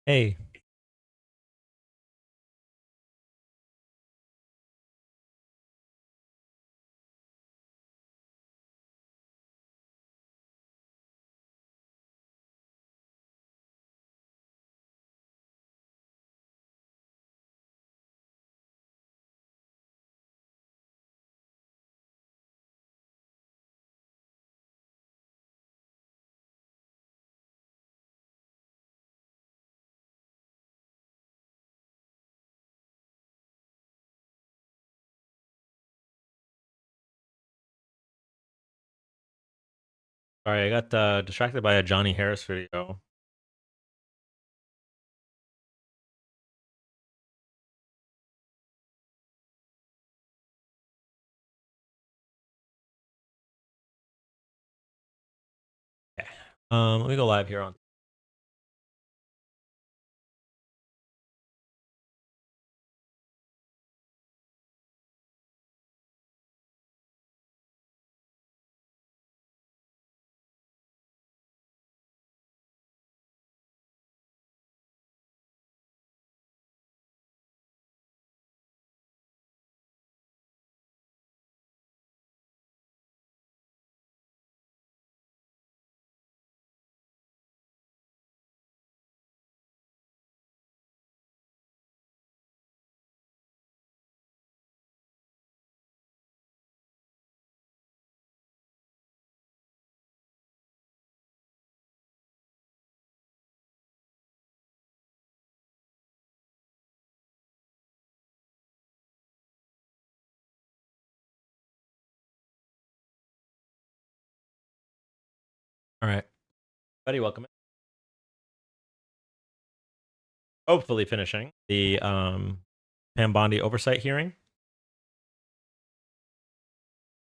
Hey, sorry, I got distracted by a Johnny Harris video. Okay. Let me go live here on. All right, buddy, welcome. Hopefully finishing the Pam Bondi oversight hearing.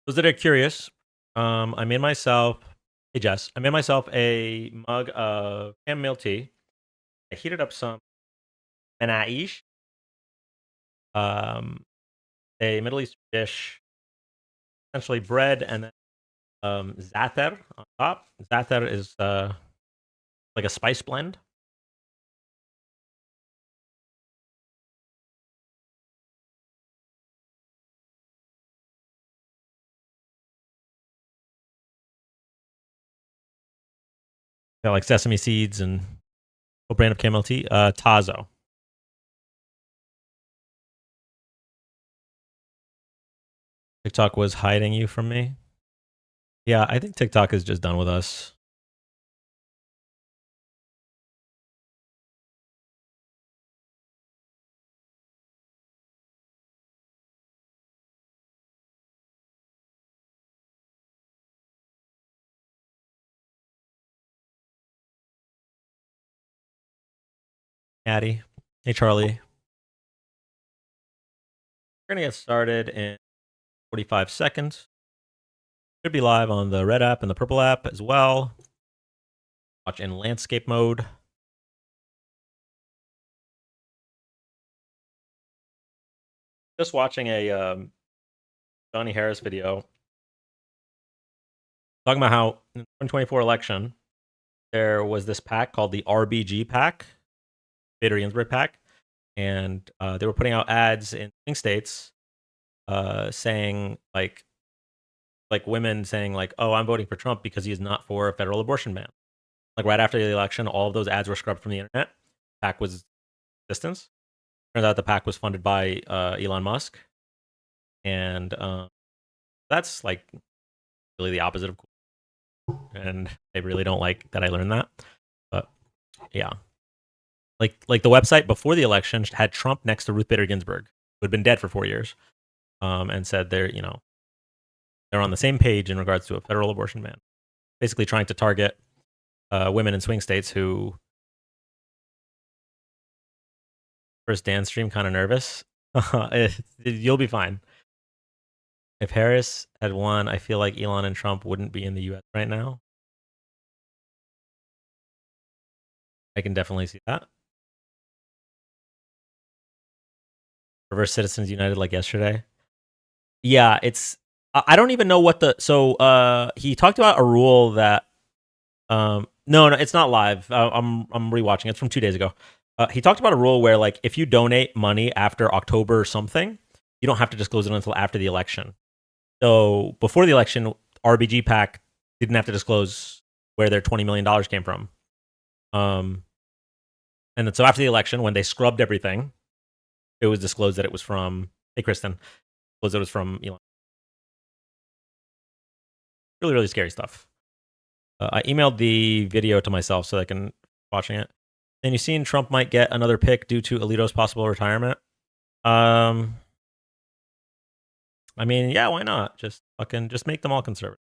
Those that are curious, I made myself. Hey Jess, I made myself a mug of chamomile tea. I heated up some menaish, a Middle Eastern dish, essentially bread and then za'atar on top. Za'atar is like a spice blend. Got like sesame seeds and what brand of chamomile tea? Tazo. TikTok was hiding you from me. Yeah, I think TikTok is just done with us. Addie. Hey, Charlie. We're going to get started in 45 seconds. Should be live on the red app and the purple app as well. Watch in landscape mode. Just watching a Johnny Harris video talking about how in the 2024 election, there was this pack called the RBG pack, Bader Ginsburg pack, and they were putting out ads in swing states saying like women saying like, "Oh, I'm voting for Trump because he is not for a federal abortion ban." Like right after the election, all of those ads were scrubbed from the internet. PAC was distance. Turns out the PAC was funded by Elon Musk, and that's like really the opposite of cool. And I really don't like that I learned that. But yeah. Like the website before the election had Trump next to Ruth Bader Ginsburg, who had been dead for 4 years, and said they're on the same page in regards to a federal abortion ban, basically trying to target women in swing states who. First dance stream, kind of nervous. You'll be fine. If Harris had won, I feel like Elon and Trump wouldn't be in the U.S. right now. I can definitely see that. Reverse Citizens United like yesterday. Yeah, it's. I don't even know what the. So he talked about a rule that. No, it's not live. I'm rewatching. It's from 2 days ago. He talked about a rule where, like, if you donate money after October or something, you don't have to disclose it until after the election. So before the election, RBG PAC didn't have to disclose where their $20 million came from. And then so after the election, when they scrubbed everything, it was disclosed that it was from, hey, Kristen, disclosed it was from Elon. Really, really scary stuff. I emailed the video to myself so I can watching it. And you've seen Trump might get another pick due to Alito's possible retirement. I mean, yeah, why not? Just make them all conservative.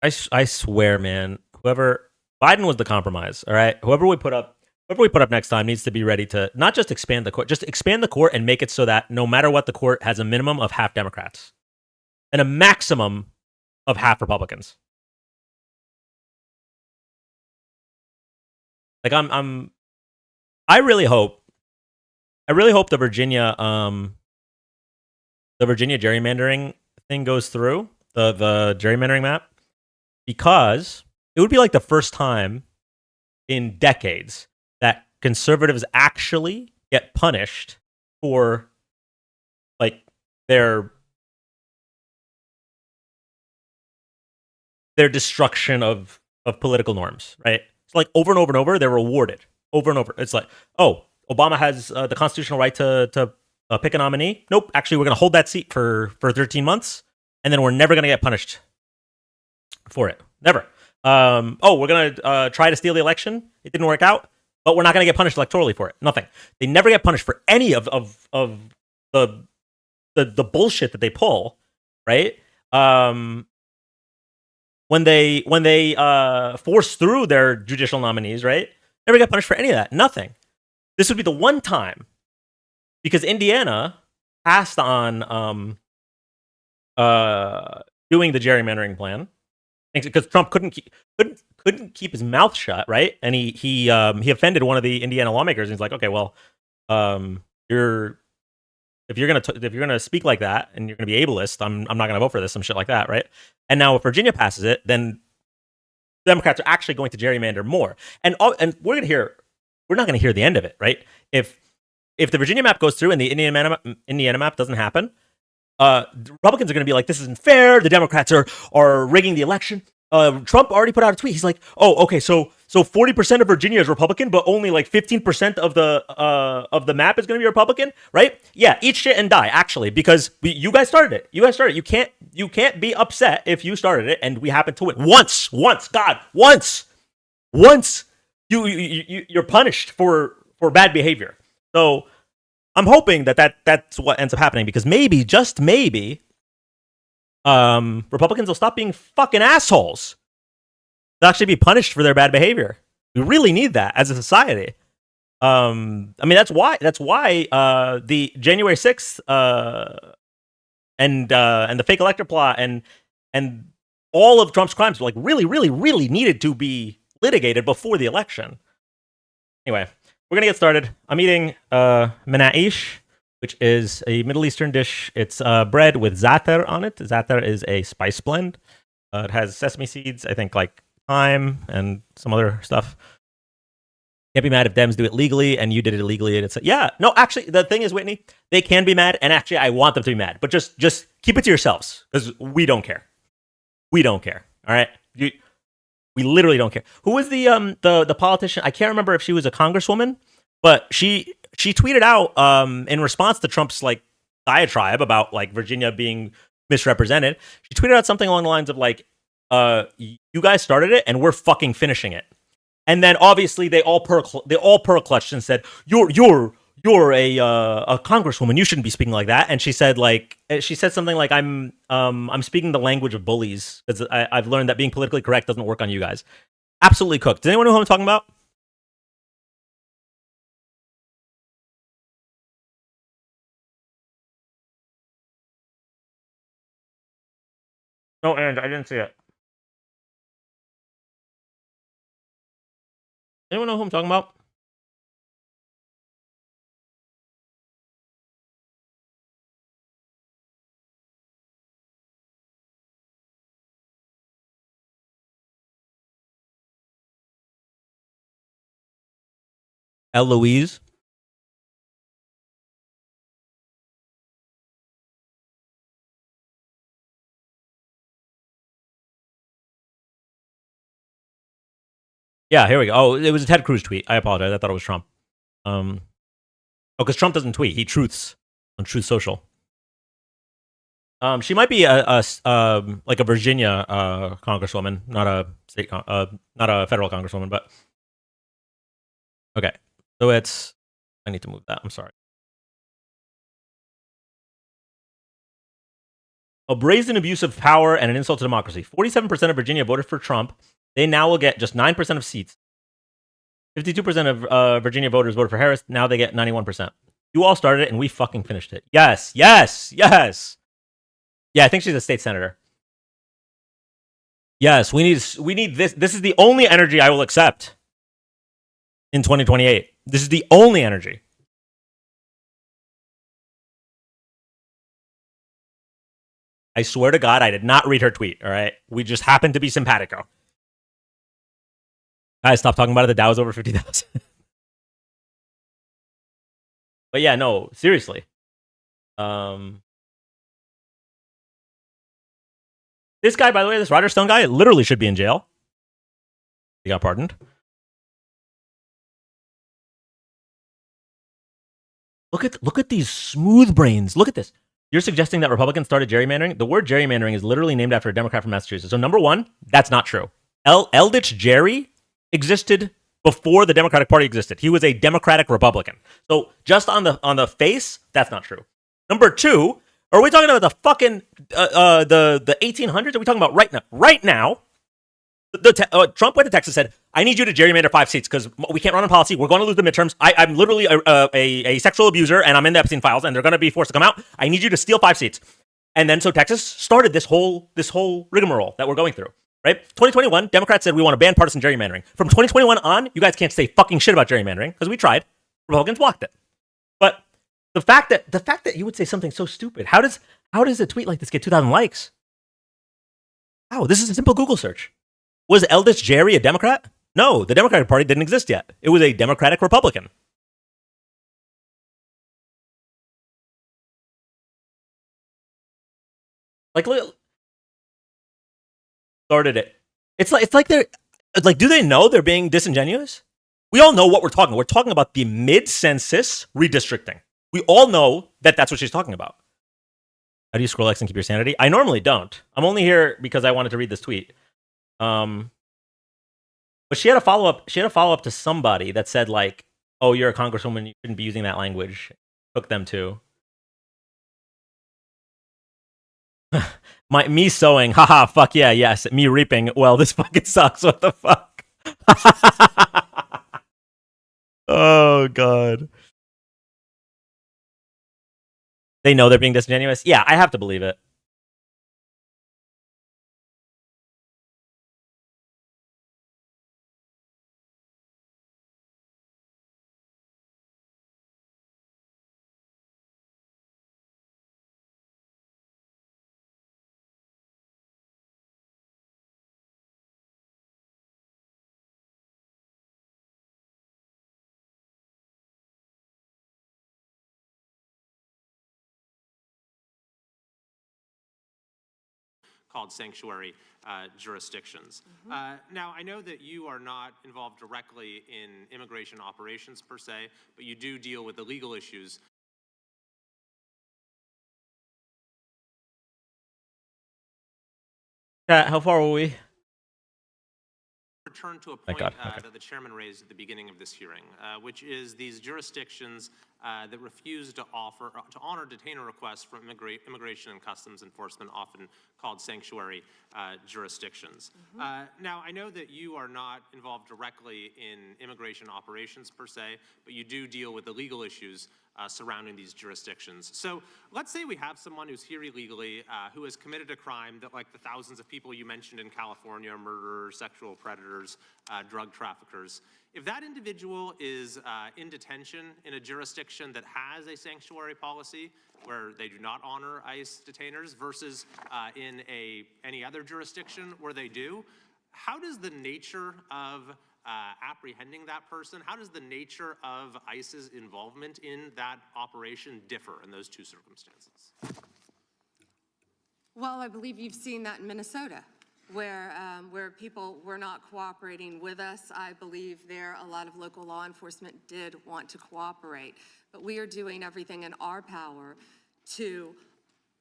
I swear, man. Biden was the compromise. All right, whoever we put up next time needs to be ready to not just expand the court, just expand the court and make it so that no matter what, the court has a minimum of half Democrats and a maximum of half Republicans. Like I really hope the Virginia gerrymandering thing goes through, the gerrymandering map, because it would be like the first time in decades that conservatives actually get punished for like their destruction of political norms, right? It's like over and over and over, they're rewarded over and over. It's like, oh, Obama has the constitutional right to pick a nominee. Nope, actually, we're going to hold that seat for 13 months, and then we're never going to get punished for it. Never. We're going to try to steal the election. It didn't work out, but we're not going to get punished electorally for it. Nothing. They never get punished for any of the bullshit that they pull, right? When they force through their judicial nominees, right? Never get punished for any of that. Nothing. This would be the one time, because Indiana passed on doing the gerrymandering plan because Trump couldn't keep his mouth shut, right? And he offended one of the Indiana lawmakers, and he's like, okay, well, if you're gonna speak like that and you're gonna be ableist, I'm not gonna vote for this, some shit like that, right? And now if Virginia passes it, then Democrats are actually going to gerrymander more, and we're not gonna hear the end of it, right? If the Virginia map goes through and the Indiana map doesn't happen, Republicans are going to be like, this isn't fair. The Democrats are rigging the election. Trump already put out a tweet. He's like, oh, okay, so 40% of Virginia is Republican, but only like 15% of the map is going to be Republican, right? Yeah, eat shit and die, actually, because you guys started it. You can't be upset if you started it and we happen to win once. You're punished for bad behavior. So I'm hoping that's what ends up happening, because maybe, just maybe, Republicans will stop being fucking assholes. They'll actually be punished for their bad behavior. We really need that as a society. I mean, that's why the January 6th and the fake elector plot and all of Trump's crimes were like really needed to be litigated before the election. Anyway, we're gonna get started. I'm eating menaish, which is a Middle Eastern dish. It's bread with za'atar on it. Za'atar is a spice blend. It has sesame seeds, I think, like thyme and some other stuff. Can't be mad if Dems do it legally and you did it illegally. And it's like, yeah, no, actually, the thing is, Whitney, they can be mad, and actually, I want them to be mad, but just keep it to yourselves, because we don't care. We don't care. All right, we literally don't care. Who was the politician? I can't remember if she was a congresswoman, but she she tweeted out in response to Trump's like diatribe about like Virginia being misrepresented. She tweeted out something along the lines of like, "You guys started it, and we're fucking finishing it." And then obviously they all pearl clutched and said, "You're a congresswoman. You shouldn't be speaking like that." And she said something like, I'm speaking the language of bullies because I've learned that being politically correct doesn't work on you guys." Absolutely cooked. Does anyone know who I'm talking about? No, and I didn't see it. Anyone know who I'm talking about? Eloise. Yeah, here we go. Oh, it was a Ted Cruz tweet. I apologize. I thought it was Trump. Oh, because Trump doesn't tweet. He truths on Truth Social. She might be like a Virginia congresswoman, not a not a federal congresswoman, but okay. So it's I need to move that. I'm sorry. A brazen abuse of power and an insult to democracy. 47% of Virginia voted for Trump. They now will get just 9% of seats. 52% of Virginia voters voted for Harris. Now they get 91%. You all started it, and we fucking finished it. Yes, yes, yes. Yeah, I think she's a state senator. Yes, we need this. This is the only energy I will accept in 2028. This is the only energy. I swear to God, I did not read her tweet. All right, we just happened to be simpatico. Guys, stop talking about it. The Dow's over 50,000. But yeah, no, seriously. This guy, by the way, this Roger Stone guy, literally should be in jail. He got pardoned. Look at these smooth brains. Look at this. You're suggesting that Republicans started gerrymandering? The word gerrymandering is literally named after a Democrat from Massachusetts. So number one, that's not true. Elditch Jerry existed before the Democratic Party existed. He was a Democratic Republican. So just on the face, that's not true. Number two, are we talking about the fucking the 1800s? Are we talking about right now? Right now, Trump went to Texas and said, "I need you to gerrymander 5 seats because we can't run on policy. We're going to lose the midterms. I'm literally a sexual abuser and I'm in the Epstein files and they're going to be forced to come out. I need you to steal 5 seats." And then so Texas started this whole rigmarole that we're going through. Right? 2021, Democrats said we want to ban partisan gerrymandering. From 2021 on, you guys can't say fucking shit about gerrymandering because we tried. Republicans blocked it. But the fact that you would say something so stupid, how does a tweet like this get 2,000 likes? Wow, this is a simple Google search. Was Elditch Jerry a Democrat? No, the Democratic Party didn't exist yet. It was a Democratic Republican. Like, started it. It's like they're like, do they know they're being disingenuous? We all know what we're talking. We're talking about the mid-census redistricting. We all know that that's what she's talking about. How do you scroll X and keep your sanity? I normally don't. I'm only here because I wanted to read this tweet. But she had a follow up. She had a follow up to somebody that said like, "Oh, you're a congresswoman. You shouldn't be using that language." Took them to me sowing. Haha. Fuck yeah. Yes. Me reaping. Well, this fucking sucks. What the fuck? Oh god. They know they're being disingenuous. Yeah, I have to believe it. called sanctuary jurisdictions. Now, I know that you are not involved directly in immigration operations per se, but you do deal with the legal issues. How far were we? Return to a point that the chairman raised at the beginning of this hearing, which is these jurisdictions that refuse to honor detainer requests from immigration and customs enforcement, often called sanctuary jurisdictions. Now, I know that you are not involved directly in immigration operations per se, but you do deal with the legal issues surrounding these jurisdictions. So let's say we have someone who's here illegally, who has committed a crime that, like the thousands of people you mentioned in California, murderers, sexual predators, drug traffickers. If that individual is in detention in a jurisdiction that has a sanctuary policy where they do not honor ICE detainers versus in any other jurisdiction where they do, how does the nature of apprehending that person, how does the nature of ICE's involvement in that operation differ in those two circumstances? Well, I believe you've seen that in Minnesota, where people were not cooperating with us. I believe there a lot of local law enforcement did want to cooperate, but we are doing everything in our power to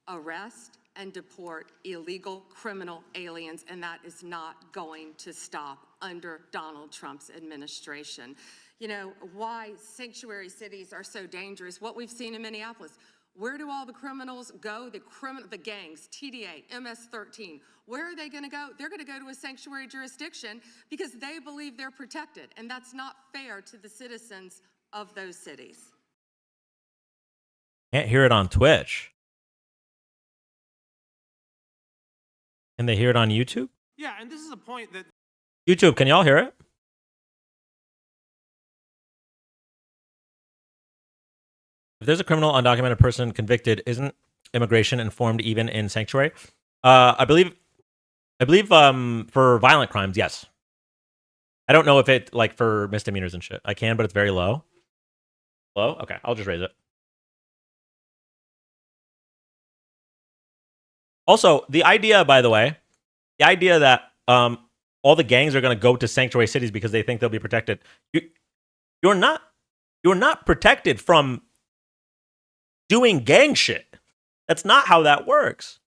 arrest and deport illegal criminal aliens, and that is not going to stop under Donald Trump's administration. You know, why sanctuary cities are so dangerous, what we've seen in Minneapolis. Where do all the criminals go? The gangs, TDA, MS-13, where are they gonna go? They're gonna go to a sanctuary jurisdiction because they believe they're protected, and that's not fair to the citizens of those cities. Can't hear it on Twitch. Can they hear it on YouTube? Yeah, and this is a point that YouTube, can y'all hear it? If there's a criminal undocumented person convicted, isn't immigration informed even in sanctuary? I believe for violent crimes, yes. I don't know if it, like, for misdemeanors and shit. I can, but it's very low. Low? Okay, I'll just raise it. Also, the idea, by the way, the idea that all the gangs are going to go to sanctuary cities because they think they'll be protected. You're not protected from doing gang shit. That's not how that works.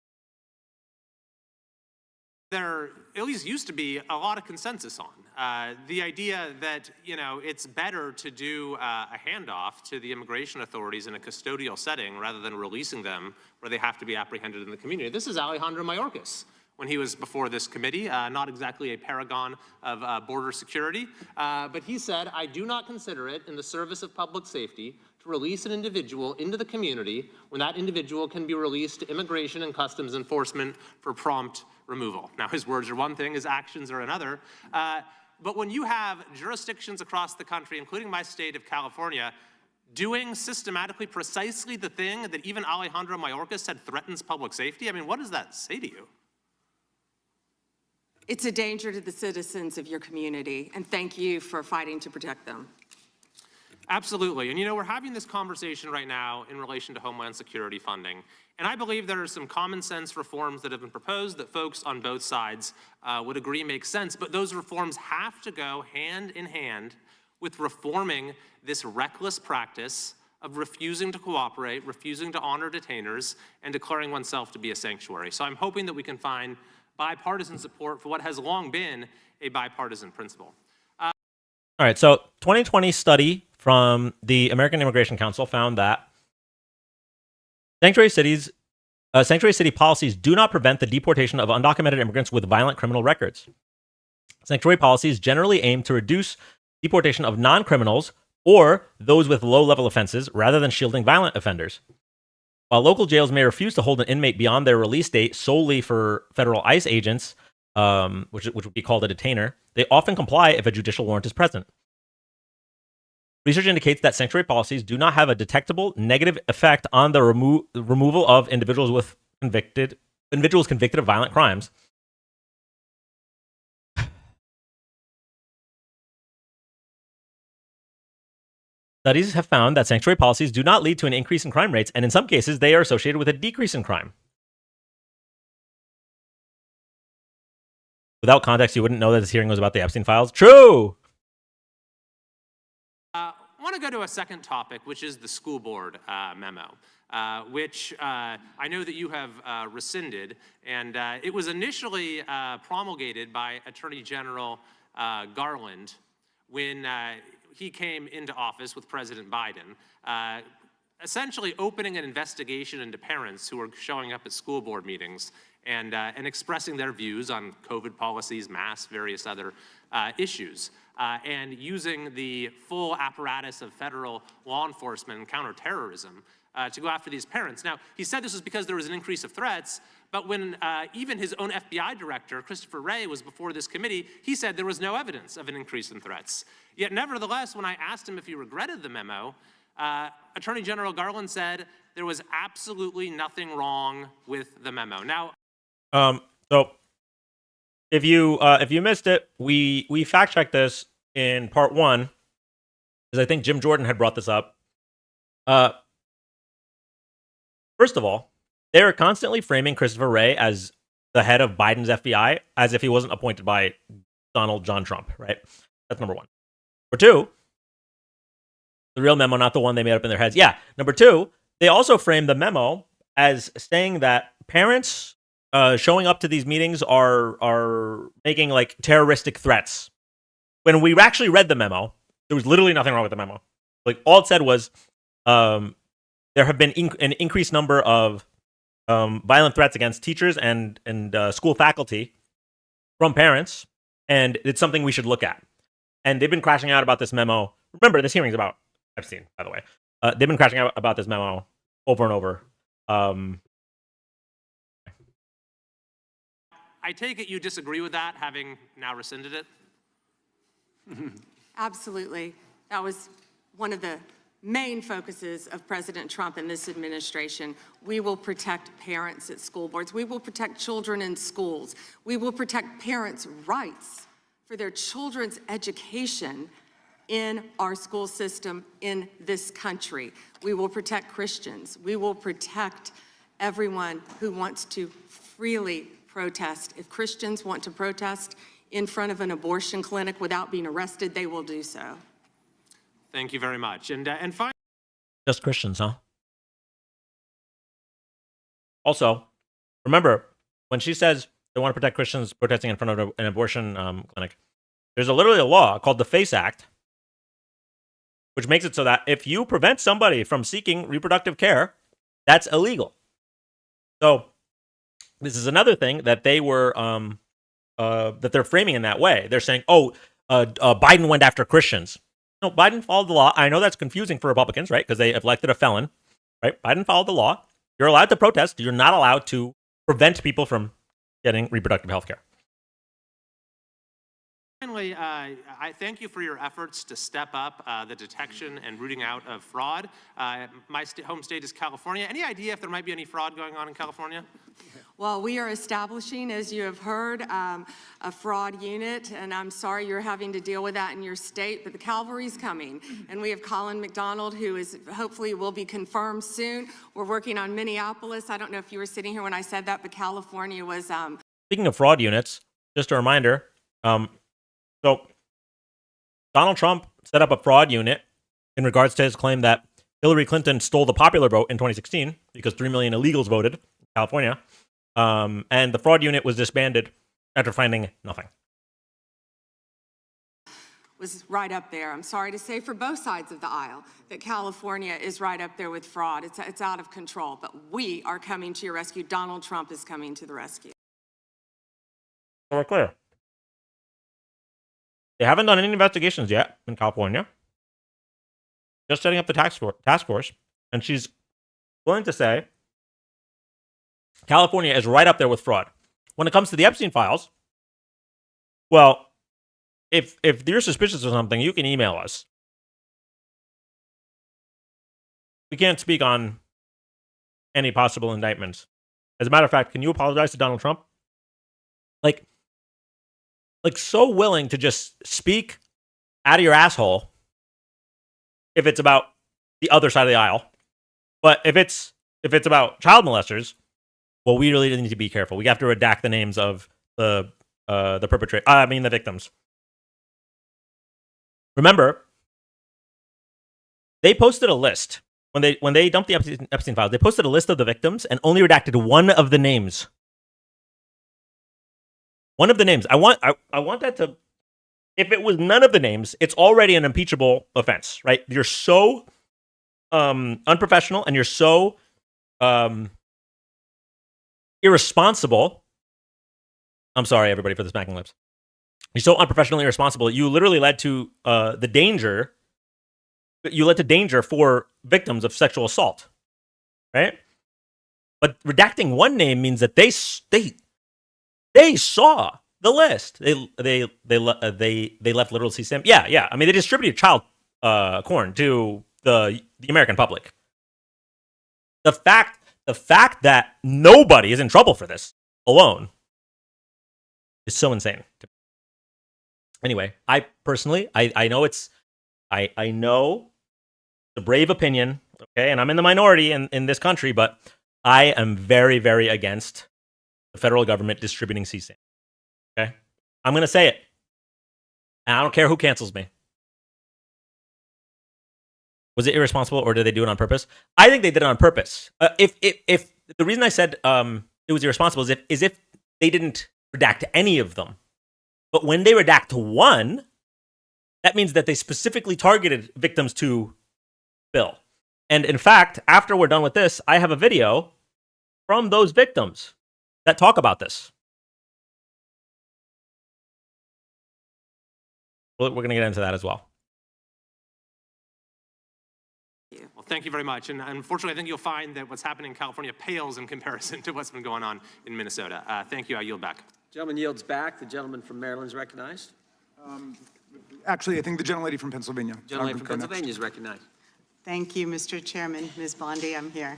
there at least used to be a lot of consensus on. The idea that, you know, it's better to do a handoff to the immigration authorities in a custodial setting rather than releasing them where they have to be apprehended in the community. This is Alejandro Mayorkas when he was before this committee, not exactly a paragon of border security, but he said, "I do not consider it in the service of public safety to release an individual into the community when that individual can be released to immigration and customs enforcement for prompt removal." Now, his words are one thing, his actions are another. But when you have jurisdictions across the country, including my state of California, doing systematically precisely the thing that even Alejandro Mayorkas said threatens public safety, I mean, what does that say to you? It's a danger to the citizens of your community, and thank you for fighting to protect them. Absolutely. And you know, we're having this conversation right now in relation to Homeland Security funding. And I believe there are some common sense reforms that have been proposed that folks on both sides would agree make sense. But those reforms have to go hand in hand with reforming this reckless practice of refusing to cooperate, refusing to honor detainers, and declaring oneself to be a sanctuary. So I'm hoping that we can find bipartisan support for what has long been a bipartisan principle. All right, so 2020 study from the American Immigration Council found that sanctuary city policies do not prevent the deportation of undocumented immigrants with violent criminal records. Sanctuary policies generally aim to reduce deportation of non-criminals or those with low-level offenses rather than shielding violent offenders. While local jails may refuse to hold an inmate beyond their release date solely for federal ICE agents, which would be called a detainer, they often comply if a judicial warrant is present. Research indicates that sanctuary policies do not have a detectable negative effect on the removal of individuals convicted of violent crimes. Studies have found that sanctuary policies do not lead to an increase in crime rates, and in some cases, they are associated with a decrease in crime. without context, you wouldn't know that this hearing was about the Epstein files. True. I want to go to a second topic, which is the school board memo, which I know that you have rescinded. And it was initially promulgated by Attorney General Garland when he came into office with President Biden, essentially opening an investigation into parents who were showing up at school board meetings and expressing their views on COVID policies, masks, various other issues, and using the full apparatus of federal law enforcement and counterterrorism to go after these parents. Now, he said this was because there was an increase of threats, but when even his own FBI director, Christopher Wray, was before this committee, he said there was no evidence of an increase in threats. Yet nevertheless, when I asked him if he regretted the memo, Attorney General Garland said there was absolutely nothing wrong with the memo. Now, so if you missed it, we fact checked this in part 1, because I think Jim Jordan had brought this up. First of all, they are constantly framing Christopher Wray as the head of Biden's FBI, as if he wasn't appointed by Donald John Trump, right? That's number 1. Number 2, the real memo, not the one they made up in their heads. Yeah. Number 2, they also frame the memo as saying that parents showing up to these meetings are making like terroristic threats. When we actually read the memo, there was literally nothing wrong with the memo. Like, all it said was there have been an increased number of violent threats against teachers and school faculty from parents, and it's something we should look at. And they've been crashing out about this memo. Remember, this hearing's about Epstein, by the way. They've been crashing out about this memo over and over. I take it you disagree with that, having now rescinded it? Absolutely. That was one of the main focuses of President Trump and this administration. We will protect parents at school boards. We will protect children in schools. We will protect parents' rights for their children's education in our school system in this country. We will protect Christians. We will protect everyone who wants to freely protest. If Christians want to protest in front of an abortion clinic without being arrested, they will do so. Thank you very much. And finally, Just Christians, huh? Also, remember, when she says they want to protect Christians protesting in front of an abortion clinic, there's literally a law called the FACE Act, which makes it so that if you prevent somebody from seeking reproductive care, that's illegal. So this is another thing that they were that they're framing in that way. They're saying, Biden went after Christians. No, Biden followed the law. I know that's confusing for Republicans, right? Because they elected a felon, right? Biden followed the law. You're allowed to protest. You're not allowed to prevent people from getting reproductive health care. finally, I thank you for your efforts to step up the detection and rooting out of fraud. My home state is California. Any idea if there might be any fraud going on in California? Well, we are establishing, as you have heard, a fraud unit, and I'm sorry you're having to deal with that in your state, but the cavalry's coming. And we have Colin McDonald, who is hopefully will be confirmed soon. We're working on Minneapolis. I don't know if you were sitting here when I said that, but California was... Speaking of fraud units, just a reminder, so Donald Trump set up a fraud unit in regards to his claim that Hillary Clinton stole the popular vote in 2016 because 3 million illegals voted in California. And the fraud unit was disbanded after finding nothing. Was right up there. I'm sorry to say for both sides of the aisle that California is right up there with fraud. It's out of control, but we are coming to your rescue. Donald Trump is coming to the rescue. So we're clear. They haven't done any investigations yet in California. Just setting up the task force, and she's willing to say California is right up there with fraud. When it comes to the Epstein files, well, if you're suspicious of something, you can email us. We can't speak on any possible indictments. As a matter of fact, can you apologize to Donald Trump? Like so willing to just speak out of your asshole if it's about the other side of the aisle. But if it's about child molesters, well, we really need to be careful. We have to redact the names of the the victims. Remember, they posted a list when they dumped the Epstein files. They posted a list of the victims and only redacted one of the names. One of the names. I want that to. If it was none of the names, it's already an impeachable offense, right? You're so unprofessional and you're so irresponsible. I'm sorry, everybody, for the smacking lips. You're so unprofessional and irresponsible. You literally led to the danger. You led to danger for victims of sexual assault, right? But redacting one name means that they saw the list. They left literal CSAM. Yeah. I mean, they distributed child porn to the American public. The fact that nobody is in trouble for this alone is so insane. Anyway, I personally, I know it's a brave opinion, okay, and I'm in the minority in this country, but I am very, very against the federal government distributing CSAM. Okay, I'm gonna say it, and I don't care who cancels me. Was it irresponsible, or did they do it on purpose? I think they did it on purpose. If the reason I said it was irresponsible is if they didn't redact any of them, but when they redact one, that means that they specifically targeted victims to Bill. And in fact, after we're done with this, I have a video from those victims that talk about this. We're going to get into that as well. Well, thank you very much. And unfortunately, I think you'll find that what's happening in California pales in comparison to what's been going on in Minnesota. Thank you. I yield back. Gentleman yields back. The gentleman from Maryland is recognized. Actually, I think the gentlelady from Pennsylvania. Gentleman from Pennsylvania is recognized. Thank you, Mr. Chairman. Ms. Bondi, I'm here.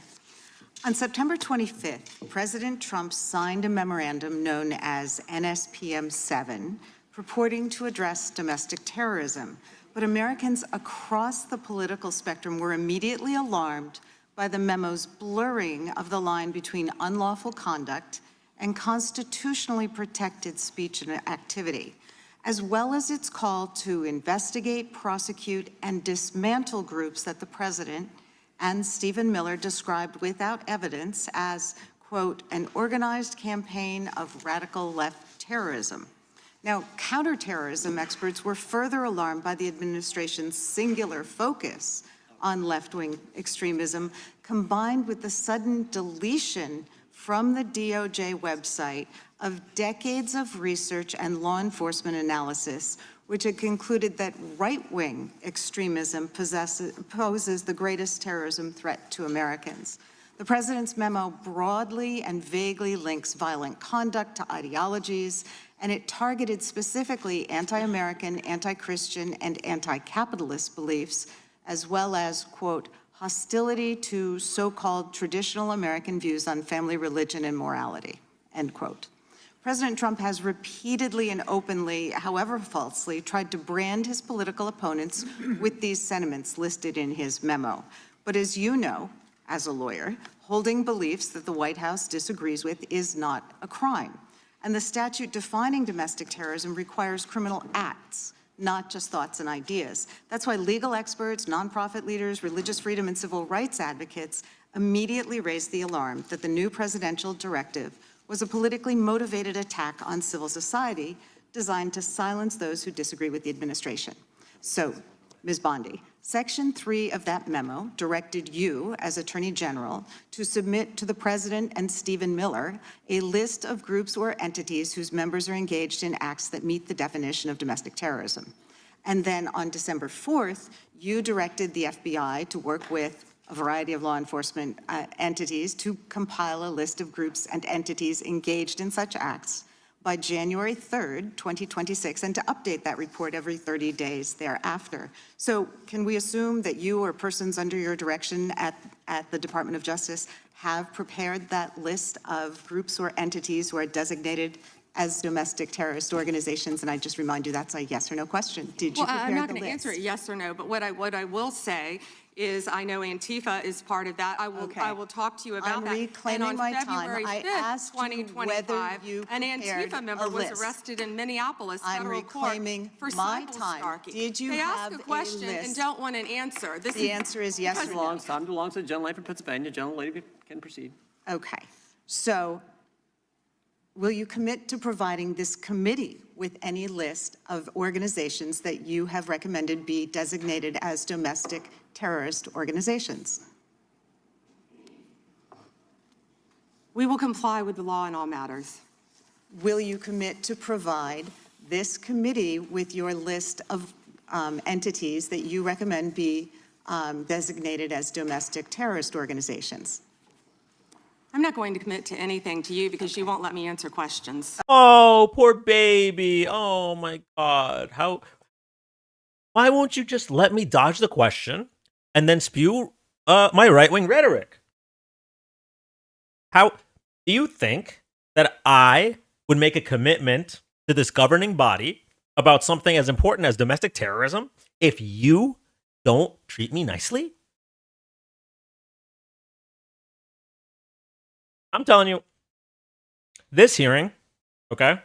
On September 25th, President Trump signed a memorandum known as NSPM 7, purporting to address domestic terrorism. But Americans across the political spectrum were immediately alarmed by the memo's blurring of the line between unlawful conduct and constitutionally protected speech and activity, as well as its call to investigate, prosecute, and dismantle groups that the president and Stephen Miller described without evidence as, quote, an organized campaign of radical left terrorism. Now, counterterrorism experts were further alarmed by the administration's singular focus on left-wing extremism, combined with the sudden deletion from the DOJ website of decades of research and law enforcement analysis, which had concluded that right-wing extremism poses the greatest terrorism threat to Americans. The president's memo broadly and vaguely links violent conduct to ideologies, and it targeted specifically anti-American, anti-Christian, and anti-capitalist beliefs, as well as, quote, hostility to so-called traditional American views on family, religion, and morality, end quote. President Trump has repeatedly and openly, however falsely, tried to brand his political opponents with these sentiments listed in his memo. But as you know, as a lawyer, holding beliefs that the White House disagrees with is not a crime. And the statute defining domestic terrorism requires criminal acts, not just thoughts and ideas. That's why legal experts, nonprofit leaders, religious freedom, and civil rights advocates immediately raised the alarm that the new presidential directive was a politically motivated attack on civil society designed to silence those who disagree with the administration. So, Ms. Bondi, Section 3 of that memo directed you, as Attorney General, to submit to the President and Stephen Miller a list of groups or entities whose members are engaged in acts that meet the definition of domestic terrorism. And then on December 4th, you directed the FBI to work with a variety of law enforcement entities to compile a list of groups and entities engaged in such acts by January 3rd, 2026, and to update that report every 30 days thereafter. So can we assume that you or persons under your direction at the Department of Justice have prepared that list of groups or entities who are designated as domestic terrorist organizations? And I just remind you, that's a yes or no question. Did you Well, prepare I'm not the going to answer it list? yes or no, but what I will say is I know Antifa is part of that. Okay. I will talk to you about I'm that. reclaiming my time. And on February I 5th, asked you whether 2025, you an prepared Antifa member a was list. arrested in Minneapolis I'm federal court reclaiming for my cyber time. stalking. Did you They have ask a a question and list? don't want an answer. This The answer is yes or no. Time belongs to the gentlelady from Pennsylvania. Gentlelady can proceed. Okay. So will you commit to providing this committee with any list of organizations that you have recommended be designated as domestic terrorist organizations? We will comply with the law in all matters. Will you commit to provide this committee with your list of entities that you recommend be designated as domestic terrorist organizations? I'm not going to commit to anything to you because you won't let me answer questions. Oh, poor baby. Oh my God. Why won't you just let me dodge the question and then spew my right-wing rhetoric? How do you think that I would make a commitment to this governing body about something as important as domestic terrorism if you don't treat me nicely? I'm telling you, this hearing, okay,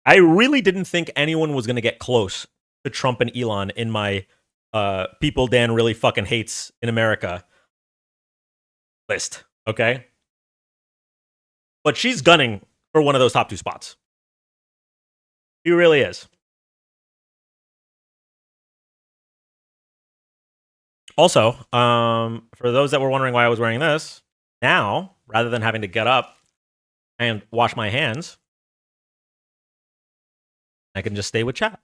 I really didn't think anyone was going to get close to Trump and Elon in my people Dan really fucking hates in America list, okay? But she's gunning for one of those top two spots. She really is. Also, for those that were wondering why I was wearing this, now, rather than having to get up and wash my hands, I can just stay with chat.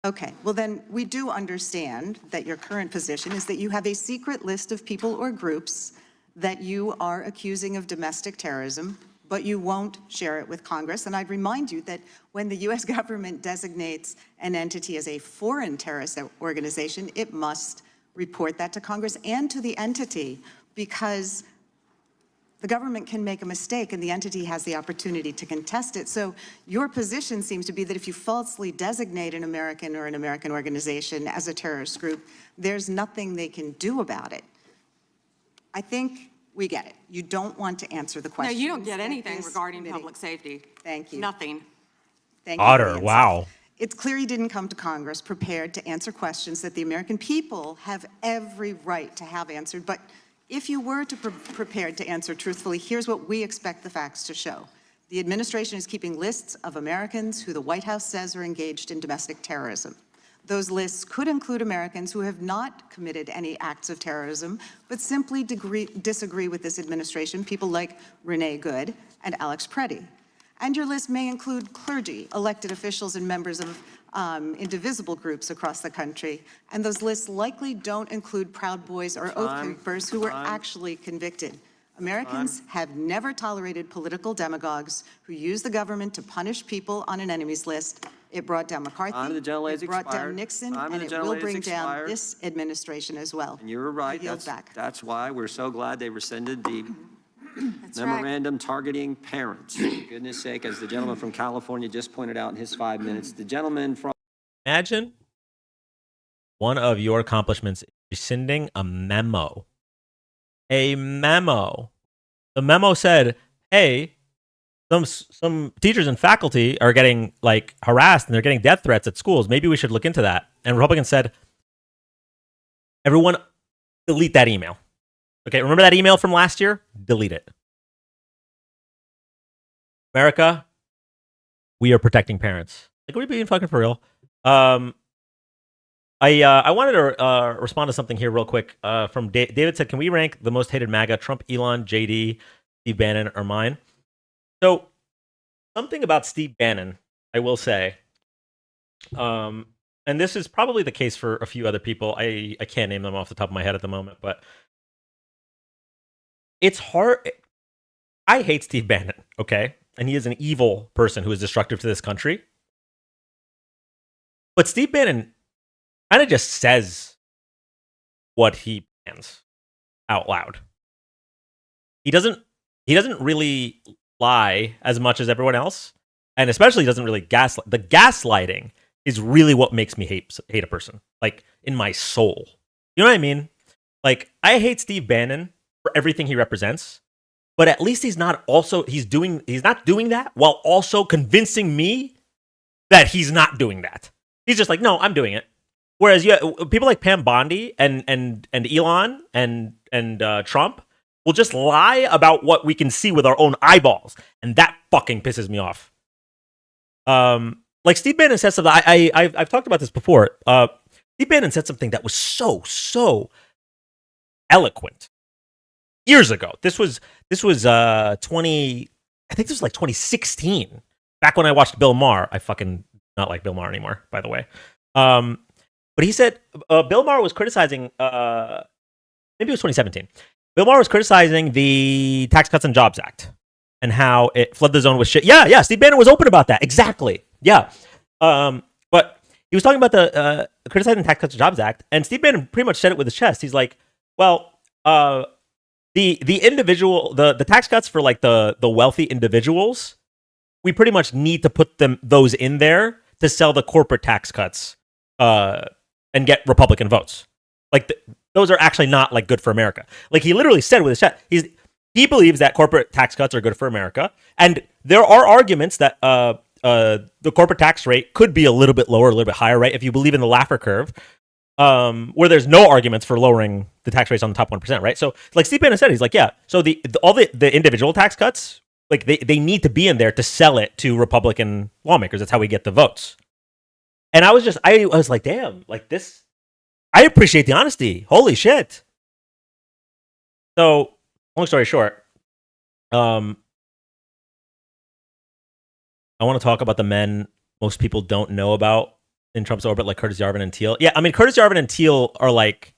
Okay, well then, we do understand that your current position is that you have a secret list of people or groups that you are accusing of domestic terrorism, but you won't share it with Congress. And I'd remind you that when the U.S. government designates an entity as a foreign terrorist organization, it must report that to Congress and to the entity, because the government can make a mistake and the entity has the opportunity to contest it. So your position seems to be that if you falsely designate an American or an American organization as a terrorist group, there's nothing they can do about it. I think we get it. You don't want to answer the No, question. you don't get anything regarding public safety. Thank you. Nothing. Thank you for the Otter, insight. wow. It's clear you didn't come to Congress prepared to answer questions that the American people have every right to have answered. But if you were to prepared to answer truthfully, here's what we expect the facts to show. The administration is keeping lists of Americans who the White House says are engaged in domestic terrorism. Those lists could include Americans who have not committed any acts of terrorism, but simply disagree with this administration, people like Renee Good and Alex Preddy. And your list may include clergy, elected officials, and members of indivisible groups across the country. And those lists likely don't include Proud Boys or Oath Keepers who were actually convicted. Americans have never tolerated political demagogues who use the government to punish people on an enemies list. It brought down McCarthy, it brought down Nixon, and it will bring down this administration as well. And you're right. That's why we're so glad they rescinded the memorandum targeting parents. For goodness sake, as the gentleman from California just pointed out in his 5 minutes, the gentleman from... Imagine one of your accomplishments rescinding a memo. A memo. The memo said, hey, some teachers and faculty are getting like harassed and they're getting death threats at schools. Maybe we should look into that. And Republicans said, everyone delete that email. Okay, remember that email from last year? Delete it. America, we are protecting parents. Like, are we being fucking for real? I wanted to respond to something here real quick. From David said, can we rank the most hated MAGA, Trump, Elon, JD, Steve Bannon, or mine? So, something about Steve Bannon, I will say, and this is probably the case for a few other people. I can't name them off the top of my head at the moment, but it's hard. I hate Steve Bannon, okay? And he is an evil person who is destructive to this country. But Steve Bannon kind of just says what he plans out loud. He doesn't really lie as much as everyone else, and especially doesn't really gaslight. The gaslighting is really what makes me hate a person, like in my soul. You know what I mean? Like, I hate Steve Bannon for everything he represents, but at least he's not doing that while also convincing me that he's not doing that. He's just like, no, I'm doing it. Whereas people like Pam Bondi and Elon and Trump will just lie about what we can see with our own eyeballs, and that fucking pisses me off. Like Steve Bannon said something. I've talked about this before. Steve Bannon said something that was so eloquent years ago. This was 20. I think this was like 2016. Back when I watched Bill Maher. I fucking not like Bill Maher anymore, by the way. But he said Bill Maher was criticizing. Maybe it was 2017. Bill Maher was criticizing the Tax Cuts and Jobs Act and how it flooded the zone with shit. Yeah. Steve Bannon was open about that. Exactly. Yeah. But he was talking about the criticizing the Tax Cuts and Jobs Act, and Steve Bannon pretty much said it with his chest. He's like, well, the individual, the tax cuts for like the wealthy individuals, we pretty much need to put those in there to sell the corporate tax cuts and get Republican votes. Like those are actually not like good for America. Like he literally said with his chat, he believes that corporate tax cuts are good for America, and there are arguments that the corporate tax rate could be a little bit lower, a little bit higher, right? If you believe in the Laffer curve, where there's no arguments for lowering the tax rates on the top 1%, right? So like Steve Bannon said, he's like, yeah, so all the individual tax cuts, like they need to be in there to sell it to Republican lawmakers. That's how we get the votes. And I was like, damn, like this, I appreciate the honesty. Holy shit. So long story short, I want to talk about the men most people don't know about in Trump's orbit, like Curtis Yarvin and Thiel. Yeah, I mean, Curtis Yarvin and Thiel are like,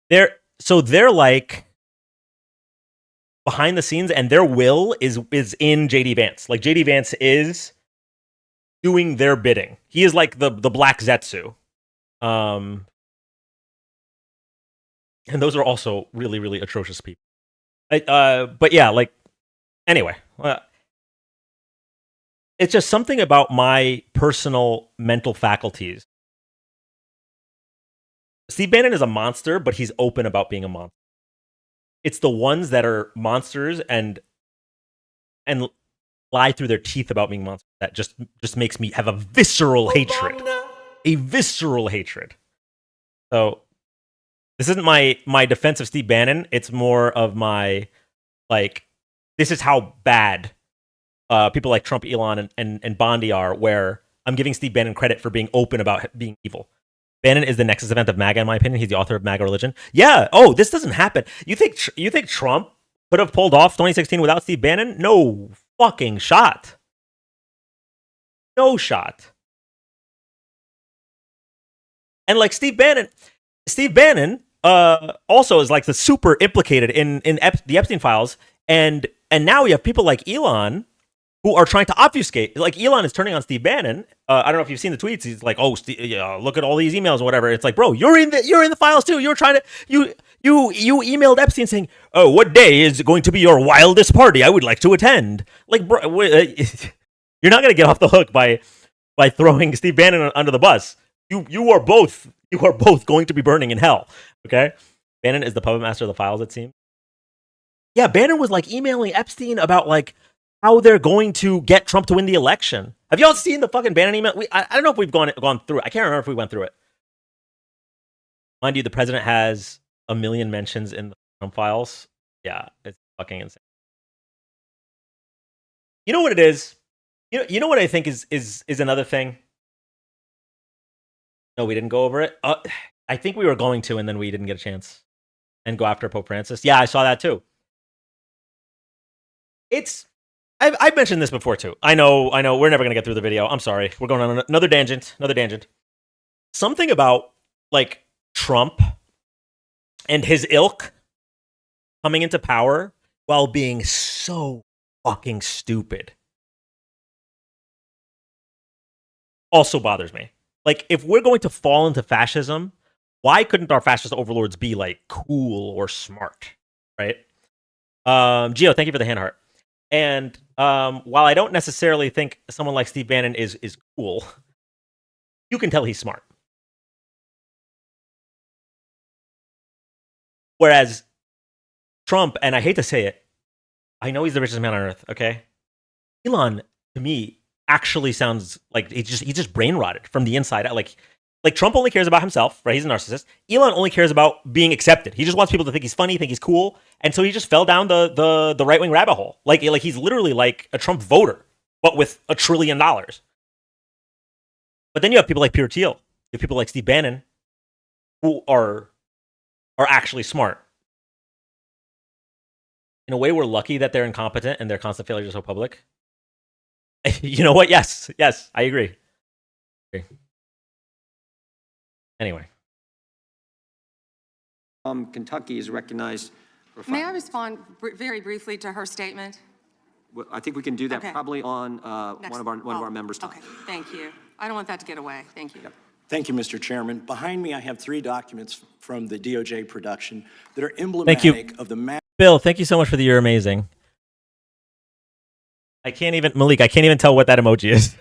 they're like behind the scenes, and their will is in JD Vance. Like JD Vance is doing their bidding. He is like the Black Zetsu. And those are also really, really atrocious people. But yeah, like, anyway, it's just something about my personal mental faculties. Steve Bannon is a monster, but he's open about being a monster. It's the ones that are monsters and lie through their teeth about being monsters that just makes me have a visceral hatred. A visceral hatred. So this isn't my defense of Steve Bannon. It's more of my, like, this is how bad people like Trump, Elon, and Bondi are, where I'm giving Steve Bannon credit for being open about being evil. Bannon is the nexus event of MAGA, in my opinion. He's the author of MAGA religion. Yeah. Oh, this doesn't happen. You think Trump could have pulled off 2016 without Steve Bannon? No fucking shot. No shot. And like Steve Bannon also is like the super implicated in the Epstein files, and now we have people like Elon who are trying to obfuscate. Like Elon is turning on Steve Bannon. I don't know if you've seen the tweets. He's like, "Oh, look at all these emails or whatever." It's like, bro, you're in the files too. You're trying to you emailed Epstein saying, "Oh, what day is going to be your wildest party? I would like to attend." Like, bro, you're not gonna get off the hook by throwing Steve Bannon under the bus. You are both going to be burning in hell. Okay, Bannon is the puppet master of the files, it seems. Yeah, Bannon was like emailing Epstein about like how they're going to get Trump to win the election. Have y'all seen the fucking Bannon email? I don't know if we've gone through it. I can't remember if we went through it. Mind you, the president has 1 million mentions in the Trump files. Yeah, it's fucking insane. You know what it is? You know what I think is another thing? No, we didn't go over it. I think we were going to, and then we didn't get a chance. And go after Pope Francis. Yeah, I saw that too. I've mentioned this before too. I know. We're never gonna get through the video. I'm sorry. We're going on another tangent. Something about like Trump and his ilk coming into power while being so fucking stupid also bothers me. Like, if we're going to fall into fascism, why couldn't our fascist overlords be like cool or smart, right? Gio, thank you for the hand heart. And while I don't necessarily think someone like Steve Bannon is cool, you can tell he's smart. Whereas Trump, and I hate to say it, I know he's the richest man on earth, okay? Elon, to me, actually sounds like he just brain rotted from the inside out. Like Trump only cares about himself, right? He's a narcissist. Elon only cares about being accepted. He just wants people to think he's funny, think he's cool, and so he just fell down the right wing rabbit hole. Like he's literally like a Trump voter, but with $1 trillion. But then you have people like Peter Thiel, you have people like Steve Bannon, who are actually smart. In a way, we're lucky that they're incompetent and their constant failures are so public. You know what? Yes, I agree. Anyway. Kentucky is recognized for 5 May I minutes. respond very briefly to her statement? Well, I think we can do that Okay. probably on Next- one of our members' time. Okay, thank you. I don't want that to get away. Thank you. Thank you, Mr. Chairman. Behind me, I have 3 documents from the DOJ production that are emblematic of the Bill, thank you so much for the "you're amazing." Malik, I can't even tell what that emoji is.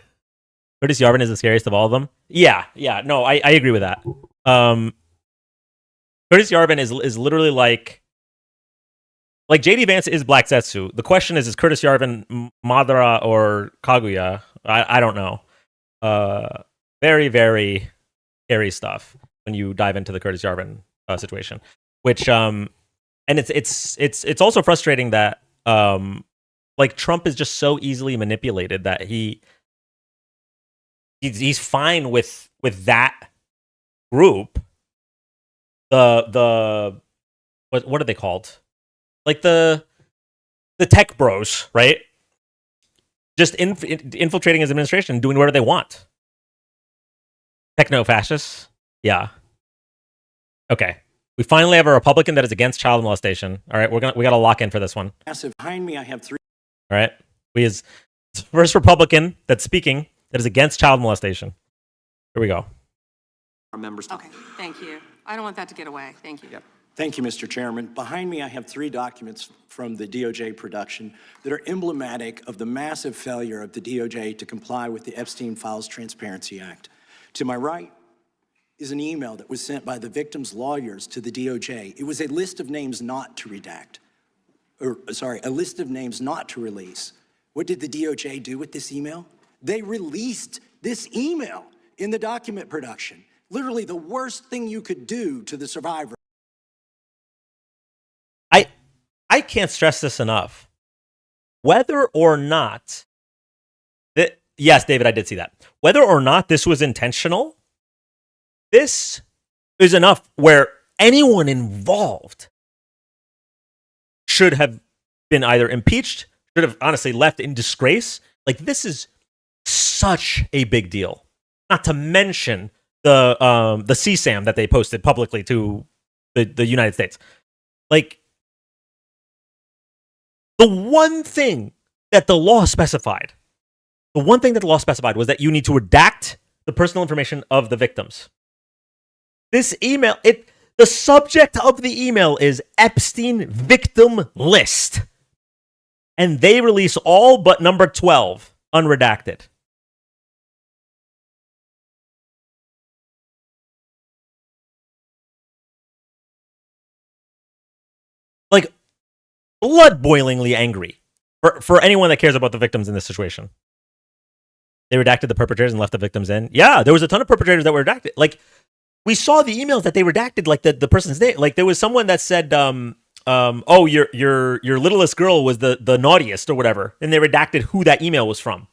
Curtis Yarvin is the scariest of all of them. Yeah, no, I agree with that. Curtis Yarvin is literally like JD Vance is Black Zetsu. The question is Curtis Yarvin Madara or Kaguya? I don't know. Very, very scary stuff when you dive into the Curtis Yarvin situation. Which and it's also frustrating that like Trump is just so easily manipulated that he's fine with that group. The what are they called? Like the tech bros, right? Just infiltrating his administration, doing whatever they want. Techno-fascists, yeah. Okay, we finally have a Republican that is against child molestation. All right, we got to lock in for this one. massive. Behind me, I have 3. All right, we is first Republican that's speaking that is against child molestation. Here we go. Our members' time. Okay, thank you. I don't want that to get away. Thank you. Yep. Thank you, Mr. Chairman. Behind me, I have 3 documents from the DOJ production that are emblematic of the massive failure of the DOJ to comply with the Epstein Files Transparency Act. To my right is an email that was sent by the victim's lawyers to the DOJ. It was a list of names not to redact, a list of names not to release. What did the DOJ do with this email? They released this email in the document production. Literally the worst thing you could do to the survivor. I can't stress this enough. Whether or not yes, David, I did see that. Whether or not this was intentional, this is enough where anyone involved should have been either impeached, should have honestly left in disgrace. Like, this is such a big deal. Not to mention the CSAM that they posted publicly to the United States. Like, the one thing that the law specified was that you need to redact the personal information of the victims. This email, the subject of the email is Epstein victim list. And they release all but number 12 unredacted. Like, blood-boilingly angry for anyone that cares about the victims in this situation. They redacted the perpetrators and left the victims in. Yeah, there was a ton of perpetrators that were redacted. Like, we saw the emails that they redacted, like the person's name. Like, there was someone that said, oh, your littlest girl was the naughtiest or whatever, and they redacted who that email was from.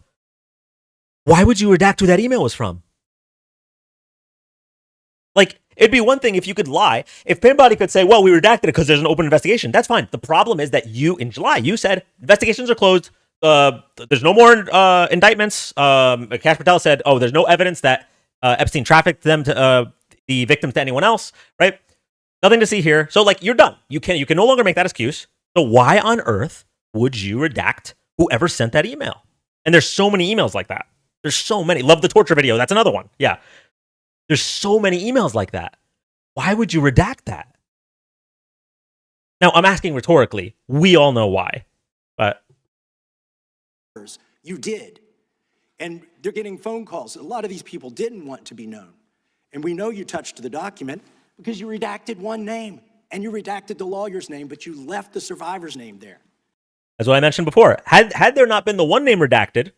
Why would you redact who that email was from? Like, it'd be one thing if you could lie. If anybody could say, well, we redacted it because there's an open investigation, that's fine. The problem is that in July, you said investigations are closed. There's no more indictments. Kash Patel said, oh, there's no evidence that Epstein trafficked them to the victims to anyone else, right? Nothing to see here. So, like, you're done. You can no longer make that excuse. So why on earth would you redact whoever sent that email? And there's so many emails like that. There's so many. Love the torture video. That's another one. Yeah. There's so many emails like that. Why would you redact that? Now, I'm asking rhetorically. We all know why. But You did. And they're getting phone calls. A lot of these people didn't want to be known. And we know you touched the document because you redacted one name and you redacted the lawyer's name, but you left the survivor's name there. As what I mentioned before, had there not been the one name redacted,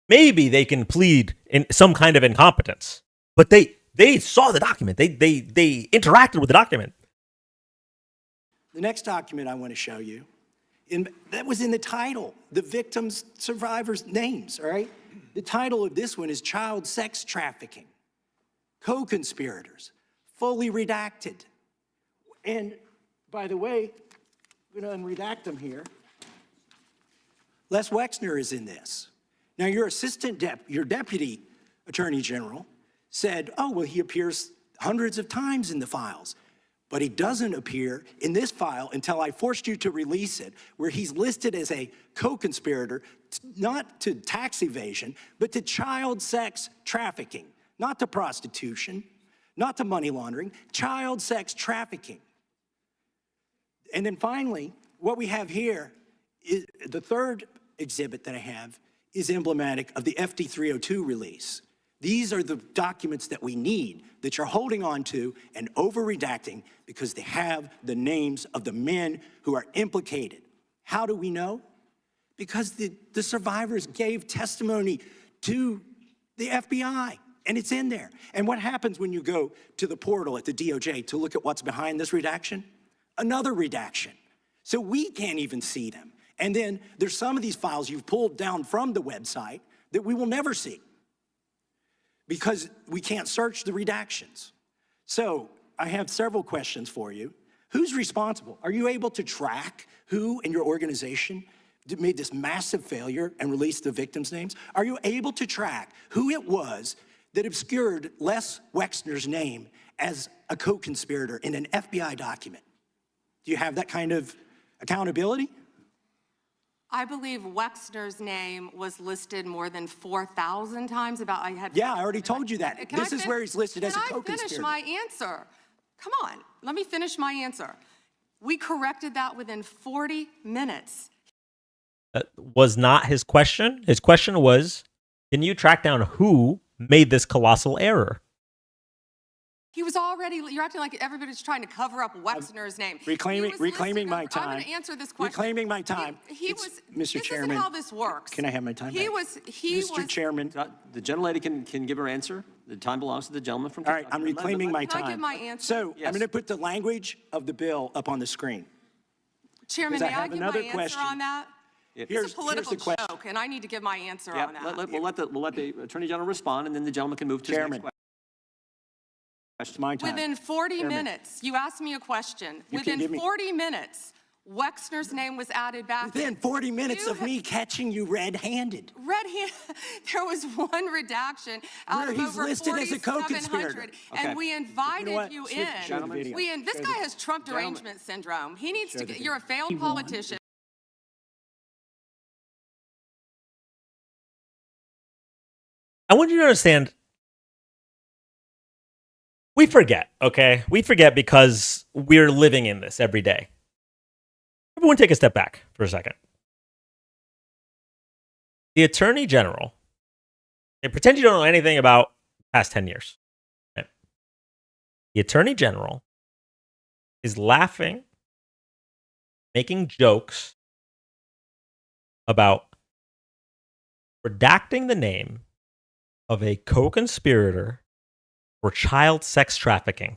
maybe they can plead in some kind of incompetence. But they saw the document. They interacted with the document. The next document I want to show you, that was in the title, the victims, survivors' names, all right? The title of this one is Child Sex Trafficking, Co-Conspirators, fully redacted. And by the way, I'm going to unredact them here. Les Wexner is in this. Now, your your deputy attorney general said, oh, well, he appears hundreds of times in the files, but he doesn't appear in this file until I forced you to release it, where he's listed as a co-conspirator, not to tax evasion, but to child sex trafficking, not to prostitution, not to money laundering, child sex trafficking. And then finally, what we have here is the third exhibit that I have is emblematic of the FD 302 release. These are the documents that we need, that you're holding on to and over-redacting because they have the names of the men who are implicated. How do we know? Because the survivors gave testimony to the FBI, and it's in there. And what happens when you go to the portal at the DOJ to look at what's behind this redaction? Another redaction. So we can't even see them. And then there's some of these files you've pulled down from the website that we will never see because we can't search the redactions. So I have several questions for you. Who's responsible? Are you able to track who in your organization made this massive failure and released the victims' names? Are you able to track who it was that obscured Les Wexner's name as a co-conspirator in an FBI document? Do you have that kind of accountability? I believe Wexner's name was listed more than 4,000 times. Yeah, I already told you that. This is where he's listed as a co-conspirator. Can I finish my answer? Come on, let me finish my answer. We corrected that within 40 minutes. That was not his question. His question was, can you track down who made this colossal error? He was already, you're acting like everybody's trying to cover up Wexner's name. Reclaiming my time. I'm going to answer this question. Reclaiming my time. Mr. Chairman. This is how this works. Can I have my time back? Mr. Chairman. The gentlelady can give her answer. The time belongs to the gentleman from Kentucky. All right, I'm reclaiming my time. Can I give my answer? So Yes. I'm going to put the language of the bill up on the screen. Chairman, may I give my answer on that? Here's It's a political the question. joke, and I need to give my answer on that. We'll let the Attorney General respond, and then the gentleman can move to his next question. It's my time. Within 40 minutes, you asked me a question. Within 40 minutes, Wexner's name was added back. Within 40 minutes of me catching you red-handed. There was one redaction out Where of he's over listed as a 4,700, co-conspirator. and we invited you in. Show the video. This guy has Trump derangement syndrome. He needs to get, you're a failed politician. I want you to understand, we forget, okay? We forget because we're living in this every day. Everyone take a step back for a second. The Attorney General, okay, pretend you don't know anything about the past 10 years. Okay? The Attorney General is laughing, making jokes about redacting the name of a co-conspirator for child sex trafficking,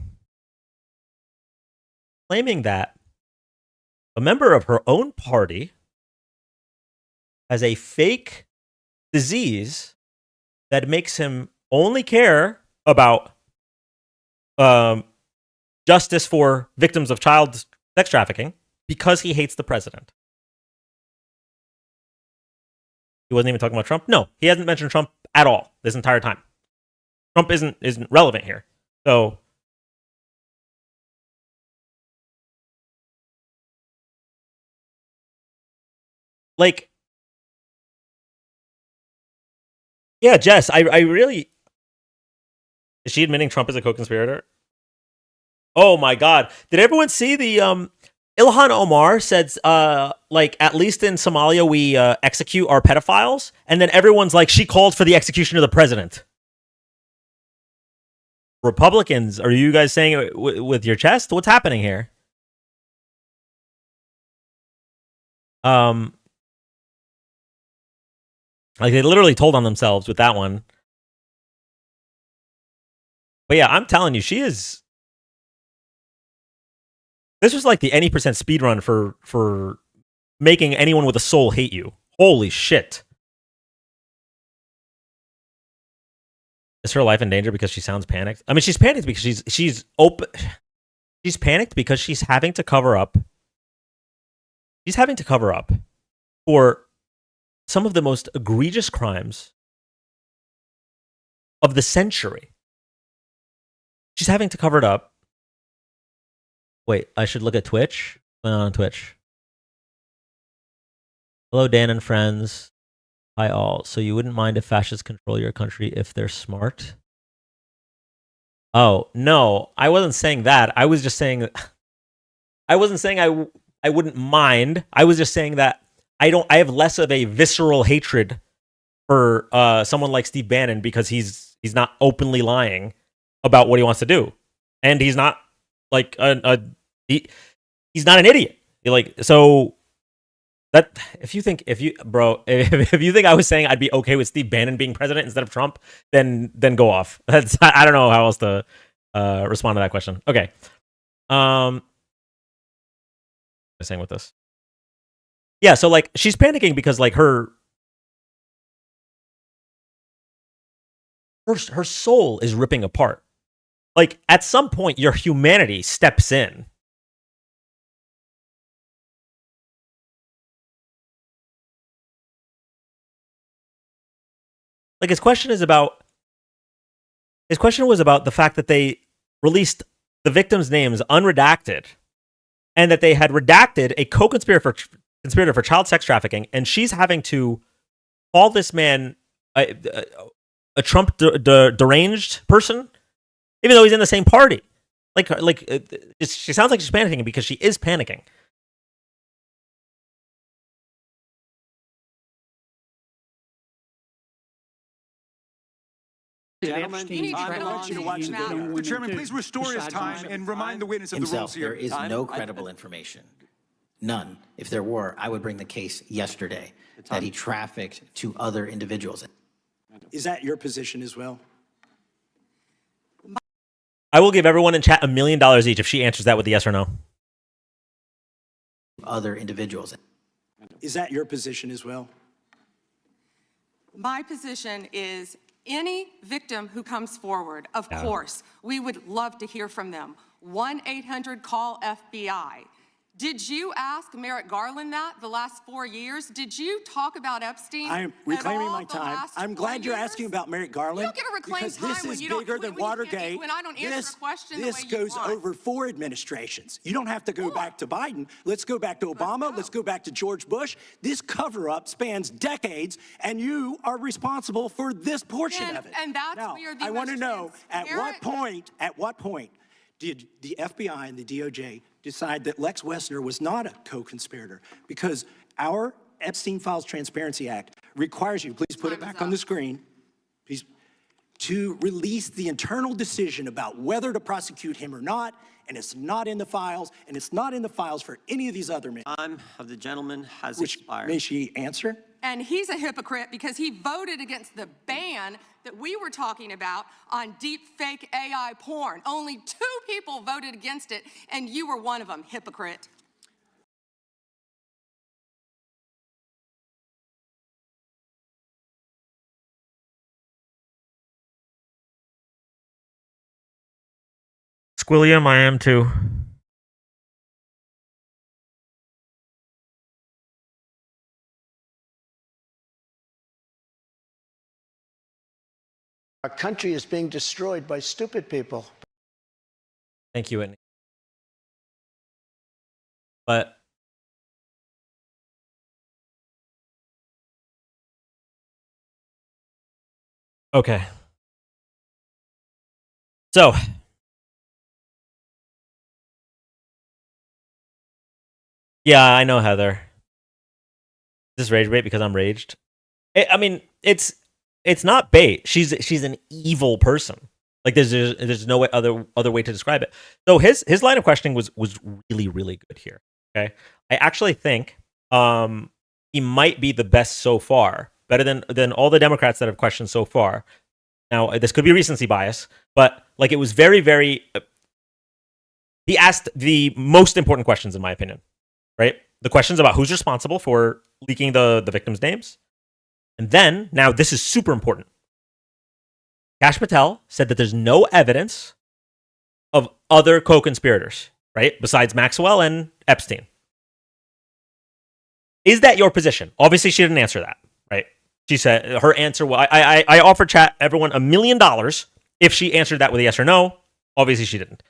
claiming that a member of her own party has a fake disease that makes him only care about justice for victims of child sex trafficking because he hates the president. He wasn't even talking about Trump. No, he hasn't mentioned Trump at all this entire time. Trump isn't relevant here. So yeah, Jess, I really, is she admitting Trump is a co-conspirator? Oh my God. Did everyone see the Ilhan Omar said, like, at least in Somalia, we execute our pedophiles. And then everyone's like, she called for the execution of the president. Republicans, are you guys saying it with your chest? What's happening here? Like, they literally told on themselves with that one. But yeah, I'm telling you, she is. This was like the any percent speed run for making anyone with a soul hate you. Holy shit. Is her life in danger because she sounds panicked? I mean, she's panicked because she's open. She's panicked because she's having to cover up. She's having to cover up for some of the most egregious crimes of the century. She's having to cover it up. Wait, I should look at Twitch. What's on Twitch? Hello, Dan and friends. Hi, all. So you wouldn't mind if fascists control your country if they're smart? Oh, no, I wasn't saying that. I was just saying I wasn't saying I wouldn't mind. I was just saying that I have less of a visceral hatred for someone like Steve Bannon because he's not openly lying about what he wants to do. And he's not like he's not an idiot. So that if you think if you think I was saying I'd be okay with Steve Bannon being president instead of Trump, then go off. That's I don't know how else to respond to that question. Okay. I'm saying with this. Yeah, so like she's panicking because like her soul is ripping apart. Like at some point your humanity steps in. Like his question was about the fact that they released the victims' names unredacted and that they had redacted a co-conspirator for child sex trafficking, and she's having to call this man a Trump deranged person, even though he's in the same party. She sounds like she's panicking because she is panicking. Gentlemen, The chairman, please restore his time and remind the witness of the rules There here. is no credible information. None. If there were, I would bring the case yesterday that he trafficked to other individuals. Is that your position as well? I will give everyone in chat $1 million each if she answers that with a yes or no. Other individuals. Is that your position as well? My position is any victim who comes forward, of course, we would love to hear from them. 1-800-CALL-FBI. Did you ask Merrick Garland that the last 4 years? Did you talk about Epstein? I am reclaiming my time. I'm glad you're asking about Merrick Garland. You don't get to reclaim because time this when is you don't- bigger than when you can't- Watergate. when I don't answer a question the way This you goes want. over 4 administrations. You don't have to go back to Biden. Let's go back to Obama. Let's go back to George Bush. This cover-up spans decades, and you are responsible for this portion of it. And that's now, where the I want to most know at transparent- what point did the FBI and the DOJ decide that Lex Wessner was not a co-conspirator? Because our Epstein Files Transparency Act requires you, please put it back on the screen, please, to release the internal decision about whether to prosecute him or not, and it's not in the files, and it's not in the files for any of these other men. time of the gentleman has Which, expired. may she answer? And he's a hypocrite because he voted against the ban that we were talking about on deep fake AI porn. Only 2 people voted against it, and you were one of them, hypocrite. Squilliam, I am too. Our country is being destroyed by stupid people. Thank you, Whitney. But okay. So Yeah, I know, Heather. Is this rage bait because I'm raged? I mean, it's not bait. She's an evil person. Like there's no way, other way to describe it. So his line of questioning was really really good here. Okay, I actually think he might be the best so far, better than all the Democrats that have questioned so far. Now this could be recency bias, but like it was very very. He asked the most important questions in my opinion, right? The questions about who's responsible for leaking the victims' names, and then now this is super important. Kash Patel said that there's no evidence of other co-conspirators, right? Besides Maxwell and Epstein. Is that your position? Obviously, she didn't answer that, right? She said her answer was, I offered chat everyone $1 million if she answered that with a yes or no. Obviously, she didn't.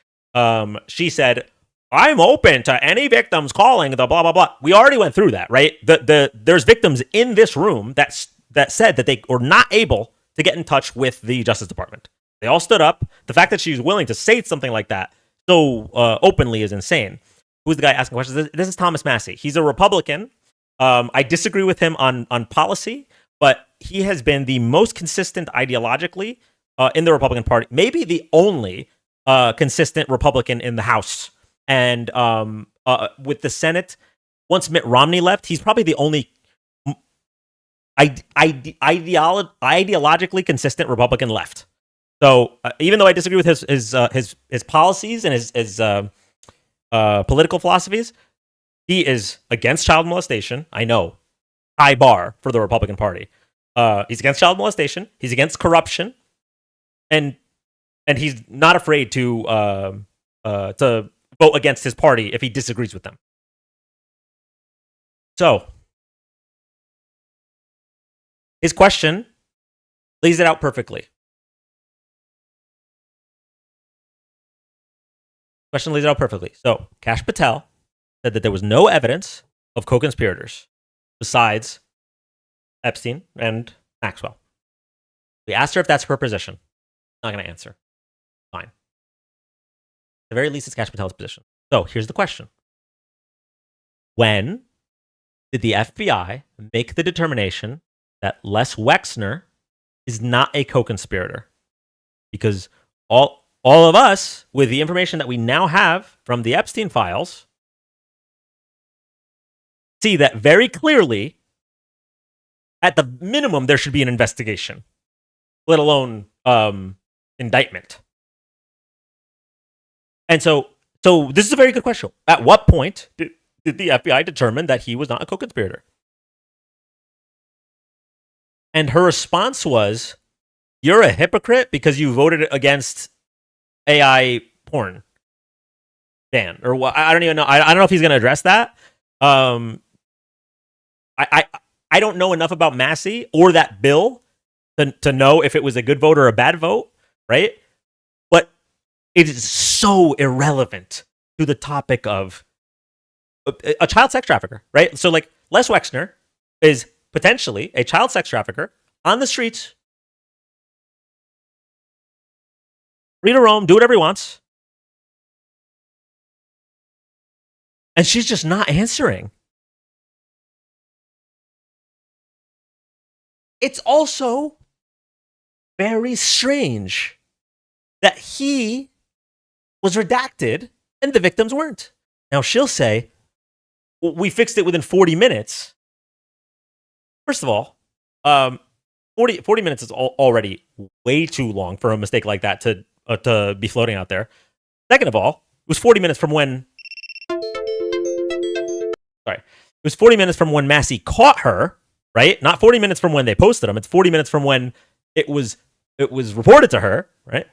She said, I'm open to any victims calling the blah, blah, blah. We already went through that, right? There's victims in this room that said that they were not able to get in touch with the Justice Department. They all stood up. The fact that she's willing to say something like that so openly is insane. Who's the guy asking questions? This is Thomas Massey. He's a Republican. I disagree with him on policy, but he has been the most consistent ideologically in the Republican Party, maybe the only consistent Republican in the House. And with the Senate, once Mitt Romney left, he's probably the only ideologically consistent Republican left. So even though I disagree with his policies and his political philosophies, he is against child molestation. I know, high bar for the Republican Party. He's against child molestation. He's against corruption, and he's not afraid to vote against his party if he disagrees with them. So his question lays it out perfectly. So Kash Patel said that there was no evidence of co-conspirators besides Epstein and Maxwell. We asked her if that's her position. Not going to answer. Fine. At the very least, it's Kash Patel's position. So here's the question. When did the FBI make the determination that Les Wexner is not a co-conspirator? Because all of us, with the information that we now have from the Epstein files, see that very clearly, at the minimum, there should be an investigation, let alone indictment. And so this is a very good question. At what point did the FBI determine that he was not a co-conspirator? And her response was, you're a hypocrite because you voted against AI porn ban. Or what? I don't even know. I don't know if he's going to address that. I don't know enough about Massey or that bill to know if it was a good vote or a bad vote, right? But it is so irrelevant to the topic of a child sex trafficker, right? So like Les Wexner is potentially a child sex trafficker on the streets, free to roam, do whatever he wants. And she's just not answering. It's also very strange that he was redacted and the victims weren't. Now she'll say, well, we fixed it within 40 minutes. First of all, 40 minutes is already way too long for a mistake like that to be floating out there. Second of all, it was 40 minutes from when... Sorry. It was 40 minutes from when Massey caught her, right? Not 40 minutes from when they posted them. It's 40 minutes from when it was reported to her, right?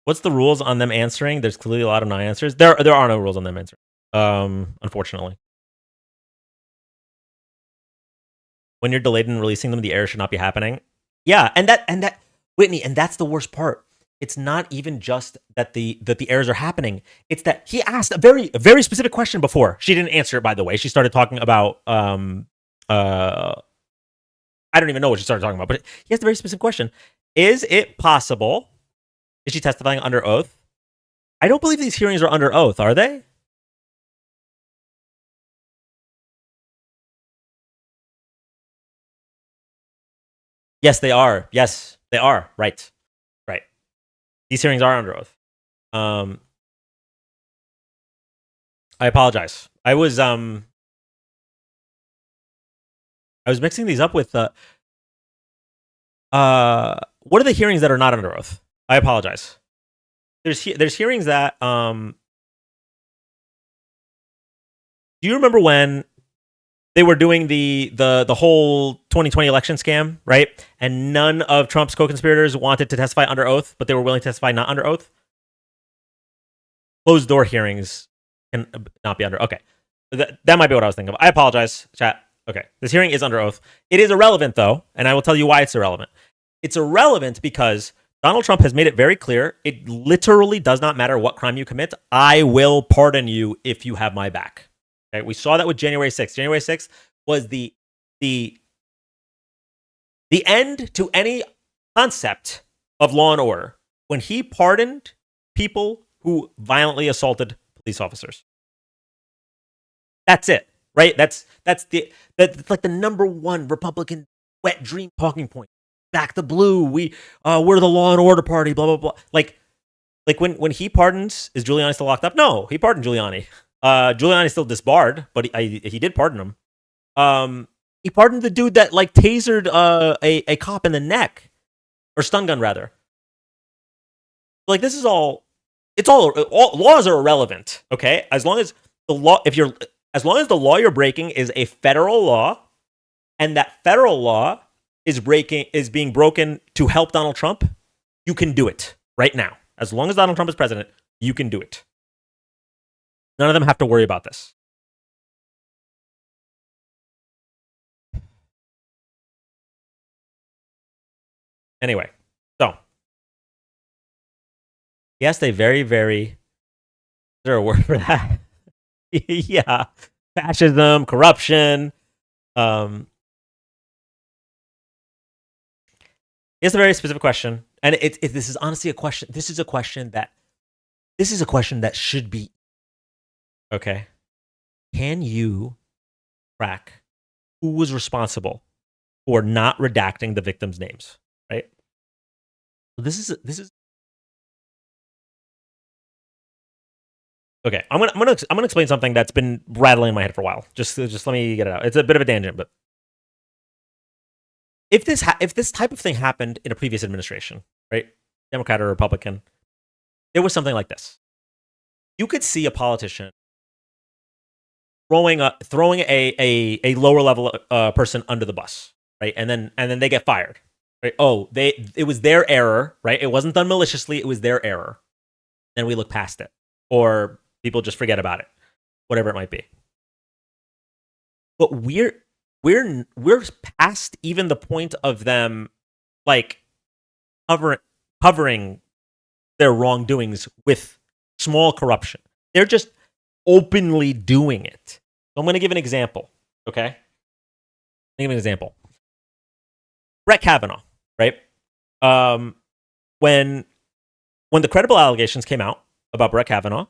What's the rules on them answering? There's clearly a lot of non-answers. There are no rules on them answering, unfortunately. When you're delayed in releasing them, the error should not be happening. Yeah, and that Whitney, and that's the worst part. It's not even just that the errors are happening. It's that he asked a very specific question before. She didn't answer it, by the way. She started talking about I don't even know what she started talking about, but he asked a very specific question. Is it possible? Is she testifying under oath? I don't believe these hearings are under oath, are they? Yes, they are. Yes, they are. Right. Right. These hearings are under oath. I apologize. I was mixing these up with what are the hearings that are not under oath? I apologize. There's hearings that do you remember when they were doing the whole 2020 election scam, right? And none of Trump's co-conspirators wanted to testify under oath, but they were willing to testify not under oath? Closed door hearings can not be under. Okay. That might be what I was thinking of. I apologize, chat. Okay. This hearing is under oath. It is irrelevant, though, and I will tell you why it's irrelevant. It's irrelevant because Donald Trump has made it very clear it literally does not matter what crime you commit. I will pardon you if you have my back. Okay? We saw that with January 6th. January 6th was the end to any concept of law and order when he pardoned people who violently assaulted police officers. That's it, right? That's like the number one Republican wet dream talking point. Back the blue. We're the law and order party. Blah blah blah. Like when he pardons, is Giuliani still locked up? No, he pardoned Giuliani. Giuliani's still disbarred, but he did pardon him. He pardoned the dude that like tasered a cop in the neck, or stun gun rather. Like this is all. It's all laws are irrelevant. Okay, as long as the law, as long as the law you're breaking is a federal law, and that federal law is being broken to help Donald Trump, you can do it right now. As long as Donald Trump is president, you can do it. None of them have to worry about this. Anyway, so he asked a very, very, is there a word for that? Yeah, fascism, corruption. It's a very specific question, and this is honestly a question. This is a question that should be okay. Can you track who was responsible for not redacting the victims' names? Right. So this is okay. I'm gonna explain something that's been rattling in my head for a while. Just let me get it out. It's a bit of a tangent, but if this type of thing happened in a previous administration, right, Democrat or Republican, there was something like this. You could see a politician throwing a lower level person under the bus, right, and then they get fired, right? Oh, it was their error, right? It wasn't done maliciously. It was their error. Then we look past it, or people just forget about it, whatever it might be. But we're past even the point of them like covering their wrongdoings with small corruption. They're just openly doing it. So I'm going to give an example. Okay, I'm going to give an example. Brett Kavanaugh, right? When the credible allegations came out about Brett Kavanaugh,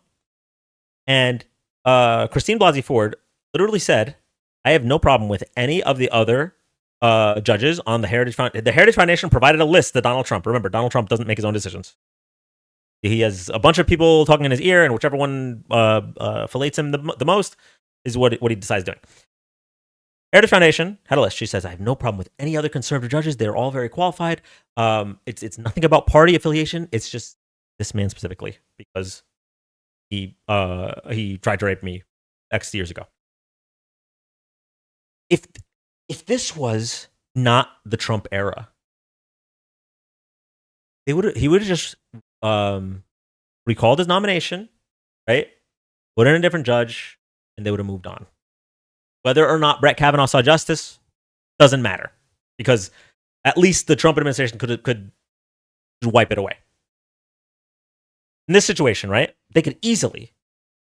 and Christine Blasey Ford literally said, I have no problem with any of the other judges on the Heritage Foundation. The Heritage Foundation provided a list to Donald Trump. Remember, Donald Trump doesn't make his own decisions. He has a bunch of people talking in his ear, and whichever one fillets him the most is what he decides doing. Heritage Foundation had a list. She says, I have no problem with any other conservative judges. They're all very qualified. It's nothing about party affiliation. It's just this man specifically because he tried to rape me X years ago. If this was not the Trump era, he would have just recalled his nomination, right? Put in a different judge, and they would have moved on. Whether or not Brett Kavanaugh saw justice doesn't matter because at least the Trump administration could wipe it away. In this situation, right? They could easily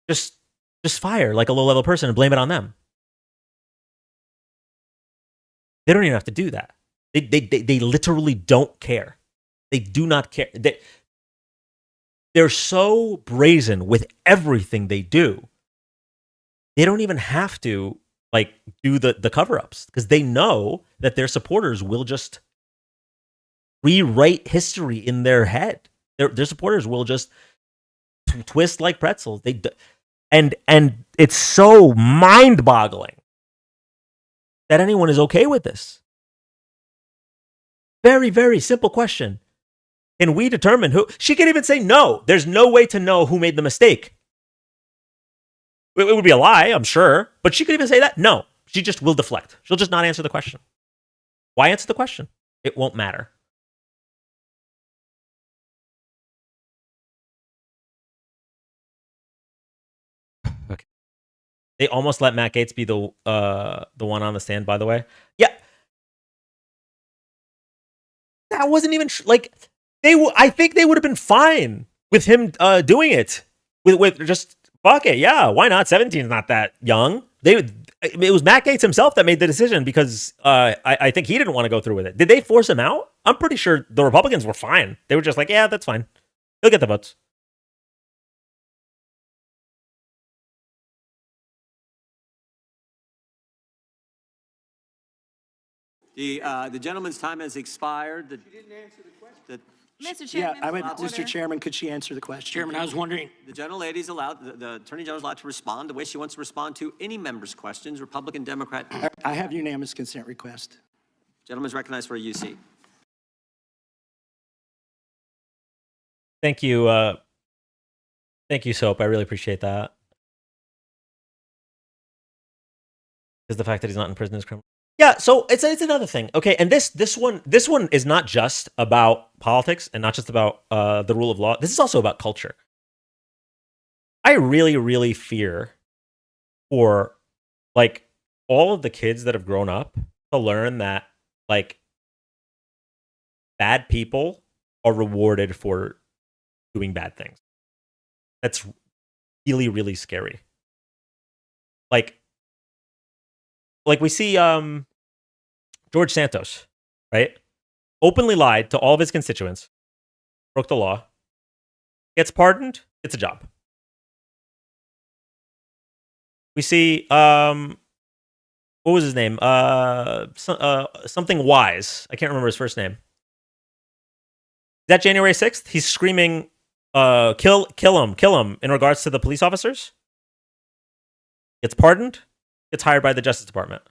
just fire like a low-level person and blame it on them. They don't even have to do that. They literally don't care. They do not care. They're so brazen with everything they do. They don't even have to like do the cover-ups because they know that their supporters will just rewrite history in their head. Their supporters will just twist like pretzels. And it's so mind-boggling that anyone is okay with this. Very, very simple question. Can we determine who? She can even say no. There's no way to know who made the mistake. It would be a lie, I'm sure, but she could even say that. No, she just will deflect. She'll just not answer the question. Why answer the question? It won't matter. Okay. They almost let Matt Gaetz be the one on the stand, by the way. Yeah. That wasn't even like I think they would have been fine with him doing it. With just fuck it. Yeah, why not? 17 is not that young. It was Matt Gaetz himself that made the decision because I think he didn't want to go through with it. Did they force him out? I'm pretty sure the Republicans were fine. They were just like, yeah, that's fine. He'll get the votes. The gentleman's time has expired. She didn't answer the question. Mr. Yeah, Chairman. Mr. Chairman, could she answer the question? Chairman, I was wondering, The gentlelady's allowed, the Attorney General's allowed to respond the way she wants to respond to any member's questions, Republican, Democrat. I have unanimous consent request. Gentleman's recognized for a UC. Thank you. Thank you, Soap. I really appreciate that. Because the fact that he's not in prison is criminal. Yeah, so it's another thing. Okay, and this one is not just about politics and not just about the rule of law. This is also about culture. I really, really fear for like all of the kids that have grown up to learn that like bad people are rewarded for doing bad things. That's really, really scary. Like we see George Santos, right? Openly lied to all of his constituents, broke the law, gets pardoned, gets a job. We see what was his name? Something Wise. I can't remember his first name. Is that January 6th? He's screaming, kill him in regards to the police officers. Gets pardoned, gets hired by the Justice Department.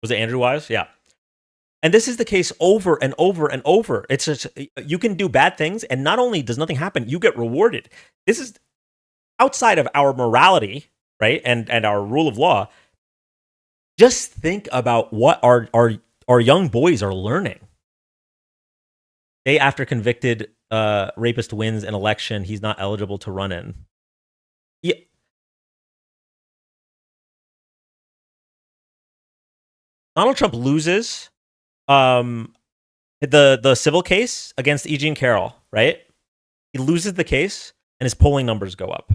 Was it Andrew Wise? Yeah. And this is the case over and over and over. It's just, you can do bad things, and not only does nothing happen, you get rewarded. This is outside of our morality, right? And our rule of law. Just think about what our young boys are learning. Day after convicted rapist wins an election he's not eligible to run in. Yeah. Donald Trump loses the civil case against E. Jean Carroll, right? He loses the case and his polling numbers go up.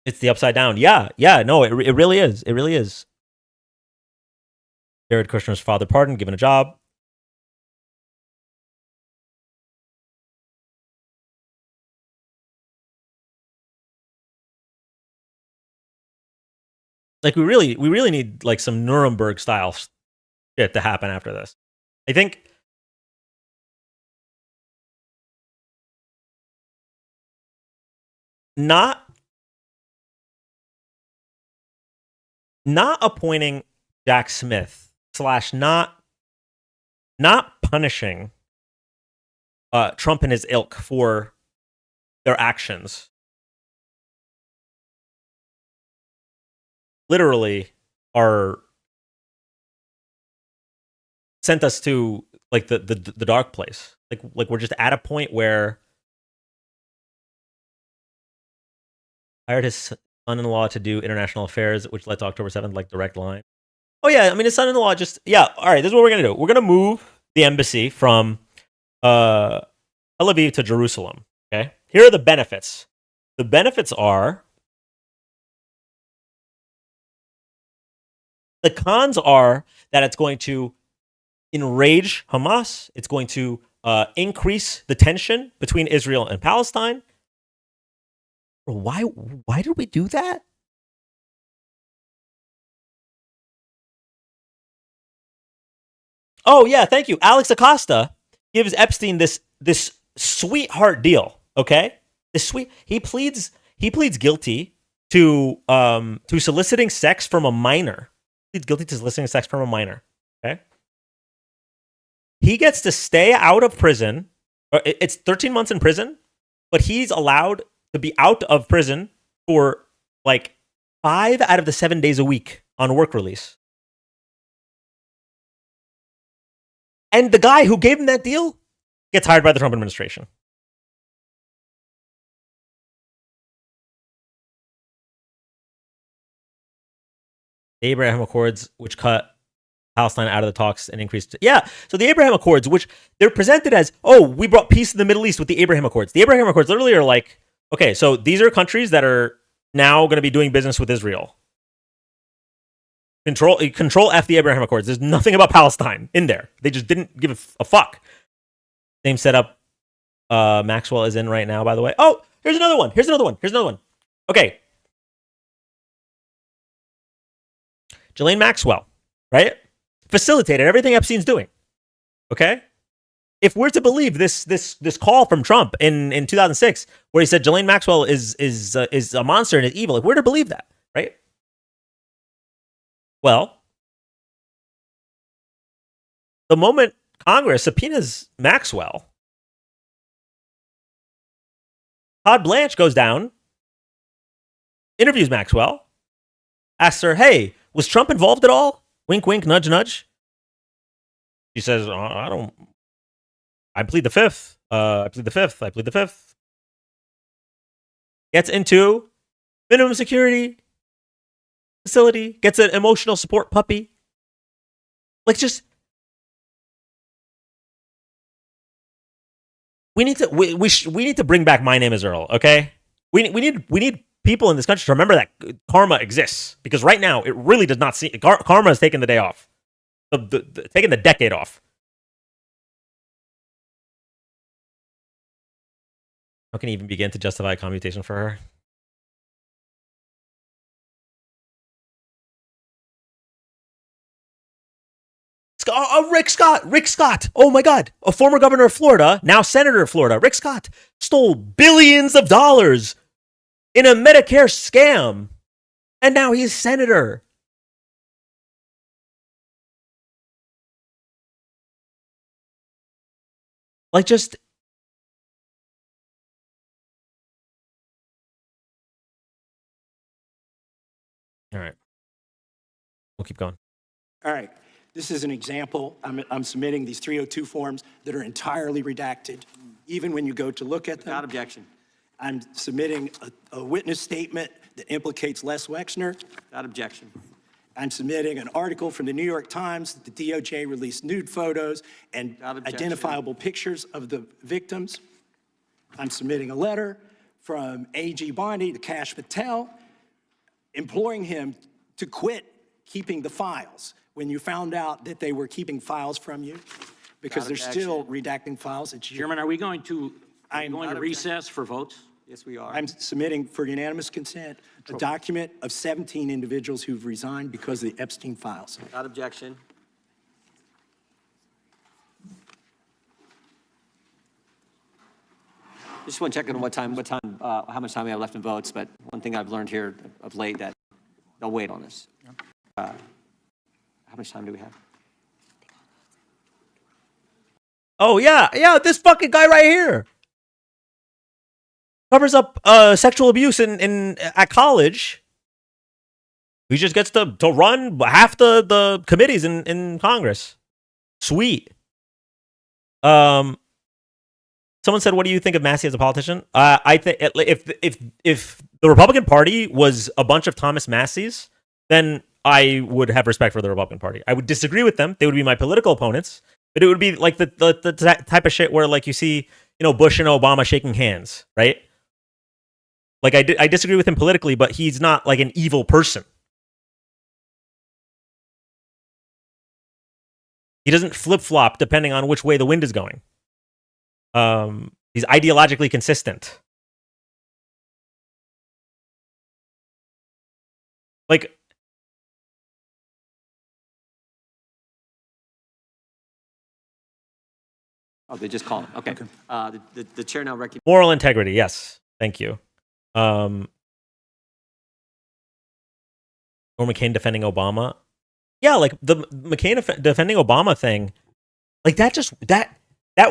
It's the upside down. Yeah, no, it really is. It really is. Jared Kushner's father pardoned, given a job. Like we really need like some Nuremberg style shit to happen after this. I think not appointing Jack Smith / not punishing Trump and his ilk for their actions literally are sent us to like the dark place. Like we're just at a point where hired his son-in-law to do international affairs, which led to October 7th, like direct line. Oh yeah, I mean his son-in-law just all right. This is what we're gonna do. We're gonna move the embassy from Tel Aviv to Jerusalem. Okay, here are the benefits. The benefits are. The cons are that it's going to enrage Hamas. It's going to increase the tension between Israel and Palestine. Why did we do that? Oh yeah, thank you. Alex Acosta gives Epstein this sweetheart deal. Okay, he pleads guilty to soliciting sex from a minor. He's guilty to soliciting sex from a minor. Okay, he gets to stay out of prison. It's 13 months in prison, but he's allowed to be out of prison for like 5 out of the 7 days a week on work release. And the guy who gave him that deal gets hired by the Trump administration. The Abraham Accords, which cut Palestine out of the talks and increased. Yeah, so the Abraham Accords, which they're presented as, oh, we brought peace to the Middle East with the Abraham Accords. The Abraham Accords literally are like, okay, so these are countries that are now going to be doing business with Israel. Control F the Abraham Accords. There's nothing about Palestine in there. They just didn't give a fuck. Same setup Maxwell is in right now, by the way. Oh, here's another one. Okay. Ghislaine Maxwell, right? Facilitated everything Epstein's doing. Okay? If we're to believe this call from Trump in 2006, where he said Ghislaine Maxwell is a monster and is evil, if we're to believe that, right? Well, the moment Congress subpoenas Maxwell, Todd Blanche goes down, interviews Maxwell, asks her, hey, was Trump involved at all? Wink, wink, nudge, nudge. She says, I plead the fifth. I plead the fifth. Gets into minimum security facility, gets an emotional support puppy. Like, just, we need to bring back My Name is Earl, okay? We need people in this country to remember that karma exists, because right now it really does not seem karma has taken the day off, taking the decade off. How can he even begin to justify commutation for her? Rick Scott. Oh my God. A former governor of Florida, now senator of Florida, Rick Scott, stole billions of dollars in a Medicare scam. And now he's senator. Like, just. All right. We'll keep going. All right. This is an example. I'm submitting these 302 forms that are entirely redacted, even when you go to look at them. Without objection. I'm submitting a witness statement that implicates Les Wexner. Without objection. I'm submitting an article from the New York Times that the DOJ released nude photos and identifiable pictures of the victims. I'm submitting a letter from AG Bondi to Kash Patel, imploring him to quit keeping the files when you found out that they were keeping files from you, because they're still redacting files. Chairman, are we going to recess for votes? Yes, we are. I'm submitting for unanimous consent a document of 17 individuals who've resigned because of the Epstein files. Without objection. Just want to check on how much time we have left in votes, but one thing I've learned here of late that they'll wait on this. How much time do we have? Oh, yeah, this fucking guy right here covers up sexual abuse at college. He just gets to run half the committees in Congress. Sweet. Someone said, "What do you think of Massey as a politician?" I think if the Republican Party was a bunch of Thomas Masseys, then I would have respect for the Republican Party. I would disagree with them. They would be my political opponents, but it would be like the type of shit where, like, you see, Bush and Obama shaking hands, right? Like, I disagree with him politically, but he's not like an evil person. He doesn't flip-flop depending on which way the wind is going. He's ideologically consistent. Like, Oh, they just called him. Okay. The chair now recognizes. moral integrity. Yes. Thank you. Or McCain defending Obama. Yeah, like the McCain defending Obama thing, like that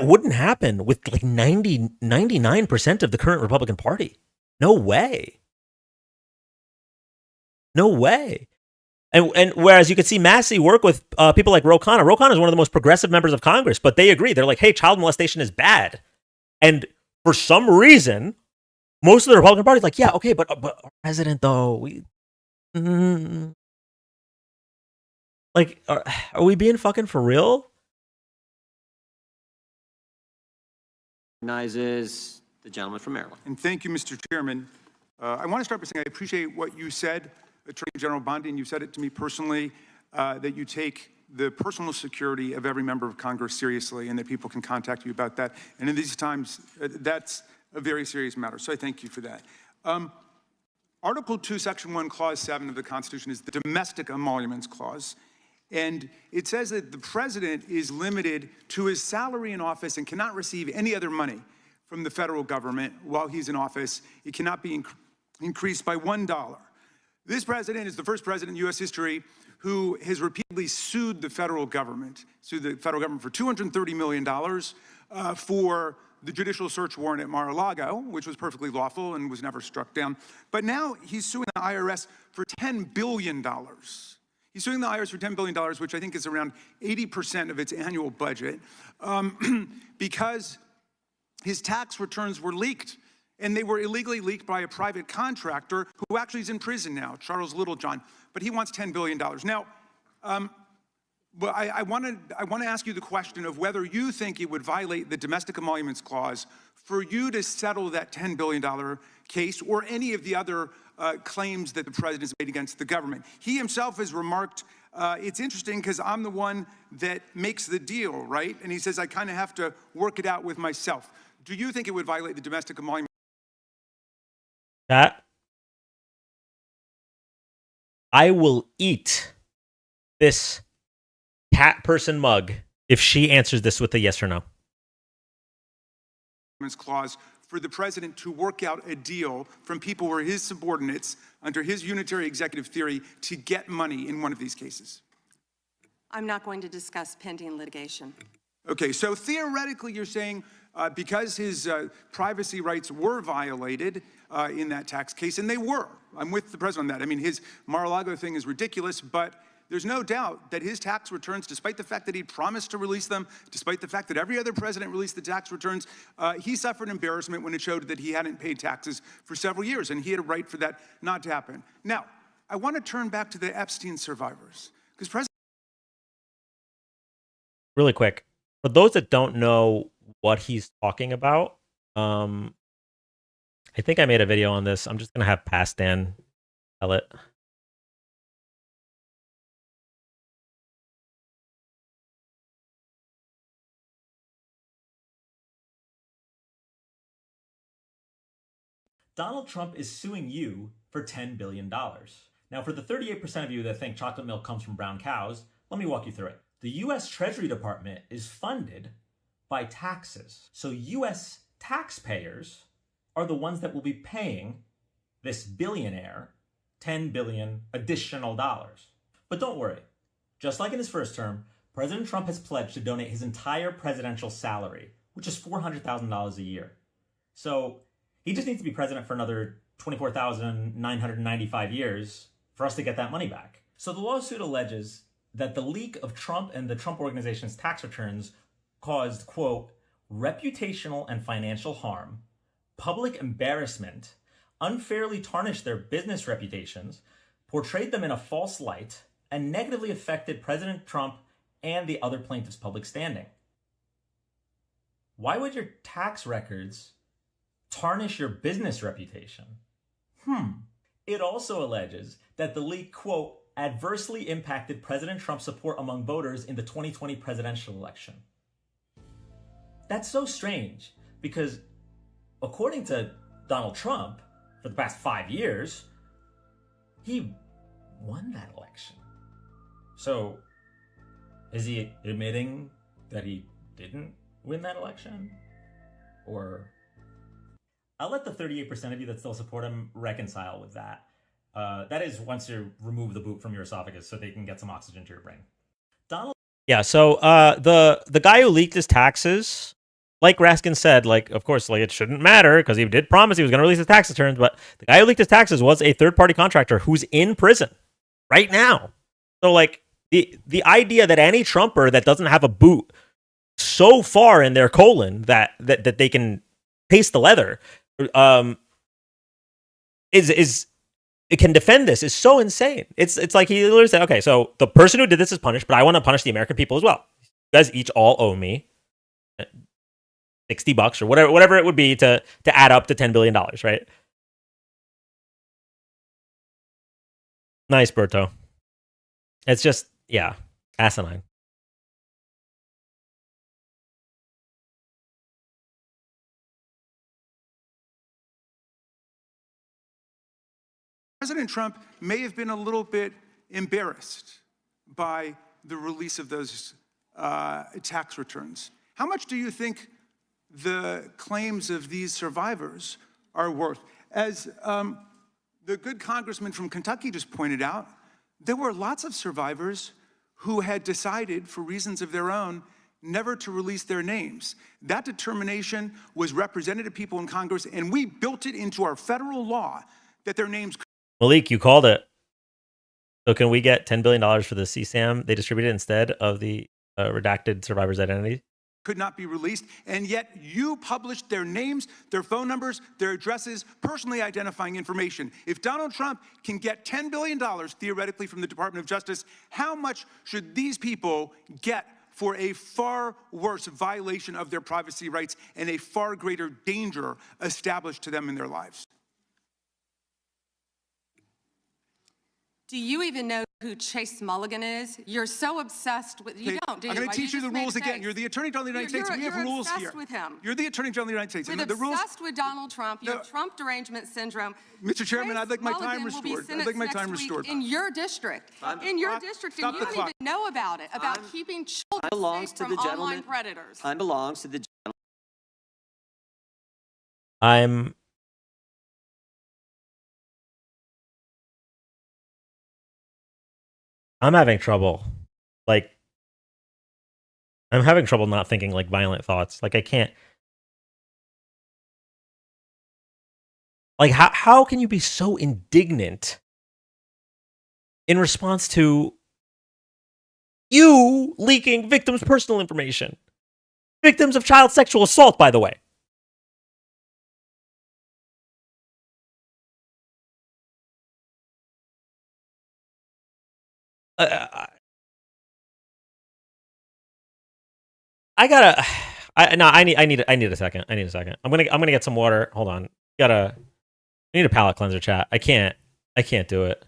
wouldn't happen with like 99% of the current Republican Party. No way. No way. And whereas you could see Massey work with people like Ro Khanna. Ro Khanna is one of the most progressive members of Congress, but they agree. They're like, hey, child molestation is bad. And for some reason, most of the Republican Party is like, yeah, okay, but our president, though, like, are we being fucking for real? Recognizes the gentleman from Maryland. And thank you, Mr. Chairman. I want to start by saying I appreciate what you said, Attorney General Bondi, and you said it to me personally, that you take the personal security of every member of Congress seriously and that people can contact you about that. And in these times, that's a very serious matter. So I thank you for that. Article 2, Section 1, Clause 7 of the Constitution is the Domestic Emoluments Clause. And it says that the president is limited to his salary in office and cannot receive any other money from the federal government while he's in office. It cannot be increased by $1. This president is the first president in U.S. history who has repeatedly sued the federal government for $230 million for the judicial search warrant at Mar-a-Lago, which was perfectly lawful and was never struck down. But now he's suing the IRS for $10 billion. He's suing the IRS for $10 billion, which I think is around 80% of its annual budget, because his tax returns were leaked. And they were illegally leaked by a private contractor who actually is in prison now, Charles Littlejohn. But he wants $10 billion. Now, but I want to ask you the question of whether you think it would violate the Domestic Emoluments Clause for you to settle that $10 billion case or any of the other claims that the president has made against the government. He himself has remarked, it's interesting because I'm the one that makes the deal, right? And he says, I kind of have to work it out with myself. Do you think it would violate the Domestic Emoluments? That I will eat this cat person mug if she answers this with a yes or no. Clause for the president to work out a deal from people who are his subordinates under his unitary executive theory to get money in one of these cases. I'm not going to discuss pending litigation. Okay, so theoretically you're saying because his privacy rights were violated in that tax case, and they were. I'm with the president on that. I mean, his Mar-a-Lago thing is ridiculous, but there's no doubt that his tax returns, despite the fact that he promised to release them, despite the fact that every other president released the tax returns, he suffered embarrassment when it showed that he hadn't paid taxes for several years, and he had a right for that not to happen. Now, I want to turn back to the Epstein survivors, because President... Really quick, for those that don't know what he's talking about, I think I made a video on this. I'm just gonna have Past Dan tell it. Donald Trump is suing you for $10 billion. Now, for the 38% of you that think chocolate milk comes from brown cows, let me walk you through it. The U.S. Treasury Department is funded by taxes. So U.S. taxpayers are the ones that will be paying this billionaire $10 billion additional dollars. But don't worry. Just like in his first term, President Trump has pledged to donate his entire presidential salary, which is $400,000 a year. So he just needs to be president for another 24,995 years for us to get that money back. So the lawsuit alleges that the leak of Trump and the Trump Organization's tax returns caused, quote, reputational and financial harm, public embarrassment, unfairly tarnished their business reputations, portrayed them in a false light, and negatively affected President Trump and the other plaintiffs' public standing. Why would your tax records tarnish your business reputation? It also alleges that the leak, quote, adversely impacted President Trump's support among voters in the 2020 presidential election. that's so strange because according to Donald Trump, for the past 5 years, he won that election. So is he admitting that he didn't win that election? Or I'll let the 38% of you that still support him reconcile with that. That is once you remove the boot from your esophagus so they can get some oxygen to your brain. Donald. Yeah, so the guy who leaked his taxes, like Raskin said, like, of course, like, it shouldn't matter because he did promise he was going to release his tax returns, but the guy who leaked his taxes was a third-party contractor who's in prison right now. So, like, the idea that any Trumper that doesn't have a boot so far in their colon that they can taste the leather is it can defend this is so insane. It's like he literally said, okay, so the person who did this is punished, but I want to punish the American people as well. You guys each all owe me $60 or whatever it would be to add up to $10 billion, right? Nice, Berto. It's just, yeah, asinine. President Trump may have been a little bit embarrassed by the release of those tax returns. How much do you think the claims of these survivors are worth? As the good congressman from Kentucky just pointed out, there were lots of survivors who had decided, for reasons of their own, never to release their names. That determination was represented to people in Congress, and we built it into our federal law that their names. Malik, you called it. So can we get $10 billion for the CSAM they distributed instead of the redacted survivors' identity? Could not be released, and yet you published their names, their phone numbers, their addresses, personally identifying information. If Donald Trump can get $10 billion theoretically from the Department of Justice, how much should these people get for a far worse violation of their privacy rights and a far greater danger established to them in their lives? Do you even know who Chase Mulligan is? You're so obsessed with, you don't, do you? I'm going to teach you the rules again. You're the Attorney General of the United States. We have rules here. You're obsessed with him. You're the Attorney General of the United States. You're the rules. obsessed with Donald Trump. You have Trump derangement syndrome. Mr. Chairman, Chase I'd like my time Mulligan will be restored. I'd like my time sentenced next restored. week in your district. In your district, and you don't even know about it, about keeping children safe from online predators. Time belongs to the gentleman. I'm having trouble. Like, I'm having trouble not thinking like violent thoughts. Like, I can't. Like, how can you be so indignant in response to you leaking victims' personal information? Victims of child sexual assault, by the way. I need a second. I need a second. I'm gonna get some water. Hold on. I need a palate cleanser, chat. I can't do it.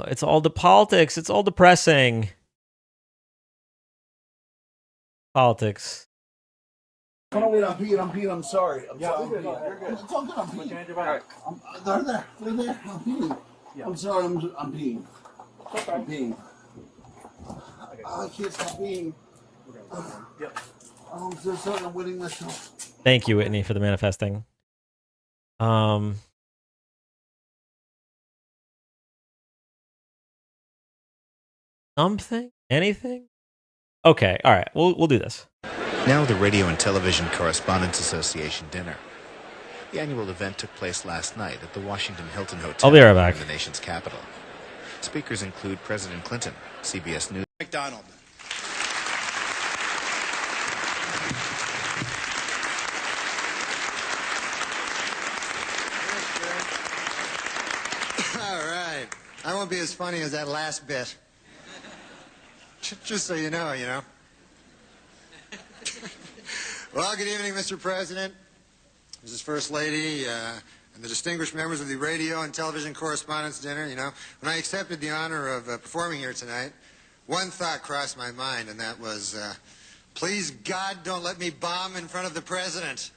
It's all the politics. It's all depressing. Politics. Oh, wait, I'm peeing, I'm sorry. I'm sorry. You're good. It's all good, I'm peeing. All right. They're there. I'm peeing. Yeah. I'm sorry, I'm peeing. Okay. I'm peeing. I can't stop peeing. Yep. I'm so sorry, I'm wetting myself. Thank you, Whitney, for the manifesting. Something? Anything? Okay, all right. We'll do this. Now the Radio and Television Correspondents Association dinner. The annual event took place last night at the Washington Hilton Hotel I'll be right back. in the nation's capital. Speakers include President Clinton, CBS News. McDonald. All right. I won't be as funny as that last bit. Just so you know. Well, good evening, Mr. President, Mrs. First Lady, and the distinguished members of the Radio and Television Correspondents' Dinner. You know, when I accepted the honor of performing here tonight, one thought crossed my mind, and that was, please, God, don't let me bomb in front of the president.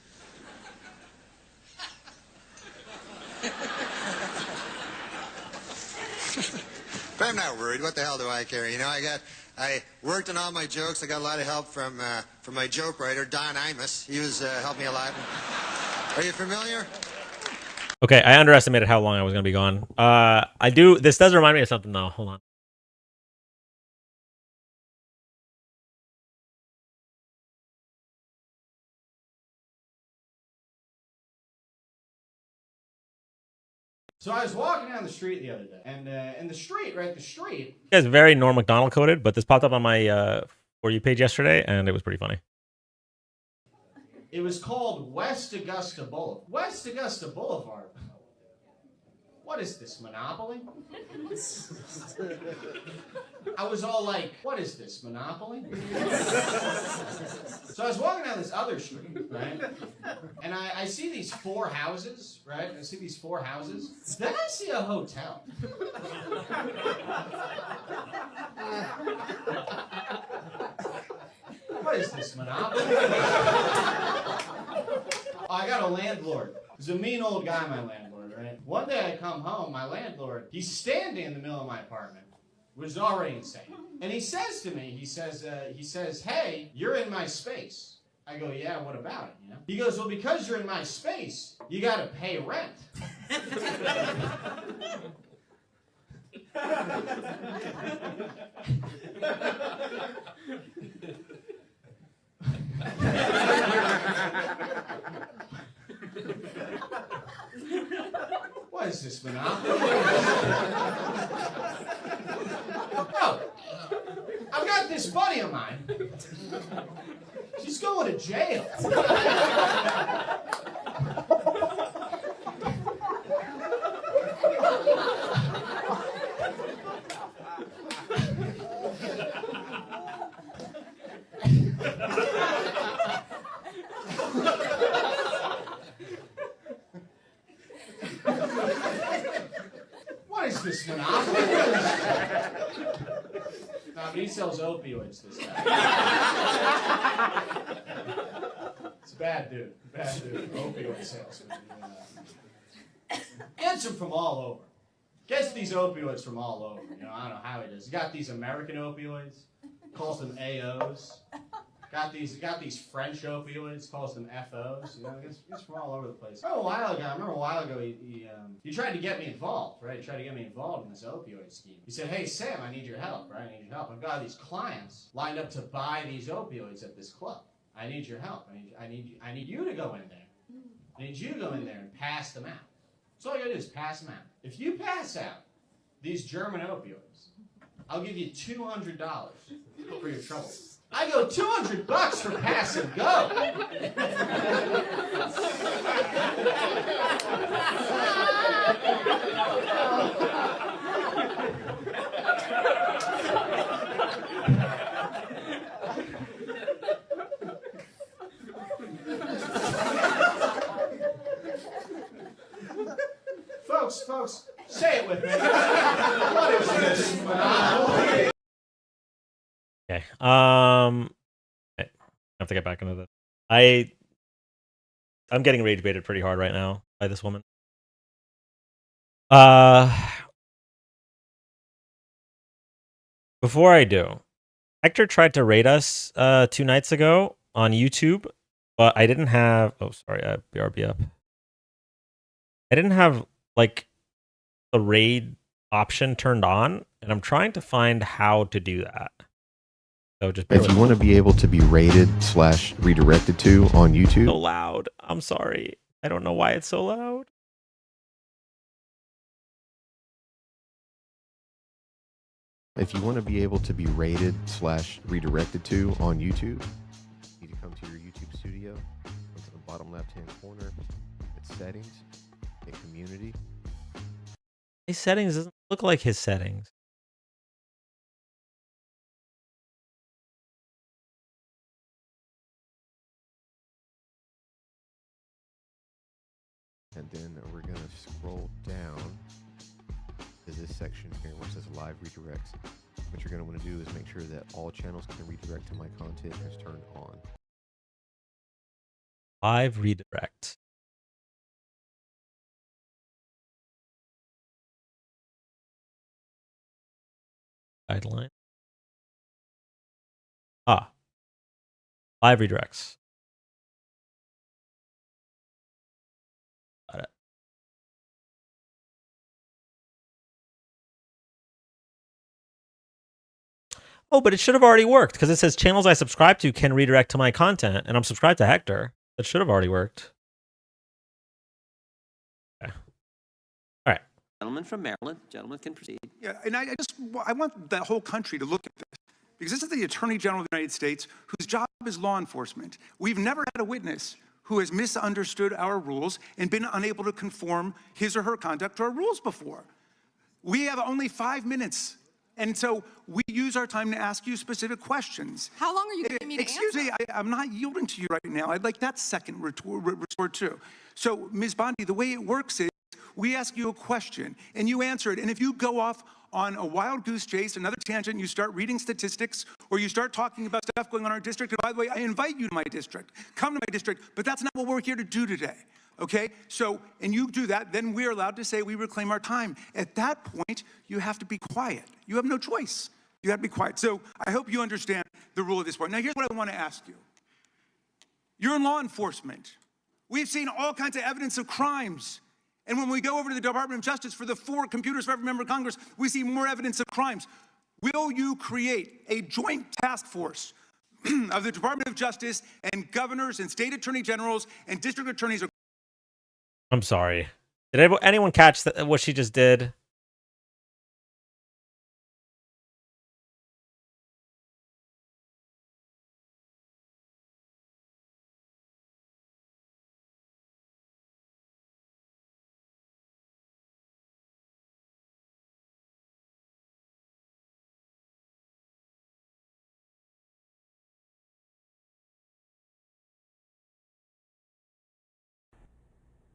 But I'm not worried. What the hell do I care? You know, I worked on all my jokes. I got a lot of help from my joke writer, Don Imus. He was helped me a lot. Are you familiar? Okay, I underestimated how long I was going to be gone. This does remind me of something, though. Hold on. So I was walking down the street the other day, and in the street, right, the street. You guys very Norm Macdonald coded, but this popped up on my For You page yesterday, and it was pretty funny. It was called West Augusta Boulevard. West Augusta Boulevard. What is this, Monopoly? I was all like, what is this, Monopoly? So I was walking down this other street, right? And I see these 4 houses, right? I see these 4 houses. Then I see a hotel. What is this, Monopoly? I got a landlord. He's a mean old guy, my landlord, right? One day I come home, my landlord, he's standing in the middle of my apartment, which is already insane. And he says to me, he says, hey, you're in my space. I go, yeah, what about it, you know? He goes, well, because you're in my space, you gotta pay rent. What is this, Monopoly? Oh, I've got this buddy of mine. She's going to jail. What is this, Monopoly? No, but he sells opioids, this guy. It's a bad dude. Bad dude. Opioid salesman. Gets them from all over. Gets these opioids from all over. You know, I don't know how he does. He got these American opioids, calls them AOs. Got these French opioids, calls them FOs. You know, it's from all over the place. I remember a while ago, he tried to get me involved, right? He tried to get me involved in this opioid scheme. He said, hey, Sam, I need your help, right? I need your help. I've got these clients lined up to buy these opioids at this club. I need your help. I need you to go in there. I need you to go in there and pass them out. So all you gotta do is pass them out. If you pass out these German opioids, I'll give you $200 for your trouble. I go, $200 for pass and go. Folks, say it with me. What is this? Okay. I have to get back into this. I'm getting rage baited pretty hard right now by this woman. Before I do, Hector tried to raid us 2 nights ago on YouTube, but I didn't have. Oh, sorry, BRB up. I didn't have like the raid option turned on, and I'm trying to find how to do that. So just if you want to be able to be rated / redirected to on YouTube. So loud. I'm sorry. I don't know why it's so loud. If you want to be able to be rated / redirected to on YouTube, you need to come to your YouTube studio, go to the bottom left-hand corner, hit settings, hit community. His settings doesn't look like his settings. And then we're going to scroll down to this section here where it says live redirects. What you're going to want to do is make sure that all channels can redirect to my content is turned on. Live redirect. Guideline. Live redirects. Got it. Oh, but it should have already worked because it says channels I subscribe to can redirect to my content, and I'm subscribed to Hector. That should have already worked. Okay. All right. Gentleman from Maryland, gentleman can proceed. Yeah, and I want the whole country to look at this, because this is the Attorney General of the United States, whose job is law enforcement. We've never had a witness who has misunderstood our rules and been unable to conform his or her conduct to our rules before. We have only 5 minutes, and so we use our time to ask you specific questions. How long are you giving me to Excuse me, I'm not yielding to you right now. I'd like that second retort too. So, Ms. Bondi, the way it works is we ask you a question and you answer it, and if you go off on a wild goose chase, another tangent, you start reading statistics, or you start talking about stuff going on in our district, and by the way, I invite you to my district. Come to my district, but that's not what we're here to do today, okay? So, and you do that, then we're allowed to say we reclaim our time. At that point, you have to be quiet. You have no choice. You have to be quiet. So I hope you understand the rule at this point. Now, here's what I want to ask you. You're in law enforcement. We've seen all kinds of evidence of crimes. And when we go over to the Department of Justice for the 4 computers for every member of Congress, we see more evidence of crimes. Will you create a joint task force of the Department of Justice and governors and state attorney generals and district attorneys? I'm sorry. Did anyone catch what she just did?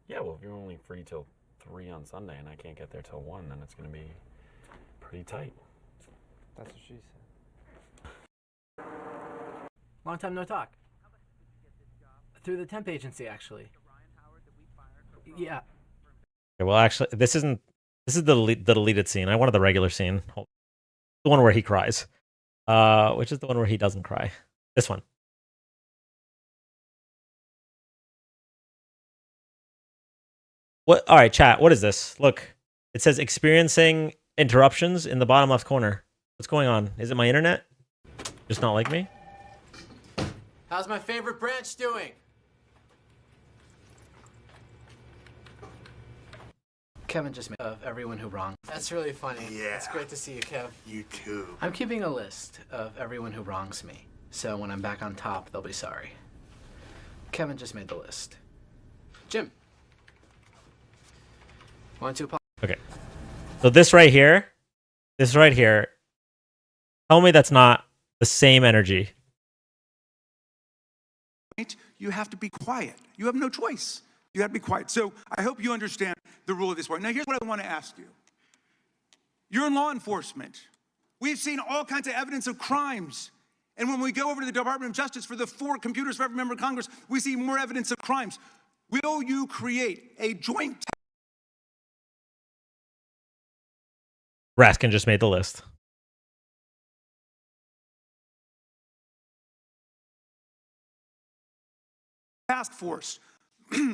Yeah, well, if you're only free till 3 on Sunday and I can't get there till 1, then it's going to be pretty tight. That's what she said. Long time no talk. Through the temp agency, actually. Yeah. Okay, well, actually, this is the deleted scene. I wanted the regular scene. The one where he cries. Which is the one where he doesn't cry. This one. What? All right, chat. What is this? Look, it says experiencing interruptions in the bottom left corner. What's going on? Is it my internet? Just not like me? How's my favorite branch doing? Kevin just made of everyone who wronged. That's really funny. Yeah. It's great to see you, Kev. You too. I'm keeping a list of everyone who wrongs me, so when I'm back on top, they'll be sorry. Kevin just made the list. Jim. Want to apologize? Okay. So this right here, tell me that's not the same energy. You have to be quiet. You have no choice. You have to be quiet. So I hope you understand the rule of this point. Now, here's what I want to ask you. You're in law enforcement. We've seen all kinds of evidence of crimes. And when we go over to the Department of Justice for the 4 computers for every member of Congress, we see more evidence of crimes. Will you create a joint Raskin just made the list. task force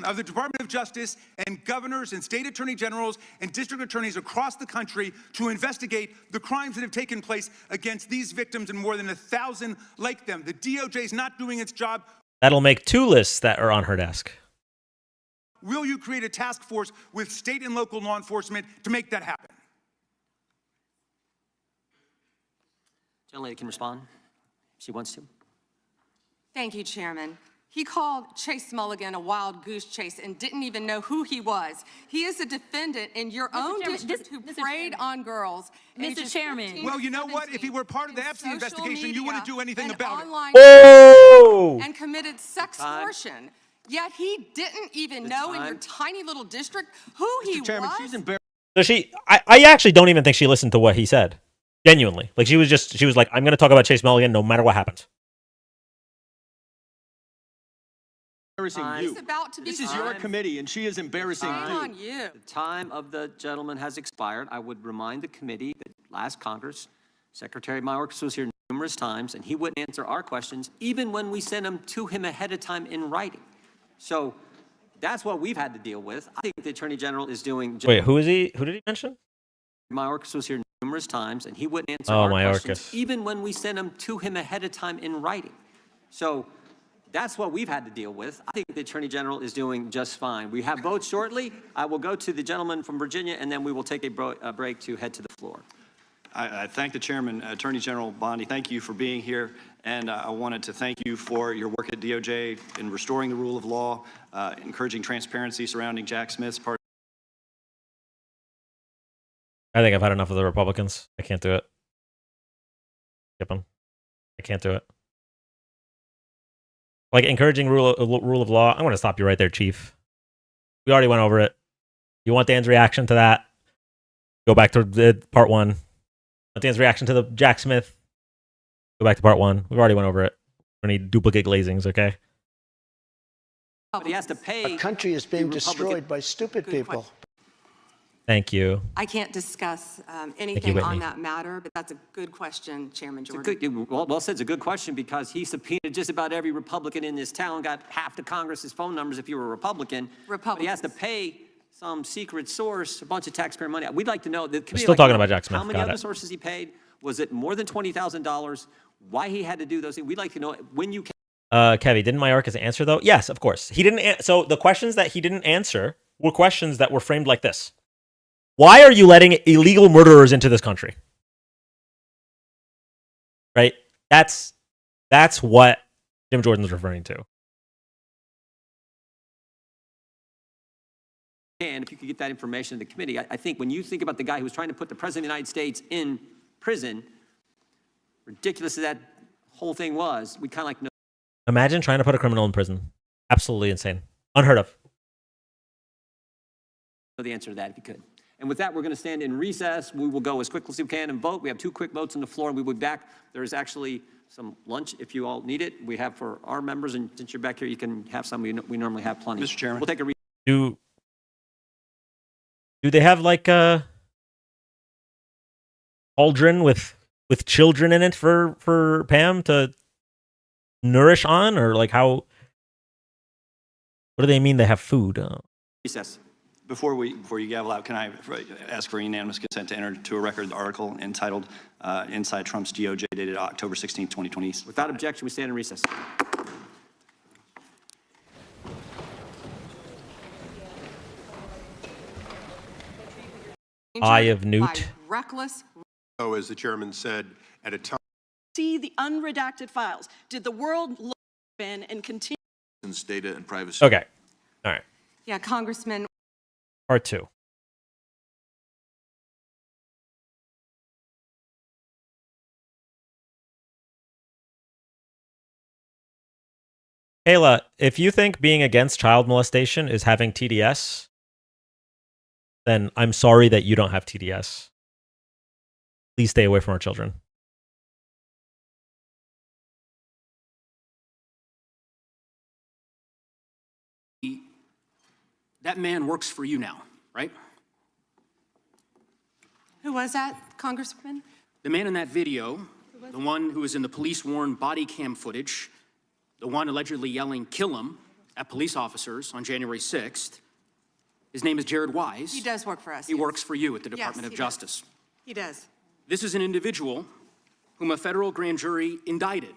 of the Department of Justice and governors and state attorney generals and district attorneys across the country to investigate the crimes that have taken place against these victims and more than 1,000 like them? The DOJ is not doing its job. That'll make 2 lists that are on her desk. Will you create a task force with state and local law enforcement to make that happen? Gentlelady can respond if she wants to. Thank you, Chairman. He called Chase Mulligan a wild goose chase and didn't even know who he was. He is a defendant in your own district who preyed on girls. Mr. Chairman. Well, you know what? If he were part of the Epstein investigation, you wouldn't do anything about it. Oh! And committed sextortion. Yet he didn't even know in your tiny little district who he Chairman, was. she's embarrassed. So I actually don't even think she listened to what he said. Genuinely. Like, she was like, I'm going to talk about Chase Mulligan no matter what happens. Embarrassing you. He's about to be This is your committee, and she is embarrassing Shame you. on you. The time of the gentleman has expired. I would remind the committee that last Congress, Secretary Mayorkas was here numerous times, and he wouldn't answer our questions, even when we sent them to him ahead of time in writing. So that's what we've had to deal with. I think the Attorney General is doing... Wait, who is he? Who did he mention? Mayorkas was here numerous times, and he wouldn't answer Oh, our Mayorkas. questions, even when we sent them to him ahead of time in writing. So that's what we've had to deal with. I think the Attorney General is doing just fine. We have votes shortly. I will go to the gentleman from Virginia, and then we will take a break to head to the floor. I thank the chairman, Attorney General Bondi. Thank you for being here, and I wanted to thank you for your work at DOJ in restoring the rule of law, encouraging transparency surrounding Jack Smith's part. I think I've had enough of the Republicans. I can't do it. Skip them. I can't do it. Like, encouraging rule of law. I'm going to stop you right there, Chief. We already went over it. You want Dan's reaction to that? Go back to the part one. Want Dan's reaction to the Jack Smith? Go back to part one. We already went over it. We need duplicate glazings, okay? But he has to pay... A country is being destroyed by stupid people. Thank you. I can't discuss anything Whitney. on that matter, but that's a good question, Chairman Jordan. It's a good, well said, it's a good question, because he subpoenaed just about every Republican in this town, got half the Congress's phone numbers if you were a Republican. But he has to pay some secret source a bunch of taxpayer money. We'd like to know. The committee still would like talking to know about Jack Smith. How many Got other it. sources he paid? Was it more than $20,000? Why he had to do those things? We'd like to know when you can. Kevy, didn't Mayorkas answer, though? Yes, of course. He didn't. So the questions that he didn't answer were questions that were framed like this. Why are you letting illegal murderers into this country? Right? That's what Jim Jordan's referring to. And if you could get that information to the committee, I think when you think about the guy who was trying to put the President of the United States in prison, ridiculous as that whole thing was, we kind of like know Imagine trying to put a criminal in prison. Absolutely insane. Unheard of. the answer to that if you could. And with that, we're going to stand in recess. We will go as quickly as we can and vote. We have 2 quick votes on the floor, and we will be back. There is actually some lunch if you all need it. We have for our members, and since you're back here, you can have some. We normally have plenty. Mr. Chairman. We'll take a recess. Do they have like a cauldron with children in it for Pam to nourish on, or like how? What do they mean they have food? Recess. Before you gavel out, can I ask for unanimous consent to enter into a record the article entitled Inside Trump's DOJ dated October 16, 2020? Without objection, we stand in recess. Eye of Newt. Reckless. Oh, as the chairman said, at a time. See the unredacted files. Did the world look in and continue? Data and privacy. Okay. All right. Yeah, Congressman. Part 2. Kayla, if you think being against child molestation is having TDS, then I'm sorry that you don't have TDS. Please stay away from our children. That man works for you now, right? Who was that, Congressman? The man in that video, the one who was in the police-worn body cam footage, the one allegedly yelling, "Kill him," at police officers on January 6th, his name is Jared Wise. He does work for us. He works for you at the Department Yes, of Justice. He does. This is an individual whom a federal grand jury indicted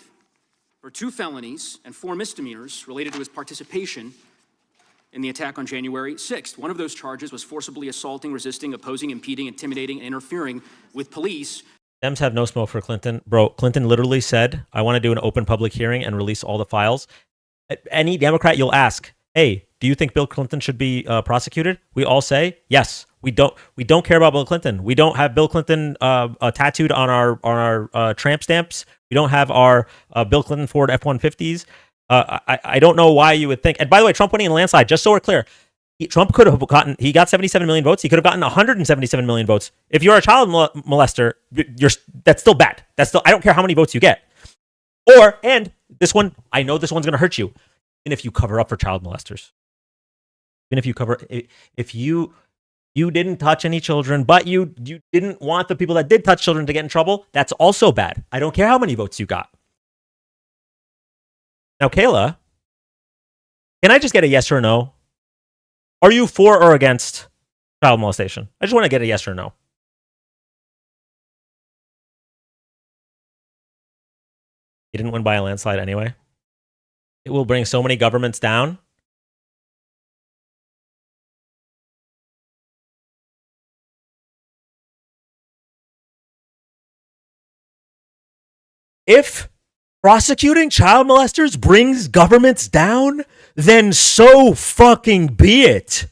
for 2 felonies and 4 misdemeanors related to his participation in the attack on January 6th. One of those charges was forcibly assaulting, resisting, opposing, impeding, intimidating, and interfering with police. Dems have no smoke for Clinton. Bro, Clinton literally said, I want to do an open public hearing and release all the files. Any Democrat you'll ask, hey, do you think Bill Clinton should be prosecuted? We all say, yes. We don't care about Bill Clinton. We don't have Bill Clinton tattooed on our tramp stamps. We don't have our Bill Clinton Ford F-150s. I don't know why you would think. And by the way, Trump winning in a landslide, just so we're clear, Trump could have gotten, he got 77 million votes. He could have gotten 177 million votes. If you're a child molester, that's still bad. That's still, I don't care how many votes you get. And this one, I know this one's going to hurt you. Even if you cover up for child molesters. Even if you if you didn't touch any children, but you didn't want the people that did touch children to get in trouble, that's also bad. I don't care how many votes you got. Now, Kayla, can I just get a yes or no? Are you for or against child molestation? I just want to get a yes or no. He didn't win by a landslide anyway. It will bring so many governments down. If prosecuting child molesters brings governments down, then so fucking be it.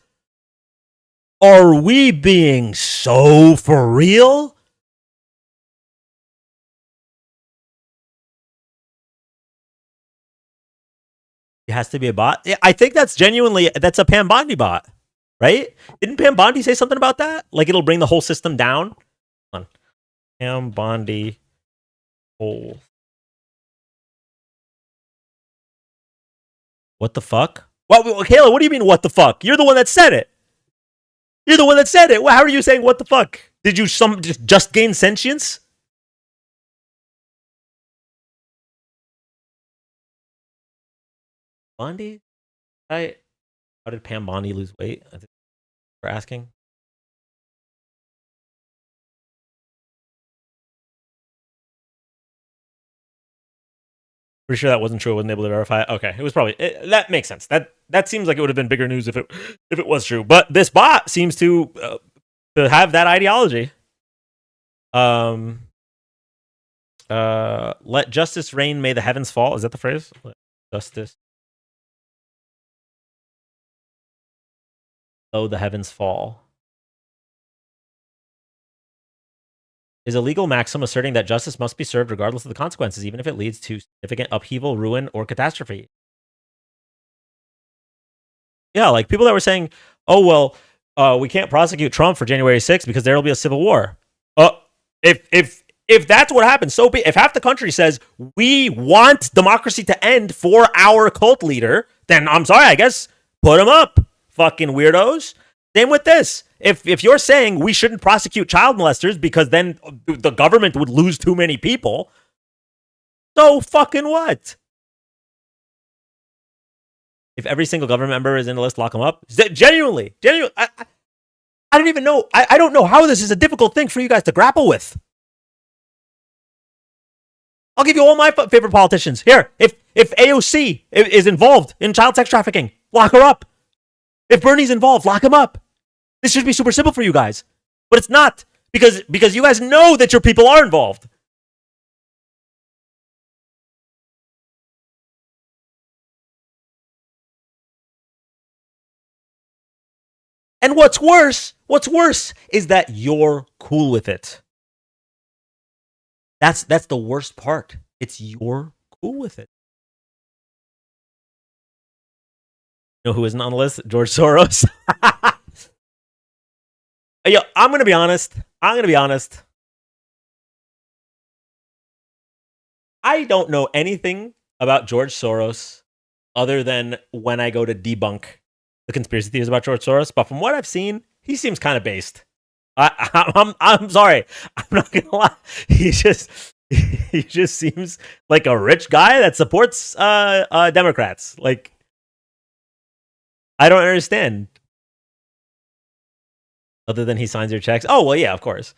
Are we being so for real? It has to be a bot. I think that's a Pam Bondi bot, right? Didn't Pam Bondi say something about that? Like it'll bring the whole system down? Hold on. Pam Bondi whole. What the fuck? Well, Kayla, what do you mean, what the fuck? You're the one that said it. You're the one that said it. Well, how are you saying what the fuck? Did you just gain sentience? Bondi? How did Pam Bondi lose weight? I think we're asking. Pretty sure that wasn't true. I wasn't able to verify it. Okay, it was probably that makes sense. That seems like it would have been bigger news if it was true. But this bot seems to have that ideology. Let justice reign, may the heavens fall. Is that the phrase? Let justice. Oh, the heavens fall. Is a legal maxim asserting that justice must be served regardless of the consequences, even if it leads to significant upheaval, ruin, or catastrophe. Yeah, like people that were saying, oh, well, we can't prosecute Trump for January 6th because there will be a civil war. If that's what happens, so be. If half the country says we want democracy to end for our cult leader, then I'm sorry, I guess put him up, fucking weirdos. Same with this. If you're saying we shouldn't prosecute child molesters because then the government would lose too many people, so fucking what? If every single government member is in the list, lock them up. Genuinely. I don't even know. I don't know how this is a difficult thing for you guys to grapple with. I'll give you all my favorite politicians. Here, if AOC is involved in child sex trafficking, lock her up. If Bernie's involved, lock him up. This should be super simple for you guys. But it's not, because you guys know that your people are involved. And what's worse is that you're cool with it. That's the worst part. It's you're cool with it. You know who isn't on the list? George Soros. Yo, I'm going to be honest. I don't know anything about George Soros other than when I go to debunk the conspiracy theories about George Soros. But from what I've seen, he seems kind of based. I'm sorry. I'm not going to lie. He just seems like a rich guy that supports Democrats. Like, I don't understand. Other than he signs your checks. Oh, well, yeah, of course.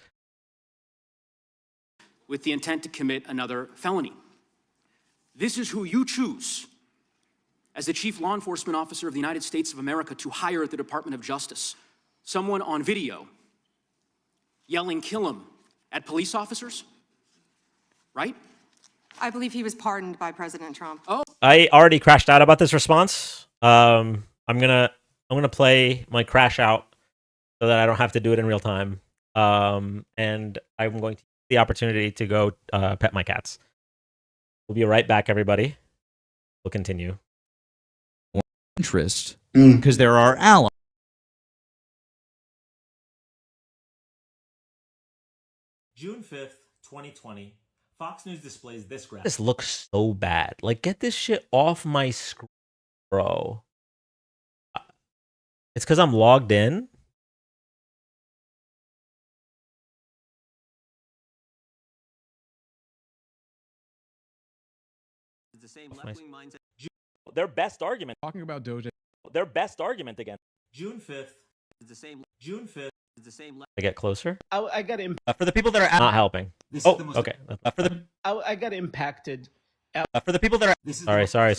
With the intent to commit another felony. This is who you choose as the chief law enforcement officer of the United States of America to hire at the Department of Justice. Someone on video yelling, "Kill him," at police officers, right? I believe he was pardoned by President Trump. Oh, I already crashed out about this response. I'm gonna play my crash out so that I don't have to do it in real time. And I'm going to take the opportunity to go pet my cats. We'll be right back, everybody. We'll continue. Interest because there are allies. June 5th, 2020, Fox News displays this graphic. This looks so bad. Like, get this shit off my screen, bro. It's because I'm logged in. The same left-wing mindset. Their best argument. Talking about Doge. Their best argument again. June 5th. The same. June 5th. The same. I get closer. I got For the people that are not helping. Oh, okay. For the I got impacted. for the people that are sorry.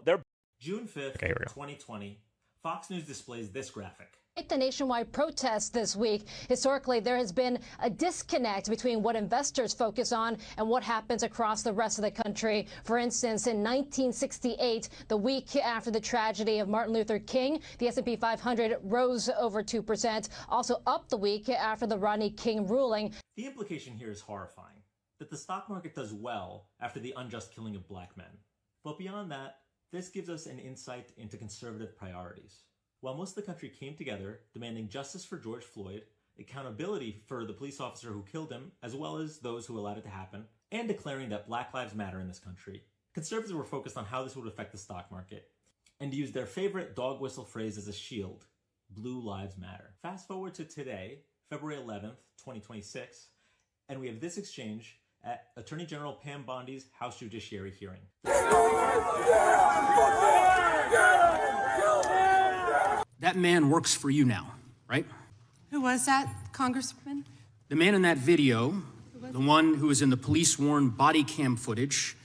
They're June 5th, okay, here we go. 2020, Fox News displays this graphic. The nationwide protests this week. Historically, there has been a disconnect between what investors focus on and what happens across the rest of the country. For instance, in 1968, the week after the tragedy of Martin Luther King, the S&P 500 rose over 2%, also up the week after the Rodney King ruling. The implication here is horrifying, that the stock market does well after the unjust killing of black men. But beyond that, this gives us an insight into conservative priorities. While most of the country came together demanding justice for George Floyd, accountability for the police officer who killed him, as well as those who allowed it to happen, and declaring that Black Lives Matter in this country, conservatives were focused on how this would affect the stock market, and used their favorite dog whistle phrase as a shield: Blue Lives Matter. Fast forward to today, February 11th, 2026, and we have this exchange at Attorney General Pam Bondi's House Judiciary hearing. That man works for you now, right? Who was that, Congressman? The man in that video, the one who was in the police-worn body cam footage,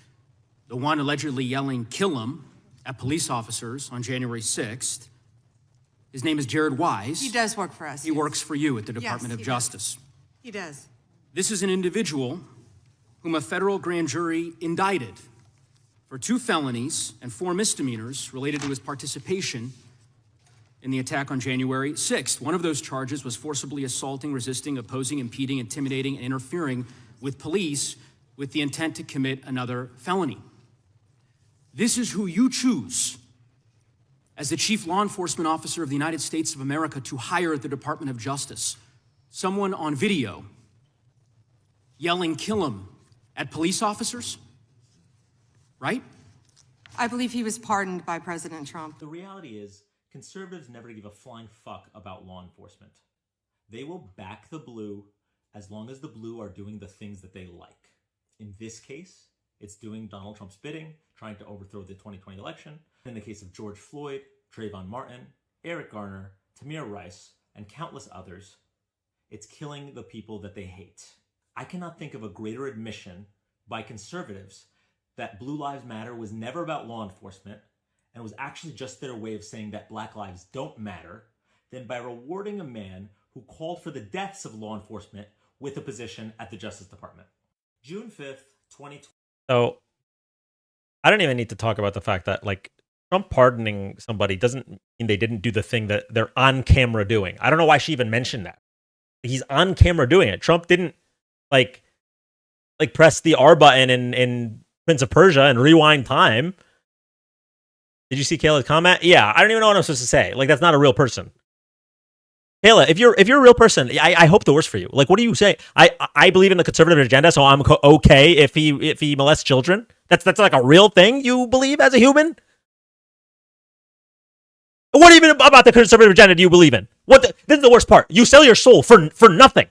the one allegedly yelling, "Kill him," at police officers on January 6th, his name is Jared Wise. He does work for us. He works for you at the Department of Justice. He does. This is an individual whom a federal grand jury indicted for 2 felonies and 4 misdemeanors related to his participation in the attack on January 6th. One of those charges was forcibly assaulting, resisting, opposing, impeding, intimidating, and interfering with police with the intent to commit another felony. This is who you choose as the chief law enforcement officer of the United States of America to hire at the Department of Justice. Someone on video yelling, "Kill him," at police officers, right? I believe he was pardoned by President Trump. The reality is, conservatives never give a flying fuck about law enforcement. They will back the blue as long as the blue are doing the things that they like. In this case, it's doing Donald Trump's bidding, trying to overthrow the 2020 election. In the case of George Floyd, Trayvon Martin, Eric Garner, Tamir Rice, and countless others, it's killing the people that they hate. I cannot think of a greater admission by conservatives that Blue Lives Matter was never about law enforcement and was actually just their way of saying that Black lives don't matter, than by rewarding a man who called for the deaths of law enforcement with a position at the Justice Department. June 5th, 2020. So I don't even need to talk about the fact that, like, Trump pardoning somebody doesn't mean they didn't do the thing that they're on camera doing. I don't know why she even mentioned that. He's on camera doing it. Trump didn't like press the R button in Prince of Persia and rewind time. Did you see Kayla's comment? Yeah, I don't even know what I'm supposed to say. Like, that's not a real person. Kayla, if you're a real person, I hope the worst for you. Like, what do you say? I believe in the conservative agenda, so I'm okay if he molests children. That's like a real thing you believe as a human. What even about the conservative agenda do you believe in? This is the worst part. You sell your soul for nothing.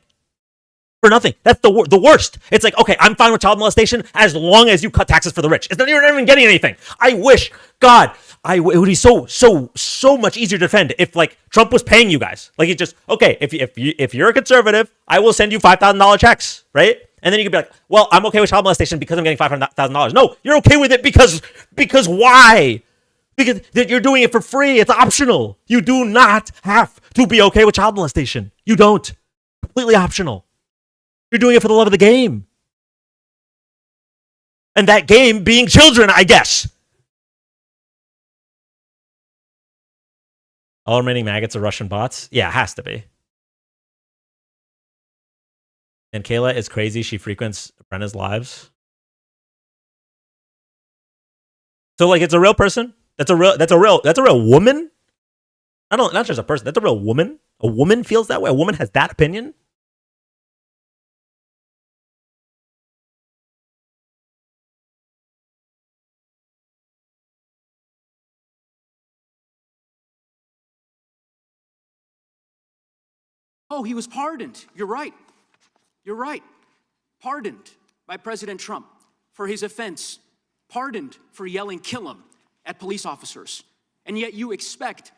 For nothing. That's the worst. It's like, okay, I'm fine with child molestation as long as you cut taxes for the rich. You're not even getting anything. I wish, God, it would be so much easier to defend if, like, Trump was paying you guys. Like, it's just, okay, if you're a conservative, I will send you $5,000 checks, right? And then you could be like, well, I'm okay with child molestation because I'm getting $500,000. No, you're okay with it because why? Because you're doing it for free. It's optional. You do not have to be okay with child molestation. You don't. Completely optional. You're doing it for the love of the game. And that game being children, I guess. All remaining maggots are Russian bots? Yeah, it has to be. And Kayla is crazy. She frequents Brenna's lives. So like it's a real person. That's a real woman. Not just a person. That's a real woman. A woman feels that way. A woman has that opinion. Oh, he was pardoned. You're right. You're right. Pardoned by President Trump for his offense. Pardoned for yelling "kill him" at police officers. And yet you expect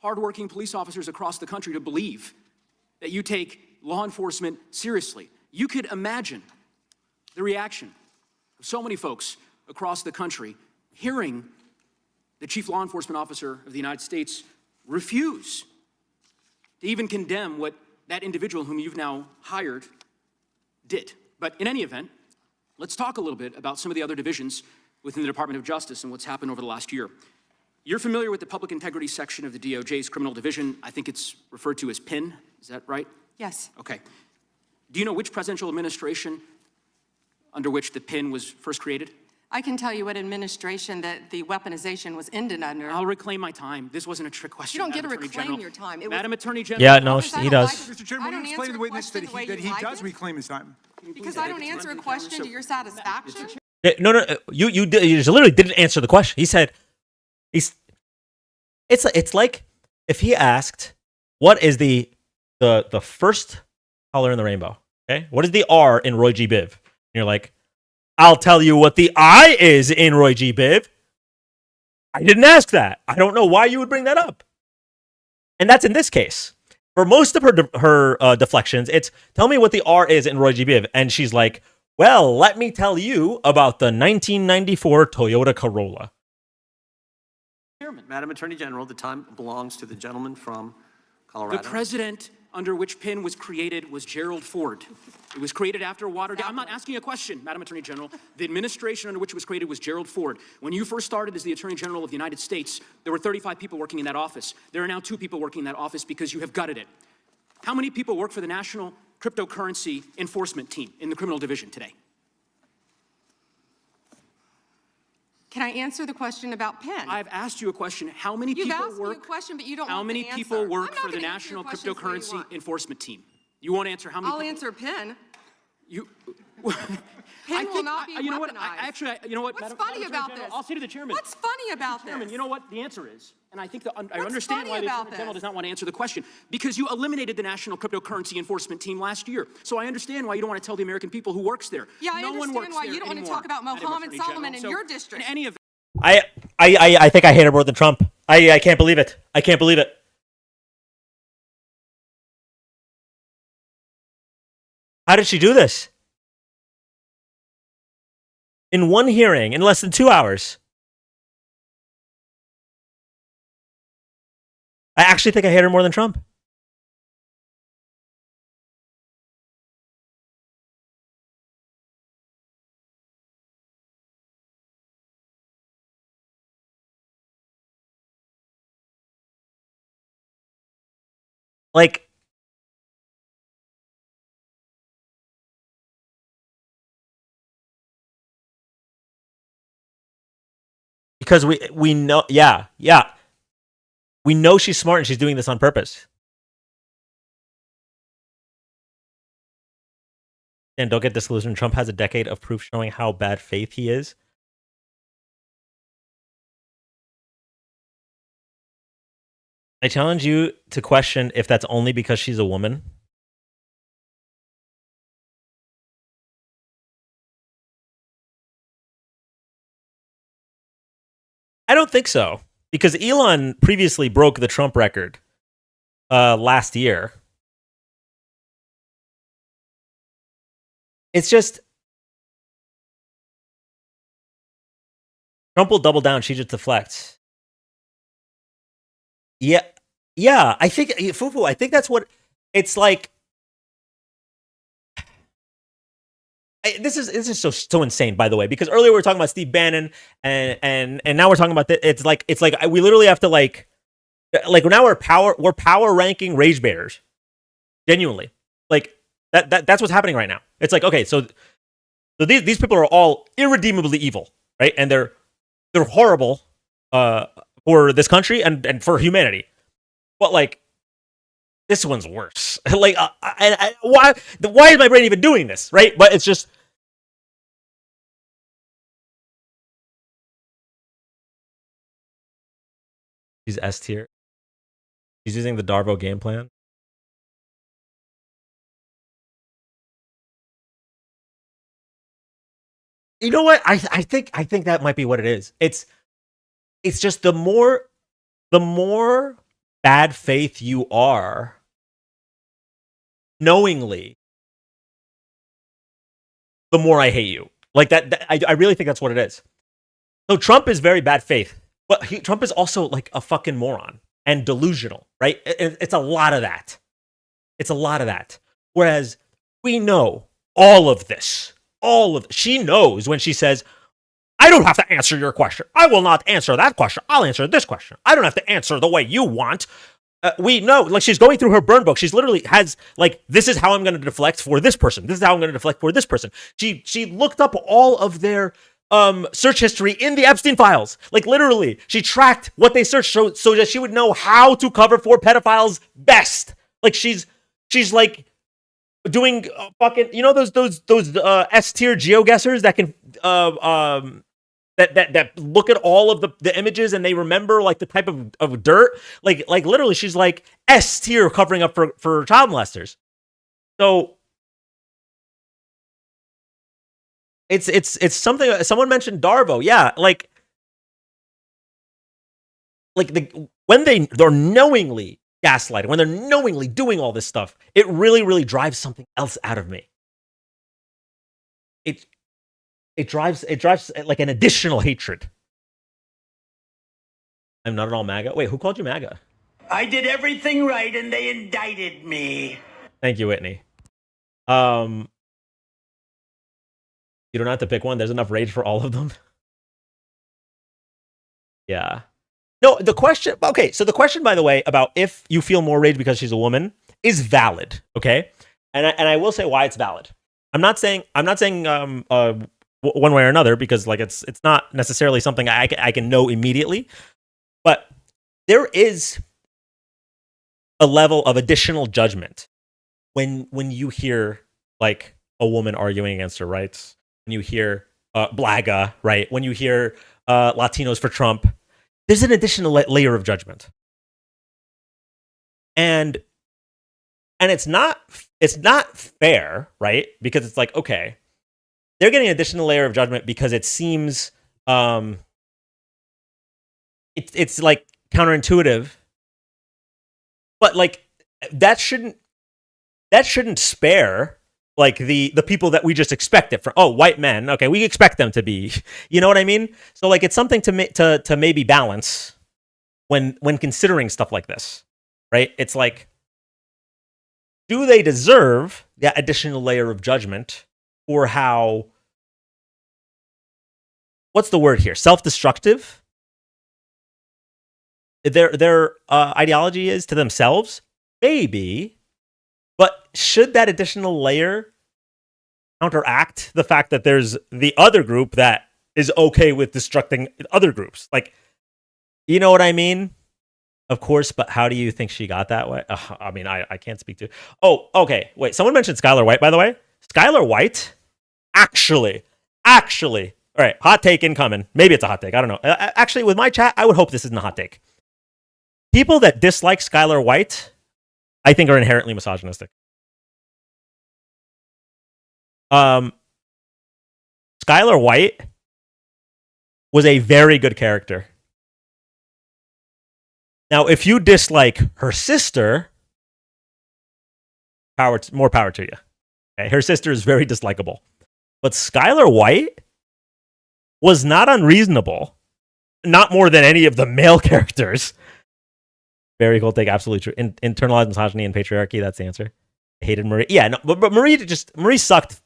hardworking police officers across the country to believe that you take law enforcement seriously. You could imagine the reaction of so many folks across the country hearing the chief law enforcement officer of the United States refuse to even condemn what that individual whom you've now hired did. But in any event, let's talk a little bit about some of the other divisions within the Department of Justice and what's happened over the last year. You're familiar with the Public Integrity section of the DOJ's criminal division. I think it's referred to as PIN. Is that right? Yes. Okay. Do you know which presidential administration under which the PIN was first created? I can tell you what administration that the weaponization was ended under. I'll reclaim my time. This wasn't a trick question. You don't get to Madam Attorney reclaim General. your time. Madam Attorney General. Yeah, no, he does. Mr. Chairman, will you explain to the witness that he does reclaim his time? Because I don't answer a question to your satisfaction? No, you just literally didn't answer the question. He said, it's like if he asked, what is the first color in the rainbow? Okay, what is the R in Roy G. Biv? And you're like, I'll tell you what the I is in Roy G. Biv. I didn't ask that. I don't know why you would bring that up. And that's in this case. For most of her deflections, it's tell me what the R is in Roy G. Biv. And she's like, well, let me tell you about the 1994 Toyota Corolla. Madam Attorney General, the time belongs to the gentleman from Colorado. The president under which PIN was created was Gerald Ford. It was created after Watergate. I'm not asking a question, Madam Attorney General. The administration under which it was created was Gerald Ford. When you first started as the Attorney General of the United States, there were 35 people working in that office. There are now 2 people working in that office because you have gutted it. How many people work for the National Cryptocurrency Enforcement Team in the criminal division today? Can I answer the question about PIN? I've asked you a question. How many You've people asked work? me a question, but you don't How want many the people answer. work I'm not for the gonna answer your National questions the way you Cryptocurrency want. Enforcement Team? You won't answer how many I'll people? answer PIN. You. PIN will not be you know what? weaponized. You know what? What's Madam funny Attorney about General, this? I'll say to the chairman. What's funny about Chairman, this? you know what the answer is, and I think I What's understand funny why the about Attorney General this? does not want to answer the question because you eliminated the National Cryptocurrency Enforcement Team last year. So I understand why you don't want to tell the American people who works there. Yeah, I no one understand works why there you don't want to anymore, talk about Madam Mohammed Attorney Solomon General. in So, your district. In any event, I think I hate her more than Trump. I can't believe it. I can't believe it. How did she do this? In one hearing, in less than 2 hours. I actually think I hate her more than Trump. Like, because we know, yeah. We know she's smart and she's doing this on purpose. And don't get disillusioned. Trump has a decade of proof showing how bad faith he is. I challenge you to question if that's only because she's a woman. I don't think so. Because Elon previously broke the Trump record last year. It's just Trump will double down, she just deflects. Yeah, I think Fufu, I think that's what it's like. This is so insane, by the way, because earlier we were talking about Steve Bannon, and now we're talking about this. It's like we literally have to like now we're power ranking rage baiters, genuinely. Like that's what's happening right now. It's like, okay, so these people are all irredeemably evil, right? And they're they're horrible for this country and for humanity. But like, this one's worse. Like, why is my brain even doing this, right? But it's just, she's S tier. She's using the Darvo game plan. You know what? I think that might be what it is. It's just the more bad faith you are, knowingly, the more I hate you. Like that I really think that's what it is. So Trump is very bad faith, but Trump is also like a fucking moron and delusional, right? It's a lot of that. It's a lot of that. Whereas we know all of this. She knows when she says, I don't have to answer your question. I will not answer that question. I'll answer this question. I don't have to answer the way you want. We know, like, she's going through her burn book. She's literally has, like, this is how I'm going to deflect for this person. This is how I'm going to deflect for this person. She looked up all of their search history in the Epstein files. Like, literally, she tracked what they searched so that she would know how to cover for pedophiles best. Like, she's like doing fucking, you know, those S tier geoguessers that can that look at all of the images and they remember like the type of dirt. Like literally, she's like S tier covering up for child molesters. So it's something. Someone mentioned Darvo. Yeah, when they're knowingly gaslighting, when they're knowingly doing all this stuff, it really drives something else out of me. It drives like an additional hatred. I'm not at all MAGA. Wait, who called you MAGA? I did everything right and they indicted me. Thank you, Whitney. You don't have to pick one. There's enough rage for all of them. Yeah. No, the question, okay, so the question, by the way, about if you feel more rage because she's a woman is valid, okay? And I will say why it's valid. I'm not saying one way or another, because like it's not necessarily something I can know immediately, but there is a level of additional judgment when you hear like a woman arguing against her rights, when you hear Blaga, right? When you hear Latinos for Trump, there's an additional layer of judgment. And it's not fair, right? Because it's like, okay, they're getting an additional layer of judgment because it seems it's like counterintuitive, but like that shouldn't spare like the people that we just expect it from. Oh, white men, okay, we expect them to be, you know what I mean? So like it's something to maybe balance when considering stuff like this, right? It's like, do they deserve that additional layer of judgment for how, what's the word here? Self-destructive their ideology is to themselves? Maybe. But should that additional layer counteract the fact that there's the other group that is okay with destructing other groups? Like, you know what I mean? Of course, but how do you think she got that way? I mean, I can't speak to. Oh, okay. Wait, someone mentioned Skylar White, by the way. Skylar White, actually. All right, hot take incoming. Maybe it's a hot take. I don't know. Actually, with my chat, I would hope this isn't a hot take. People that dislike Skylar White, I think, are inherently misogynistic. Skylar White was a very good character. Now, if you dislike her sister, more power to you. Okay? Her sister is very dislikable. But Skylar White was not unreasonable. Not more than any of the male characters. Very cool take, absolutely true. Internalized misogyny and patriarchy, that's the answer. I hated Marie. Yeah, no, but Marie sucked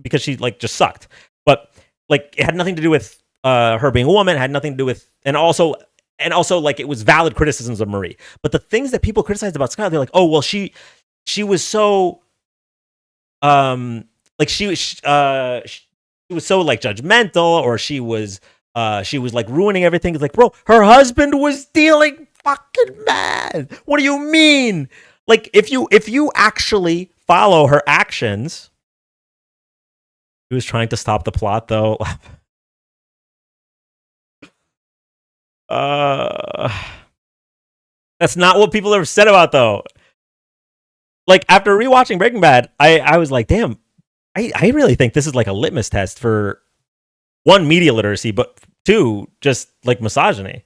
because she like just sucked. But like it had nothing to do with her being a woman, it had nothing to do with, and also like it was valid criticisms of Marie. But the things that people criticized about Skylar, they're like, oh well, she was so like she was so like judgmental, or she was She was like ruining everything. It's like, bro, her husband was stealing fucking mad. What do you mean? Like, if you actually follow her actions, he was trying to stop the plot, though. That's not what people have said about, though. Like, after rewatching Breaking Bad, I was like, damn, I really think this is like a litmus test for, one, media literacy, but two, just like misogyny.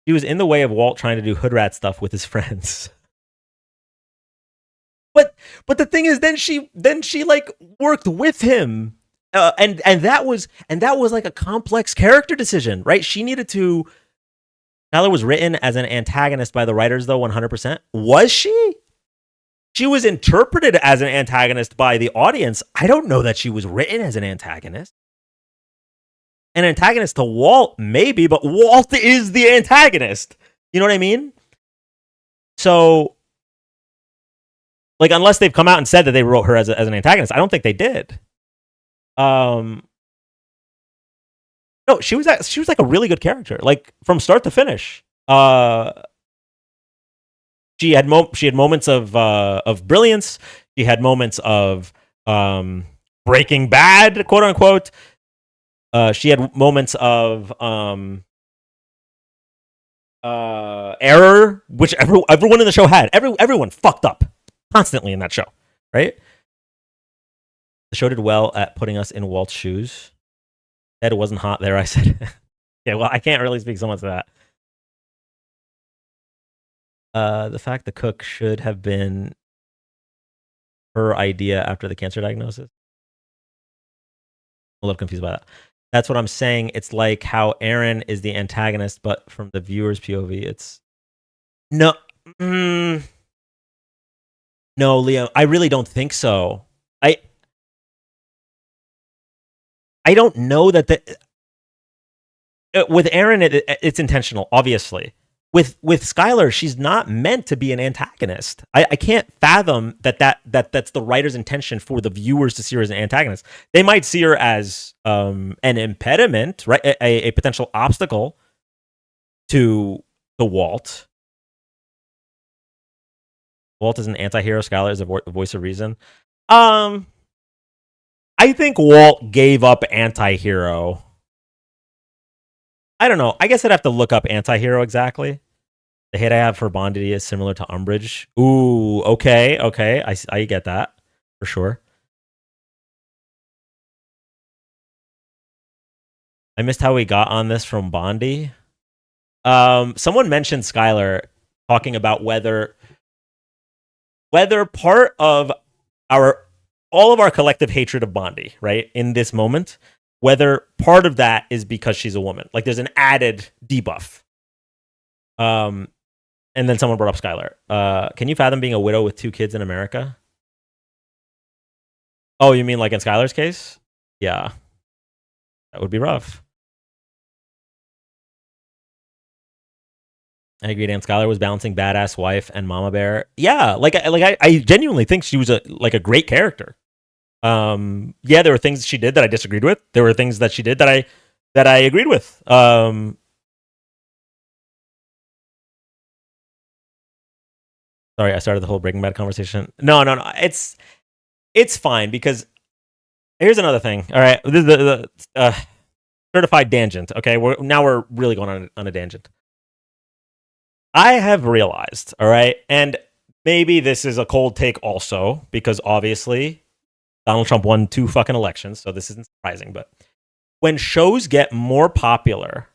He was in the way of Walt trying to do hood rat stuff with his friends. But the thing is, then she like worked with him, and that was like a complex character decision, right? She needed to. Skylar was written as an antagonist by the writers, though, 100%. Was she? She was interpreted as an antagonist by the audience. I don't know that she was written as an antagonist. An antagonist to Walt, maybe, but Walt is the antagonist. You know what I mean? So, like, unless they've come out and said that they wrote her as an antagonist, I don't think they did. No, she was like a really good character, like from start to finish. She had moments of brilliance. She had moments of Breaking Bad, quote unquote. She had moments of error, which everyone in the show had. Everyone fucked up constantly in that show, right? The show did well at putting us in Walt's shoes. Ed wasn't hot there, I said. Yeah, well, I can't really speak so much to that. The fact the cook should have been her idea after the cancer diagnosis. I'm a little confused by that. That's what I'm saying. It's like how Aaron is the antagonist, but from the viewer's POV, it's no, no, Leo. I really don't think so. I don't know that with Aaron, it's intentional, obviously. With Skylar, she's not meant to be an antagonist. I can't fathom that's the writer's intention for the viewers to see her as an antagonist. They might see her as an impediment, right? A potential obstacle to Walt. Walt is an anti-hero. Skylar is a voice of reason. I think Walt gave up anti-hero. I don't know. I guess I'd have to look up anti-hero exactly. The hate I have for Bondi is similar to Umbridge. Ooh, okay. I get that for sure. I missed how we got on this from Bondi. Someone mentioned Skylar talking about whether part of all of our collective hatred of Bondi, right, in this moment, whether part of that is because she's a woman. Like, there's an added debuff. And then someone brought up Skylar. Can you fathom being a widow with 2 kids in America? Oh, you mean like in Skylar's case? Yeah. That would be rough. I agreed. And Skylar was balancing badass wife and mama bear. Yeah, I genuinely think she was a great character. Yeah, there were things she did that I disagreed with. There were things that she did that I agreed with. Sorry, I started the whole Breaking Bad conversation. No. It's fine, because here's another thing. All right, this is the certified tangent. Okay, we're really going on a tangent. I have realized, all right, and maybe this is a cold take also, because obviously Donald Trump won 2 fucking elections, so this isn't surprising, but when shows get more popular,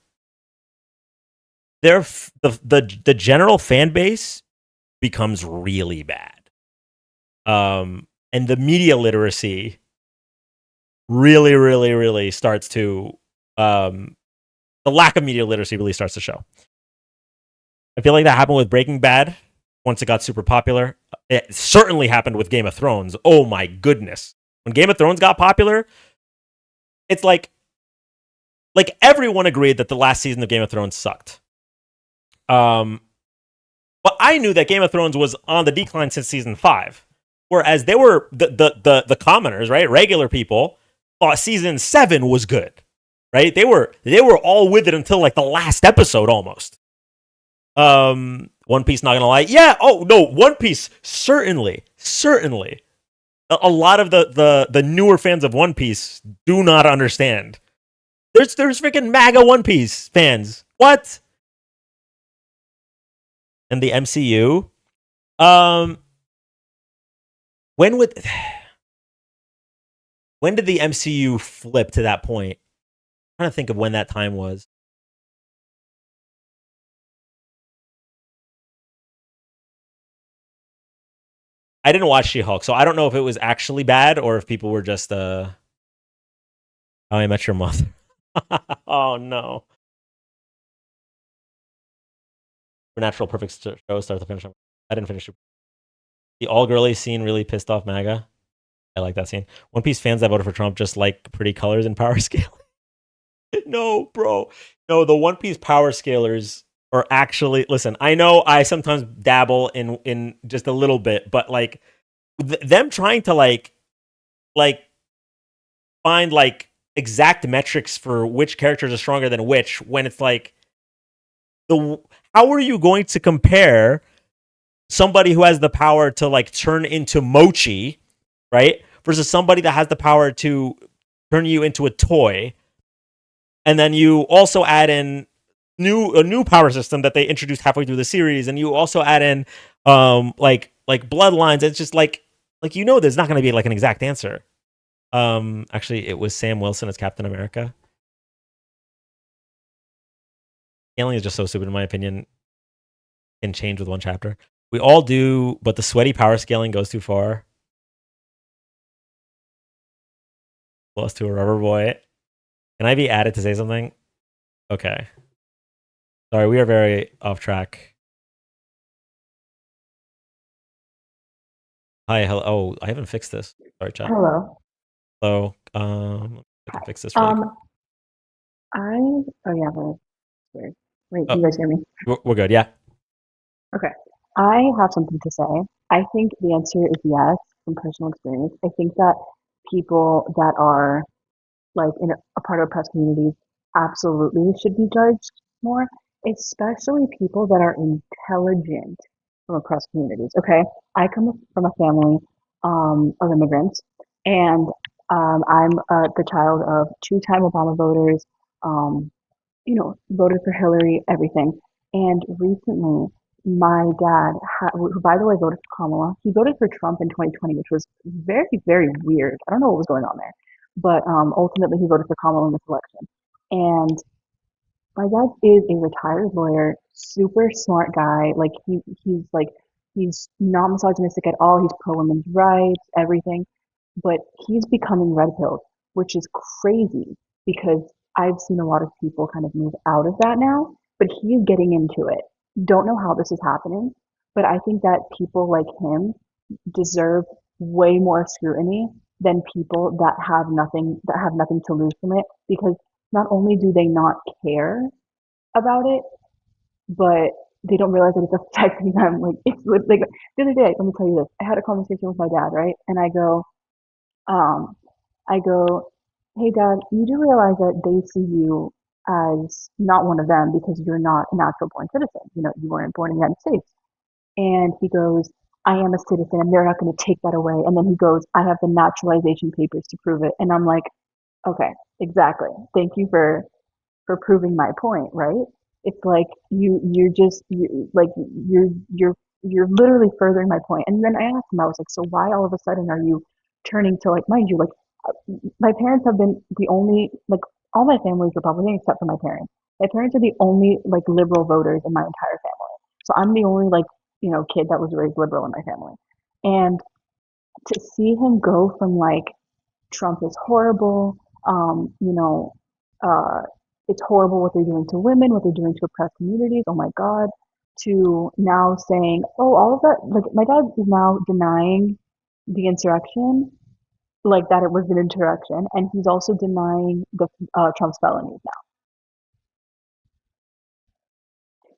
the general fan base becomes really bad. And the media literacy really starts to the lack of media literacy really starts to show. I feel like that happened with Breaking Bad once it got super popular. It certainly happened with Game of Thrones. Oh my goodness. When Game of Thrones got popular, it's like everyone agreed that the last season of Game of Thrones sucked. But I knew that Game of Thrones was on the decline since season 5. Whereas they were the commoners, right? Regular people thought season 7 was good, right? They were all with it until like the last episode almost. One Piece, not gonna lie, yeah. Oh no, One Piece certainly. A lot of the newer fans of One Piece do not understand. There's freaking MAGA One Piece fans. What? And the MCU. When did the MCU flip to that point? I'm trying to think of when that time was. I didn't watch She-Hulk, so I don't know if it was actually bad or if people were just How I Met Your Mother. Oh no. Supernatural Perfect Show start to finish. I didn't finish it. The all girly scene really pissed off MAGA. I like that scene. One Piece fans that voted for Trump just like pretty colors and power scale. No, bro. No, the One Piece power scalers are actually, listen, I know I sometimes dabble in just a little bit, but like them trying to like find like exact metrics for which characters are stronger than which, when it's like how are you going to compare somebody who has the power to like turn into mochi, right, versus somebody that has the power to turn you into a toy, and then you also add in a new power system that they introduced halfway through the series, and you also add in like bloodlines. It's just like there's not going to be like an exact answer. Actually, it was Sam Wilson as Captain America. Scaling is just so stupid in my opinion. Can change with one chapter. We all do, but the sweaty power scaling goes too far. Lost to a rubber boy. Can I be added to say something? Okay. Sorry, we are very off track. Hi, hello. Oh, I haven't fixed this. Sorry, chat. Hello. Hello. I can fix this really quick. Oh yeah, that's weird. Wait, Oh, you guys hear me? We're good, yeah. Okay. I have something to say. I think the answer is yes, from personal experience. I think that people that are like in a part of oppressed communities absolutely should be judged more, especially people that are intelligent from oppressed communities. Okay. I come from a family of immigrants, and I'm the child of two-time Obama voters, um, voted for Hillary, everything. And recently, my dad, who by the way voted for Kamala, he voted for Trump in 2020, which was very, very weird. I don't know what was going on there, but ultimately he voted for Kamala in this election. And my dad is a retired lawyer, super smart guy. Like he's not misogynistic at all. He's pro women's rights, everything. But he's becoming red pilled, which is crazy because I've seen a lot of people kind of move out of that now. But he's getting into it. Don't know how this is happening, but I think that people like him deserve way more scrutiny than people that have nothing to lose from it, because not only do they not care about it, but they don't realize that it's affecting them. Like like the other day, let me tell you this. I had a conversation with my dad, right? And um, I go, hey dad, you do realize that they see you as not one of them because you're not a natural born citizen. You weren't born in the United States. And he goes, I am a citizen and they're not going to take that away. And then he goes, I have the naturalization papers to prove it. And I'm like, okay, exactly. Thank you for proving my point, right? It's like you're just like you're literally furthering my point. And then I asked him, I was like, so why all of a sudden are you turning to, like, mind you, like my parents have been the only, like, all my family is Republican except for my parents. My parents are the only like liberal voters in my entire family. So I'm the only like, kid that was raised liberal in my family. And to see him go from like Trump is horrible, uh, it's horrible what they're doing to women, what they're doing to oppressed communities, oh my God, to now saying, oh, all of that, like my dad is now denying the insurrection, like that it was an insurrection, and he's also denying the Trump's felonies now.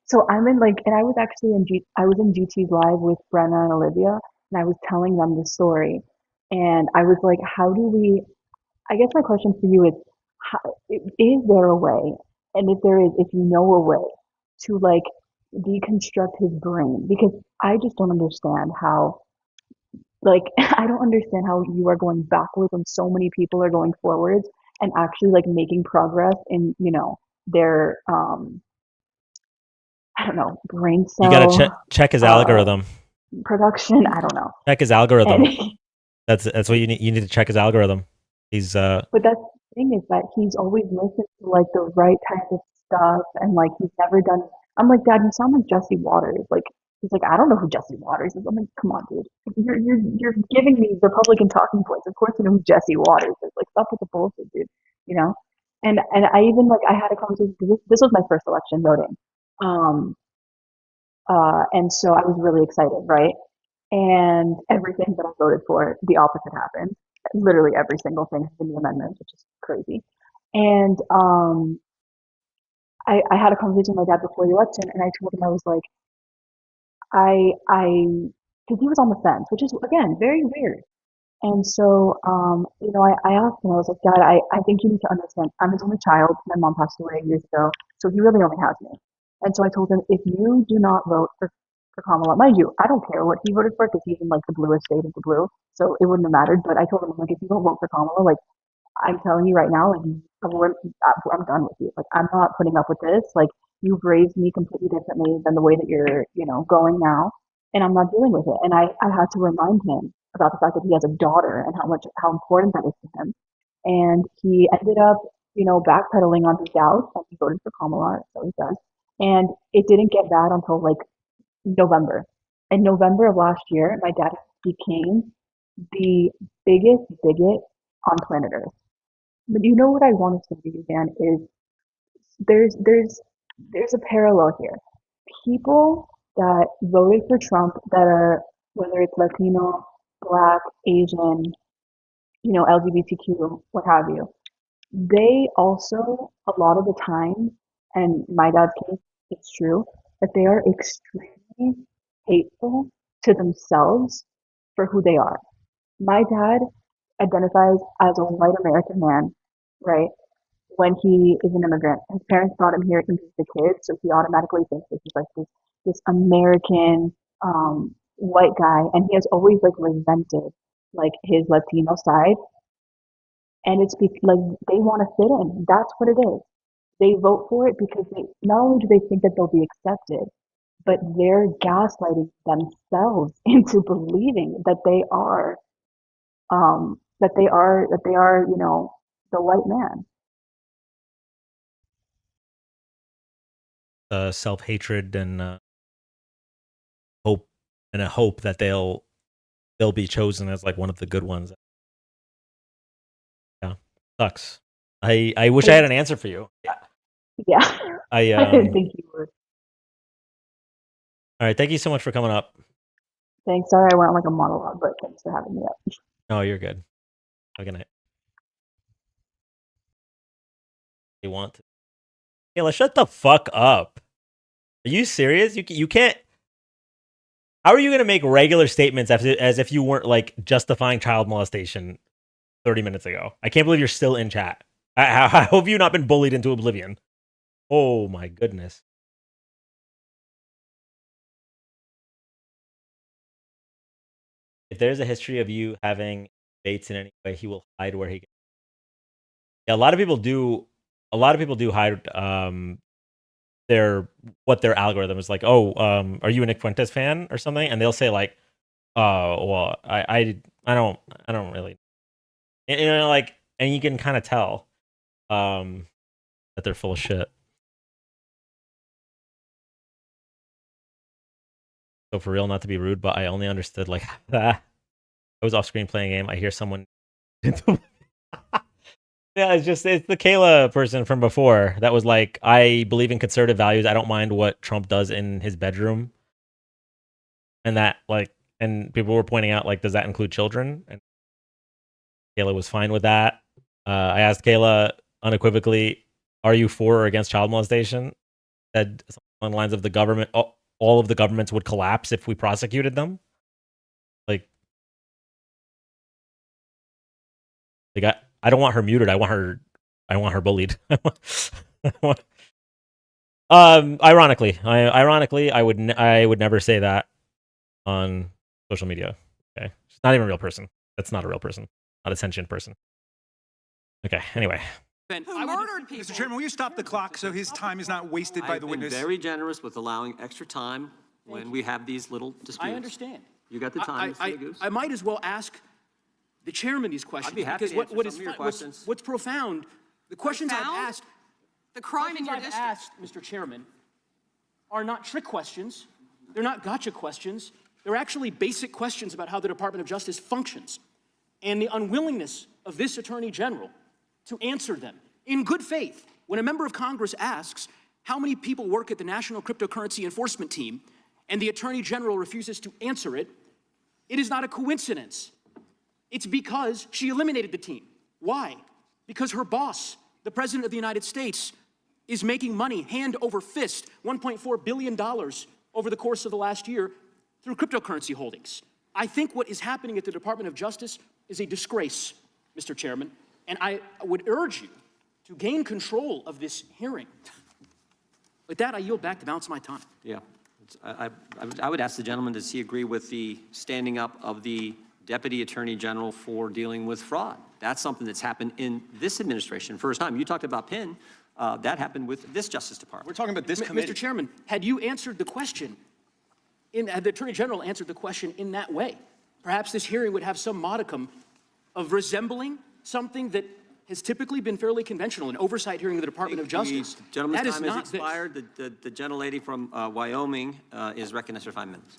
So I'm in like, and I was actually I was in GT's live with Brenna and Olivia, and I was telling them the story, and I was like, how do we? I guess my question for you is, is there a way? And if there is, if you know a way to like deconstruct his brain, because I just don't understand how, like, I don't understand how you are going backwards when so many people are going forwards and actually like making progress in, you know, their, I don't know, brain You got to cell, check his uh, algorithm. production. I don't know. Check his algorithm. And That's what you need. You need to check his algorithm. He's but that's the thing is that he's always listened to like the right type of stuff and like he's never done. I'm like, Dad, you sound like Jesse Waters. Like he's like, I don't know who Jesse Waters is. I'm like, come on, dude. You're giving me Republican talking points. Of course you know who Jesse Waters is. Like stop with the bullshit, dude. You know? And I even like I had a conversation because this was my first election voting. Um and so I was really excited, right? And everything that I voted for, the opposite happened. Literally every single thing has been the amendments, which is crazy. And I had a conversation with my dad before the election, and I told him I was like, because he was on the fence, which is again very weird. And so, you know, I asked him, I was like, Dad, I think you need to understand, I'm his only child. My mom passed away years ago, so he really only has me. And so I told him, if you do not vote for Kamala, mind you, I don't care what he voted for because he's in like the bluest state of the blue, so it wouldn't have mattered. But I told him, like, if you don't vote for Kamala, like, I'm telling you right now, like, I'm done with you. Like, I'm not putting up with this. Like, you've raised me completely differently than the way that you're, you know, going now, and I'm not dealing with it. And I had to remind him about the fact that he has a daughter and how important that is to him. And he ended up, you know, backpedaling on his doubts, and he voted for Kamala. So he said, and it didn't get bad until like November. In November of last year, my dad became the biggest bigot on planet Earth. But you know what I want to say to you, Dan, is there's there's there's a parallel here. People that voted for Trump that are whether it's Latino, Black, Asian, you know, LGBTQ, what have you, they also a lot of the time, and my dad's case, it's true, that they are extremely hateful to themselves for who they are. My dad identifies as a white American man, right? When he is an immigrant. His parents brought him here since he's a kid, so he automatically thinks that he's like this American white guy, and he has always like resented like his Latino side, and it's like they want to fit in. That's what it is. They vote for it because they not only do they think that they'll be accepted, but they're gaslighting themselves into believing that they are, you know, the white man. self hatred and hope, and a hope that they'll be chosen as like one of the good ones. Yeah, sucks. I wish I had an answer for you. Yeah, I didn't think you would. All right, thank you so much for coming up. Thanks. Sorry, I went on like a monologue, but thanks for having me up. No, you're good. Have a good night. You want to? Yeah, let's shut the fuck up. Are you serious? You can't. How are you going to make regular statements as if you weren't like justifying child molestation 30 minutes ago? I can't believe you're still in chat. I hope you've not been bullied into oblivion. Oh my goodness. If there's a history of you having debates in any way, he will hide where he can. Yeah, a lot of people do. A lot of people do hide their algorithm is like. Oh, are you a Nick Fuentes fan or something? And they'll say like, oh, well, I don't really, you know, like, and you can kind of tell that they're full of shit. So for real, not to be rude, but I only understood like that. I was off screen playing a game. I hear someone. Yeah, it's the Kayla person from before that was like, I believe in conservative values. I don't mind what Trump does in his bedroom, and that like, and people were pointing out like, does that include children? And Kayla was fine with that. I asked Kayla unequivocally, "Are you for or against child molestation?" Said something on the lines of the government. All of the governments would collapse if we prosecuted them. Like I don't want her muted. I want her I want her bullied. Ironically, I would never say that on social media. Okay, she's not even a real person. That's not a real person, not a sentient person. Okay, anyway. Who murdered people. Mr. Chairman, will you stop the clock so his time is not wasted by the witness? I've been very generous with allowing extra time when we have these little disputes. I understand. You got the time, I might as well ask the chairman these questions. I'd be happy to answer some of your questions. What's profound, the questions I've Profound? asked, The crime in your I've district. asked, Mr. Chairman, are not trick questions. They're not gotcha questions. They're actually basic questions about how the Department of Justice functions and the unwillingness of this Attorney General to answer them in good faith. When a member of Congress asks how many people work at the National Cryptocurrency Enforcement Team and the Attorney General refuses to answer it, it is not a coincidence. It's because she eliminated the team. Why? Because her boss, the President of the United States, is making money hand over fist, $1.4 billion over the course of the last year through cryptocurrency holdings. I think what is happening at the Department of Justice is a disgrace, Mr. Chairman, and I would urge you to gain control of this hearing. With that, I yield back the balance of my time. Yeah. I would ask the gentleman, does he agree with the standing up of the Deputy Attorney General for dealing with fraud? That's something that's happened in this administration. First time. You talked about Penn. That happened with this Justice Department. We're talking about this committee. Mr. Chairman, had you answered the question, had the Attorney General answered the question in that way, perhaps this hearing would have some modicum of resembling something that has typically been fairly conventional, an oversight hearing of the Department of Justice. The gentleman's time has expired. The gentlelady from Wyoming is recognized for 5 minutes.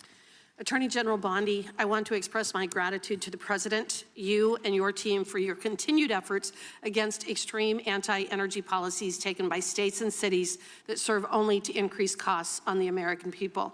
Attorney General Bondi, I want to express my gratitude to the President, you and your team for your continued efforts against extreme anti-energy policies taken by states and cities that serve only to increase costs on the American people.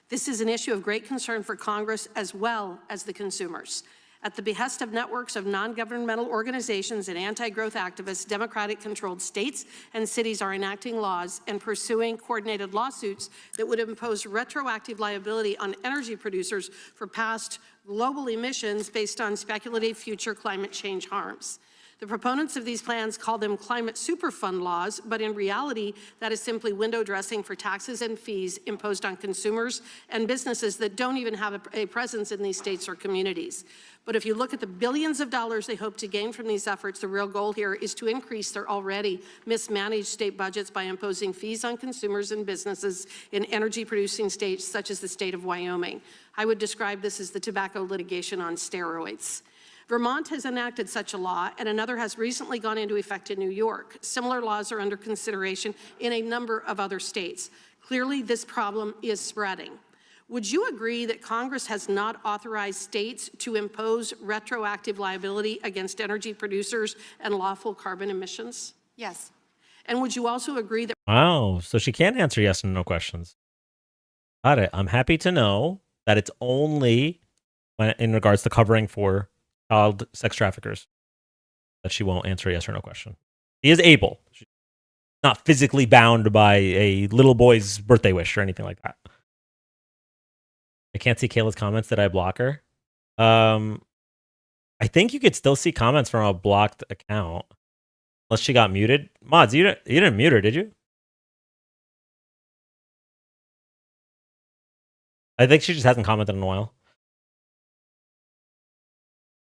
This is an issue of great concern for Congress as well as the consumers. At the behest of networks of non-governmental organizations and anti-growth activists, Democratic-controlled states and cities are enacting laws and pursuing coordinated lawsuits that would impose retroactive liability on energy producers for past global emissions based on speculative future climate change harms. The proponents of these plans call them climate superfund laws, but in reality, that is simply window dressing for taxes and fees imposed on consumers and businesses that don't even have a presence in these states or communities. But if you look at the billions of dollars they hope to gain from these efforts, the real goal here is to increase their already mismanaged state budgets by imposing fees on consumers and businesses in energy-producing states such as the state of Wyoming. I would describe this as the tobacco litigation on steroids. Vermont has enacted such a law, and another has recently gone into effect in New York. Similar laws are under consideration in a number of other states. Clearly, this problem is spreading. Would you agree that Congress has not authorized states to impose retroactive liability against energy producers and lawful carbon emissions? Yes. And would you also agree that— Wow, so she can't answer yes and no questions. Got it. I'm happy to know that it's only in regards to covering for child sex traffickers that she won't answer a yes or no question. She is able. She's not physically bound by a little boy's birthday wish or anything like that. I can't see Kayla's comments. Did I block her? I think you could still see comments from a blocked account. Unless she got muted. Mods, you didn't mute her, did you? I think she just hasn't commented in a while.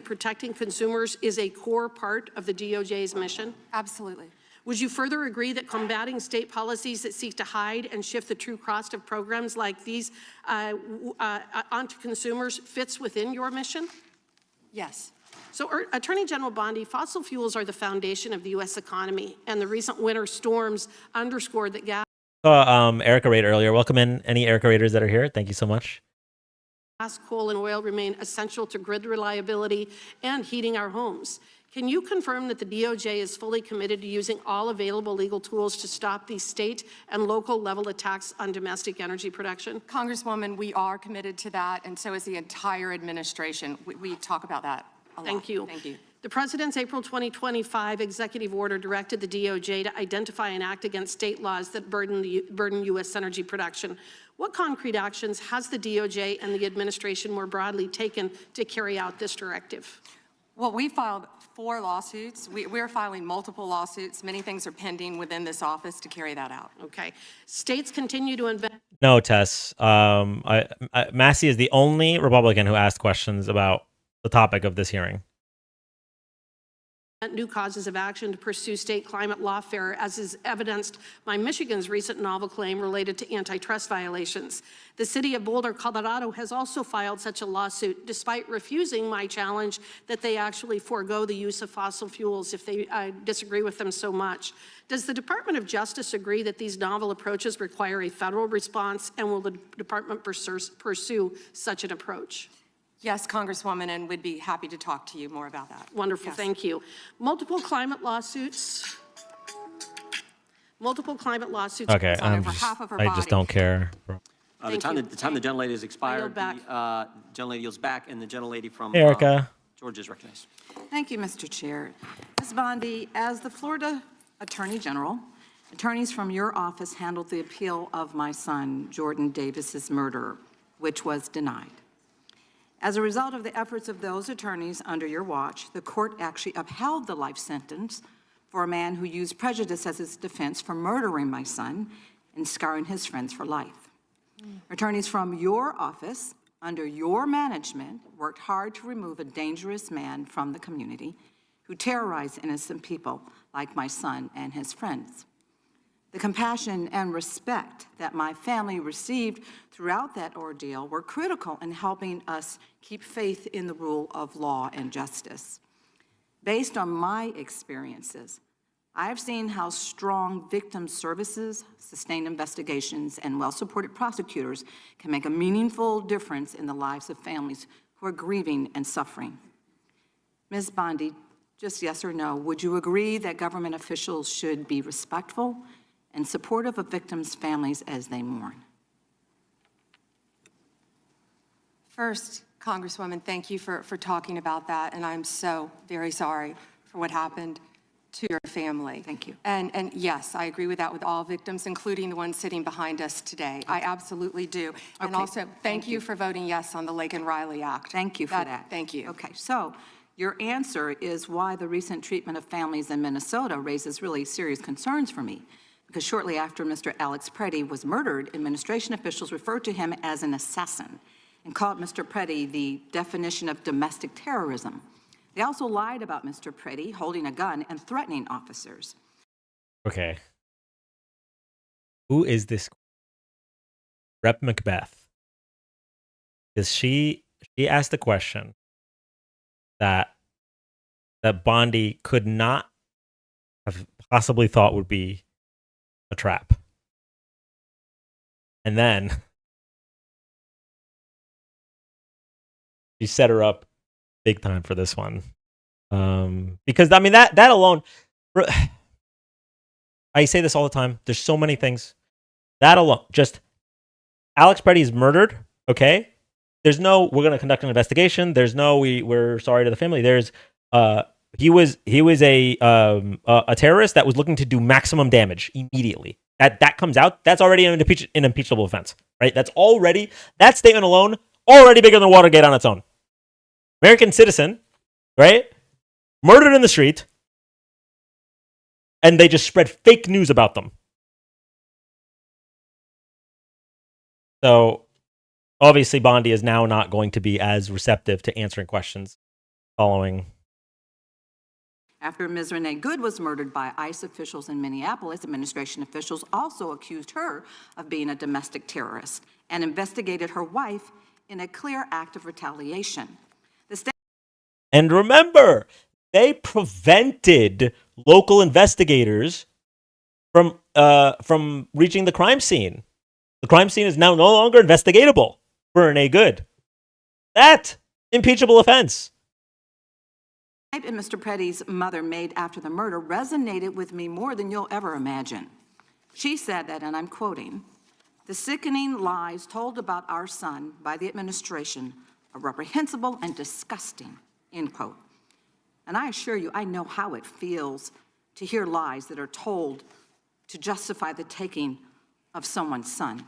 protecting consumers is a core part of the DOJ's mission? Absolutely. Would you further agree that combating state policies that seek to hide and shift the true cost of programs like these onto consumers fits within your mission? Yes. So, Attorney General Bondi, fossil fuels are the foundation of the U.S. economy, and the recent winter storms underscored that gas. Erica Raid earlier. Welcome in any Erica Raiders that are here. Thank you so much. Gas, coal, and oil remain essential to grid reliability and heating our homes. Can you confirm that the DOJ is fully committed to using all available legal tools to stop these state and local level attacks on domestic energy production? Congresswoman, we are committed to that, and so is the entire administration. We talk about that a lot. Thank you. Thank you. The President's April 2025 executive order directed the DOJ to identify and act against state laws that burden U.S. energy production. What concrete actions has the DOJ and the administration more broadly taken to carry out this directive? Well, we filed 4 lawsuits. We're filing multiple lawsuits. Many things are pending within this office to carry that out. Okay. States continue to invest. No, Tess. Massey is the only Republican who asked questions about the topic of this hearing. New causes of action to pursue state climate lawfare, as is evidenced by Michigan's recent novel claim related to antitrust violations. The city of Boulder, Colorado has also filed such a lawsuit, despite refusing my challenge that they actually forego the use of fossil fuels if they disagree with them so much. Does the Department of Justice agree that these novel approaches require a federal response, and will the department pursue such an approach? Yes, Congresswoman, and we'd be happy to talk to you more about that. Wonderful, Yes. thank you. Multiple climate lawsuits. Multiple climate lawsuits. Okay, I just don't care. The time the gentlelady has expired, yield back. the gentlelady yields back, and the gentlelady from Erica. Georgia is recognized. Thank you, Mr. Chair. Ms. Bondi, as the Florida Attorney General, attorneys from your office handled the appeal of my son, Jordan Davis's murder, which was denied. As a result of the efforts of those attorneys under your watch, the court actually upheld the life sentence for a man who used prejudice as his defense for murdering my son and scarring his friends for life. Attorneys from your office, under your management, worked hard to remove a dangerous man from the community who terrorized innocent people like my son and his friends. The compassion and respect that my family received throughout that ordeal were critical in helping us keep faith in the rule of law and justice. Based on my experiences, I've seen how strong victim services, sustained investigations, and well-supported prosecutors can make a meaningful difference in the lives of families who are grieving and suffering. Ms. Bondi, just yes or no, would you agree that government officials should be respectful and supportive of victims' families as they mourn? First, Congresswoman, thank you for talking about that, and I'm so very sorry for what happened to your family. Thank you. And yes, I agree with that with all victims, including the ones sitting behind us today. I absolutely do. And Okay. also, thank you for voting yes on the Laken Riley Act. Thank you for that. Thank you. Okay, so your answer is why the recent treatment of families in Minnesota raises really serious concerns for me. Because shortly after Mr. Alex Preddy was murdered, administration officials referred to him as an assassin and called Mr. Preddy the definition of domestic terrorism. They also lied about Mr. Preddy holding a gun and threatening officers. Okay. Who is this Rep Macbeth? Because she asked the question that Bondi could not have possibly thought would be a trap. And then she set her up big time for this one. Because I mean that alone, I say this all the time. There's so many things. That alone, just Alex Preddy is murdered, okay? There's no we're gonna conduct an investigation. There's no we're sorry to the family. There's he was a terrorist that was looking to do maximum damage immediately. That comes out. That's already an impeachable offense, right? That's already that statement alone already bigger than Watergate on its own. American citizen, right? Murdered in the street, and they just spread fake news about them. So obviously, Bondi is now not going to be as receptive to answering questions following. After Ms. Renee Good was murdered by ICE officials in Minneapolis, administration officials also accused her of being a domestic terrorist and investigated her wife in a clear act of retaliation. And remember, they prevented local investigators from reaching the crime scene. The crime scene is now no longer investigatable for Renee Good. That impeachable offense. And Mr. Preddy's mother made after the murder resonated with me more than you'll ever imagine. She said that, and I'm quoting, "The sickening lies told about our son by the administration are reprehensible and disgusting," end quote. And I assure you, I know how it feels to hear lies that are told to justify the taking of someone's son.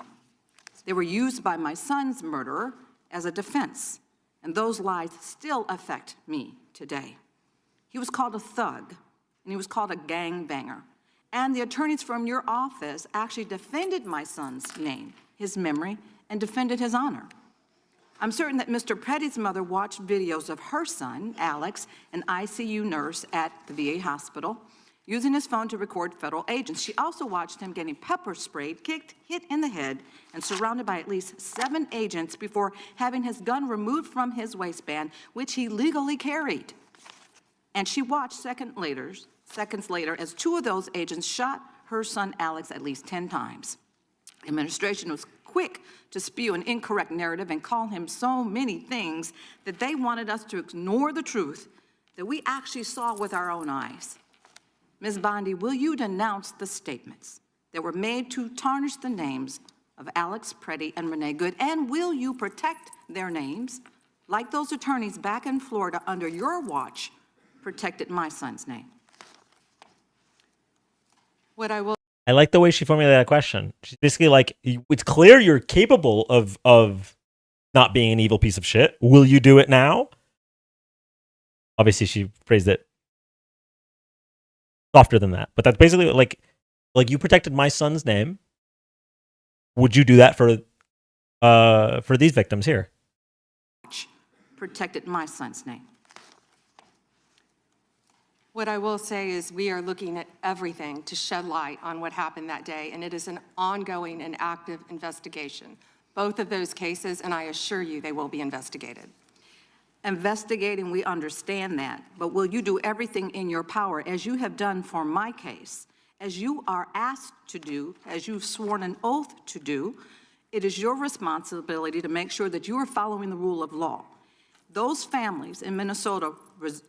They were used by my son's murderer as a defense. and those lies still affect me today. He was called a thug, and he was called a gangbanger. And the attorneys from your office actually defended my son's name, his memory, and defended his honor. I'm certain that Mr. Petty's mother watched videos of her son, Alex, an ICU nurse at the VA hospital, using his phone to record federal agents. She also watched him getting pepper sprayed, kicked, hit in the head, and surrounded by at least 7 agents before having his gun removed from his waistband, which he legally carried. And she watched seconds later as 2 of those agents shot her son Alex at least 10 times. The administration was quick to spew an incorrect narrative and call him so many things that they wanted us to ignore the truth that we actually saw with our own eyes. Ms. Bondi, will you denounce the statements that were made to tarnish the names of Alex Preddy and Renee Good, and will you protect their names like those attorneys back in Florida under your watch protected my son's name? What I will I like the way she formulated that question. She's basically like, it's clear you're capable of not being an evil piece of shit. Will you do it now? Obviously, she phrased it softer than that, but that's basically like you protected my son's name. Would you do that for these victims here? Protected my son's name. What I will say is we are looking at everything to shed light on what happened that day, and it is an ongoing and active investigation. Both of those cases, and I assure you they will be investigated. Investigating, we understand that, but will you do everything in your power, as you have done for my case, as you are asked to do, as you've sworn an oath to do? It is your responsibility to make sure that you are following the rule of law. Those families in Minnesota,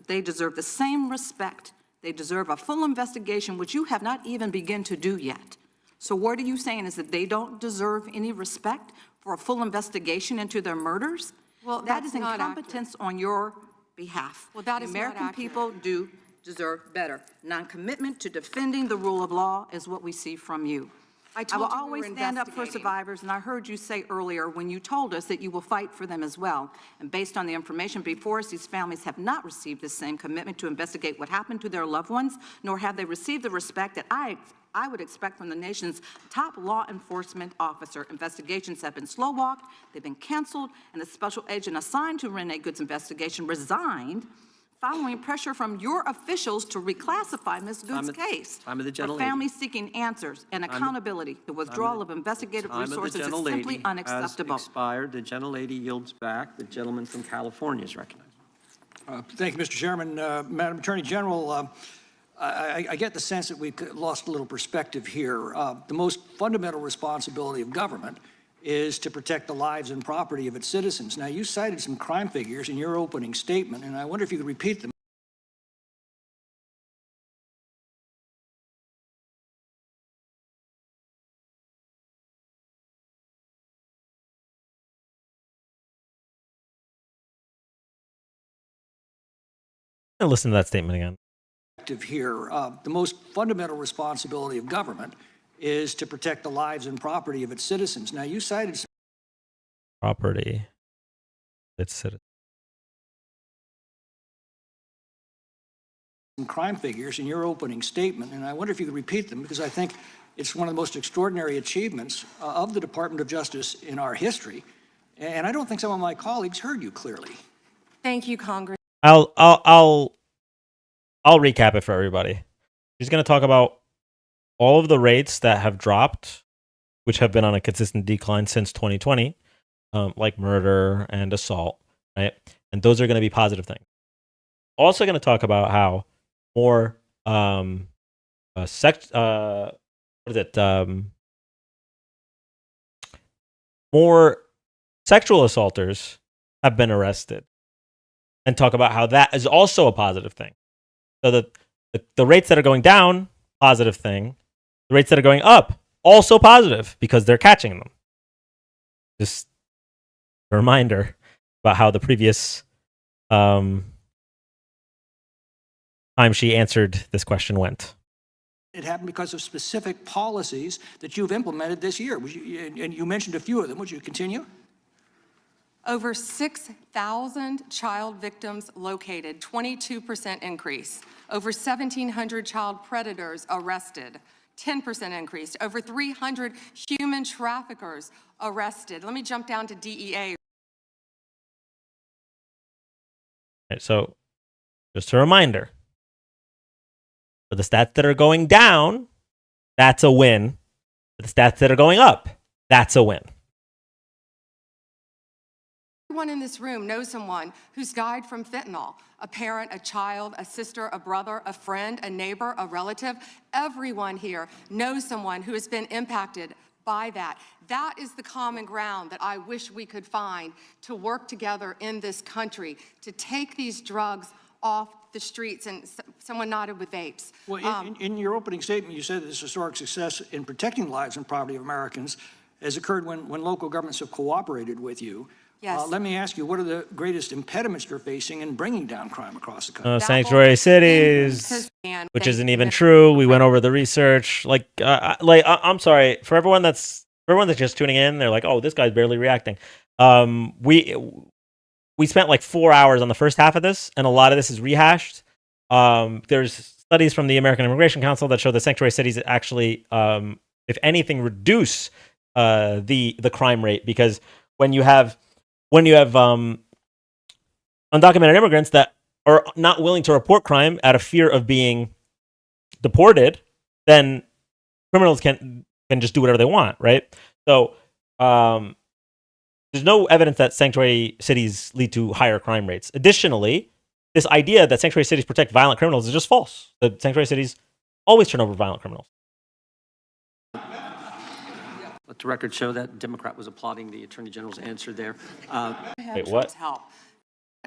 they deserve the same respect. They deserve a full investigation, which you have not even begun to do yet. So what are you saying, is that they don't deserve any respect for a full investigation into their murders? Well, that that's is not incompetence on your behalf. Well, that the is not American accurate. people do deserve better. Non-commitment to defending the rule of law is what we see from you. I I told will you we always were stand up for investigating. survivors, and I heard you say earlier when you told us that you will fight for them as well. And based on the information before us, these families have not received the same commitment to investigate what happened to their loved ones, nor have they received the respect that I would expect from the nation's top law enforcement officer. Investigations have been slow-walked, they've been canceled, and the special agent assigned to Renee Good's investigation resigned following pressure from your officials to reclassify Ms. Good's case. Time of the For gentlelady. families seeking answers and accountability, the withdrawal of investigative resources is simply unacceptable. Has expired. The gentlelady yields back. The gentleman from California is recognized. Thank you, Mr. Chairman. Madam Attorney General, I get the sense that we've lost a little perspective here. The most fundamental responsibility of government is to protect the lives and property of its citizens. Now, you cited some crime figures in your opening statement, and I wonder if you could repeat them. I'll listen to that statement again. Here, the most fundamental responsibility of government is to protect the lives and property of its citizens. Now, you cited some Property. It's citizen. crime figures in your opening statement, and I wonder if you could repeat them, because I think it's one of the most extraordinary achievements of the Department of Justice in our history, and I don't think some of my colleagues heard you clearly. Thank you, Congress. I'll recap it for everybody. She's going to talk about all of the rates that have dropped, which have been on a consistent decline since 2020, like murder and assault, right? And those are going to be positive things. Also going to talk about how more more sexual assaulters have been arrested, and talk about how that is also a positive thing. So that the rates that are going down, positive thing. The rates that are going up, also positive, because they're catching them. Just a reminder about how the previous time she answered this question went. It happened because of specific policies that you've implemented this year. And you mentioned a few of them. Would you continue? Over 6,000 child victims located, 22% increase. Over 1,700 child predators arrested, 10% increase. Over 300 human traffickers arrested. Let me jump down to DEA. Right, so, just a reminder. For the stats that are going down, that's a win. For the stats that are going up, that's a win. Everyone in this room knows someone who's died from fentanyl. A parent, a child, a sister, a brother, a friend, a neighbor, a relative. Everyone here knows someone who has been impacted by that. That is the common ground that I wish we could find to work together in this country, to take these drugs off the streets. And someone nodded with vapes. Well, in your opening statement, you said that this historic success in protecting lives and property of Americans has occurred when local governments have cooperated with you. Yes. Let me ask you, what are the greatest impediments you're facing in bringing down crime across the country? Sanctuary cities, which isn't even true. We went over the research. I'm sorry for everyone that's just tuning in. They're like, "Oh, this guy's barely reacting." We spent like 4 hours on the first half of this, and a lot of this is rehashed. There's studies from the American Immigration Council that show that sanctuary cities actually, if anything, reduce the crime rate, because when you have undocumented immigrants that are not willing to report crime out of fear of being deported, then criminals can just do whatever they want, right? So there's no evidence that sanctuary cities lead to higher crime rates. Additionally, this idea that sanctuary cities protect violent criminals is just false. The sanctuary cities always turn over violent criminals. Let the record show that Democrat was applauding the Attorney General's answer there. Wait, what?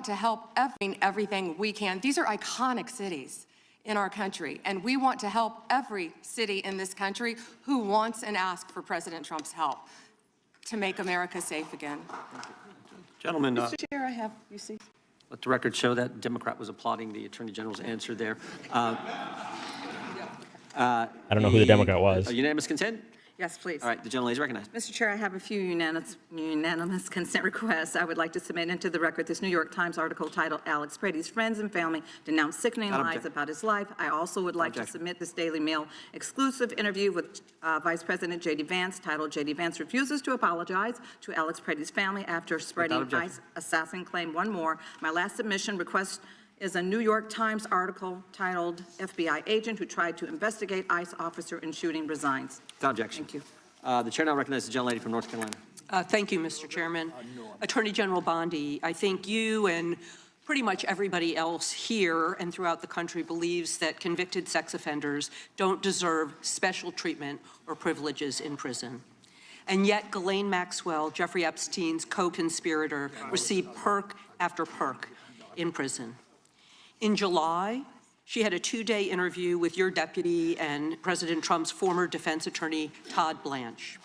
To help everything we can. These are iconic cities in our country, and we want to help every city in this country who wants and asks for President Trump's help to make America safe again. Gentlemen, Mr. Chair, I have, you see. let the record show that Democrat was applauding the Attorney General's answer there. I don't know who the Democrat was. Unanimous consent? Yes, please. All right, the gentlelady is recognized. Mr. Chair, I have a few unanimous consent requests. I would like to submit into the record this New York Times article titled "Alex Brady's Friends and Family Denounce Sickening Lies About His Life." I also would like to submit this Daily Mail exclusive interview with Vice President J.D. Vance titled "J.D. Vance Refuses to Apologize to Alex Brady's Family After Spreading ICE Assassin Claim." One more. My last submission request is a New York Times article titled "FBI Agent Who Tried to Investigate ICE Officer in Shooting Resigns." Without objection. Thank you. The chair now recognizes the gentlelady from North Carolina. Thank you, Mr. Chairman. Attorney General Bondi, I think you and pretty much everybody else here and throughout the country believes that convicted sex offenders don't deserve special treatment or privileges in prison. And yet Ghislaine Maxwell, Jeffrey Epstein's co-conspirator, received perk after perk in prison. In July, she had a 2-day interview with your deputy and President Trump's former defense attorney, Todd Blanche.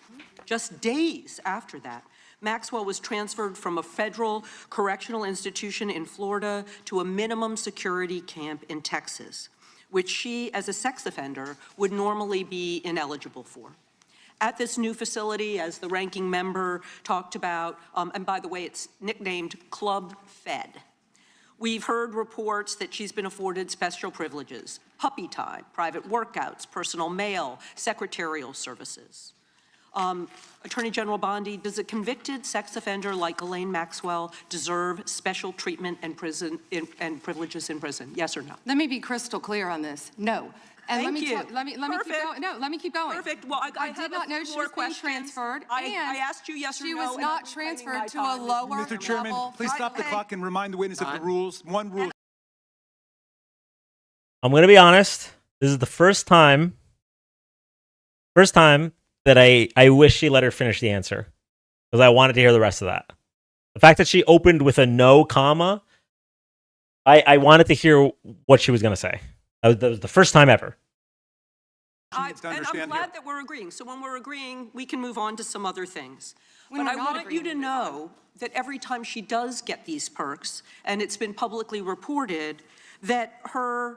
Just days after that, Maxwell was transferred from a federal correctional institution in Florida to a minimum security camp in Texas, which she, as a sex offender, would normally be ineligible for. At this new facility, as the ranking member talked about, and by the way, it's nicknamed Club Fed, we've heard reports that she's been afforded special privileges: puppy time, private workouts, personal mail, secretarial services. Attorney General Bondi, does a convicted sex offender like Ghislaine Maxwell deserve special treatment and privileges in prison? Yes or no? Let me be crystal clear on this. No. And Thank you. let me keep going. No, let me keep going. Perfect. Well, I did not know she was being transferred. I asked you yes or no. She was not transferred to a lower Mr. Chairman, level. please stop the clock and remind the witness of the rules. One rule. I'm going to be honest. This is the first time that I wish she let her finish the answer, because I wanted to hear the rest of that. The fact that she opened with a no comma, I wanted to hear what she was going to say. That was the first time ever. And I'm glad that we're agreeing. So when we're agreeing, we can move on to some other things. But I want you to know that every time she does get these perks, and it's been publicly reported, that her...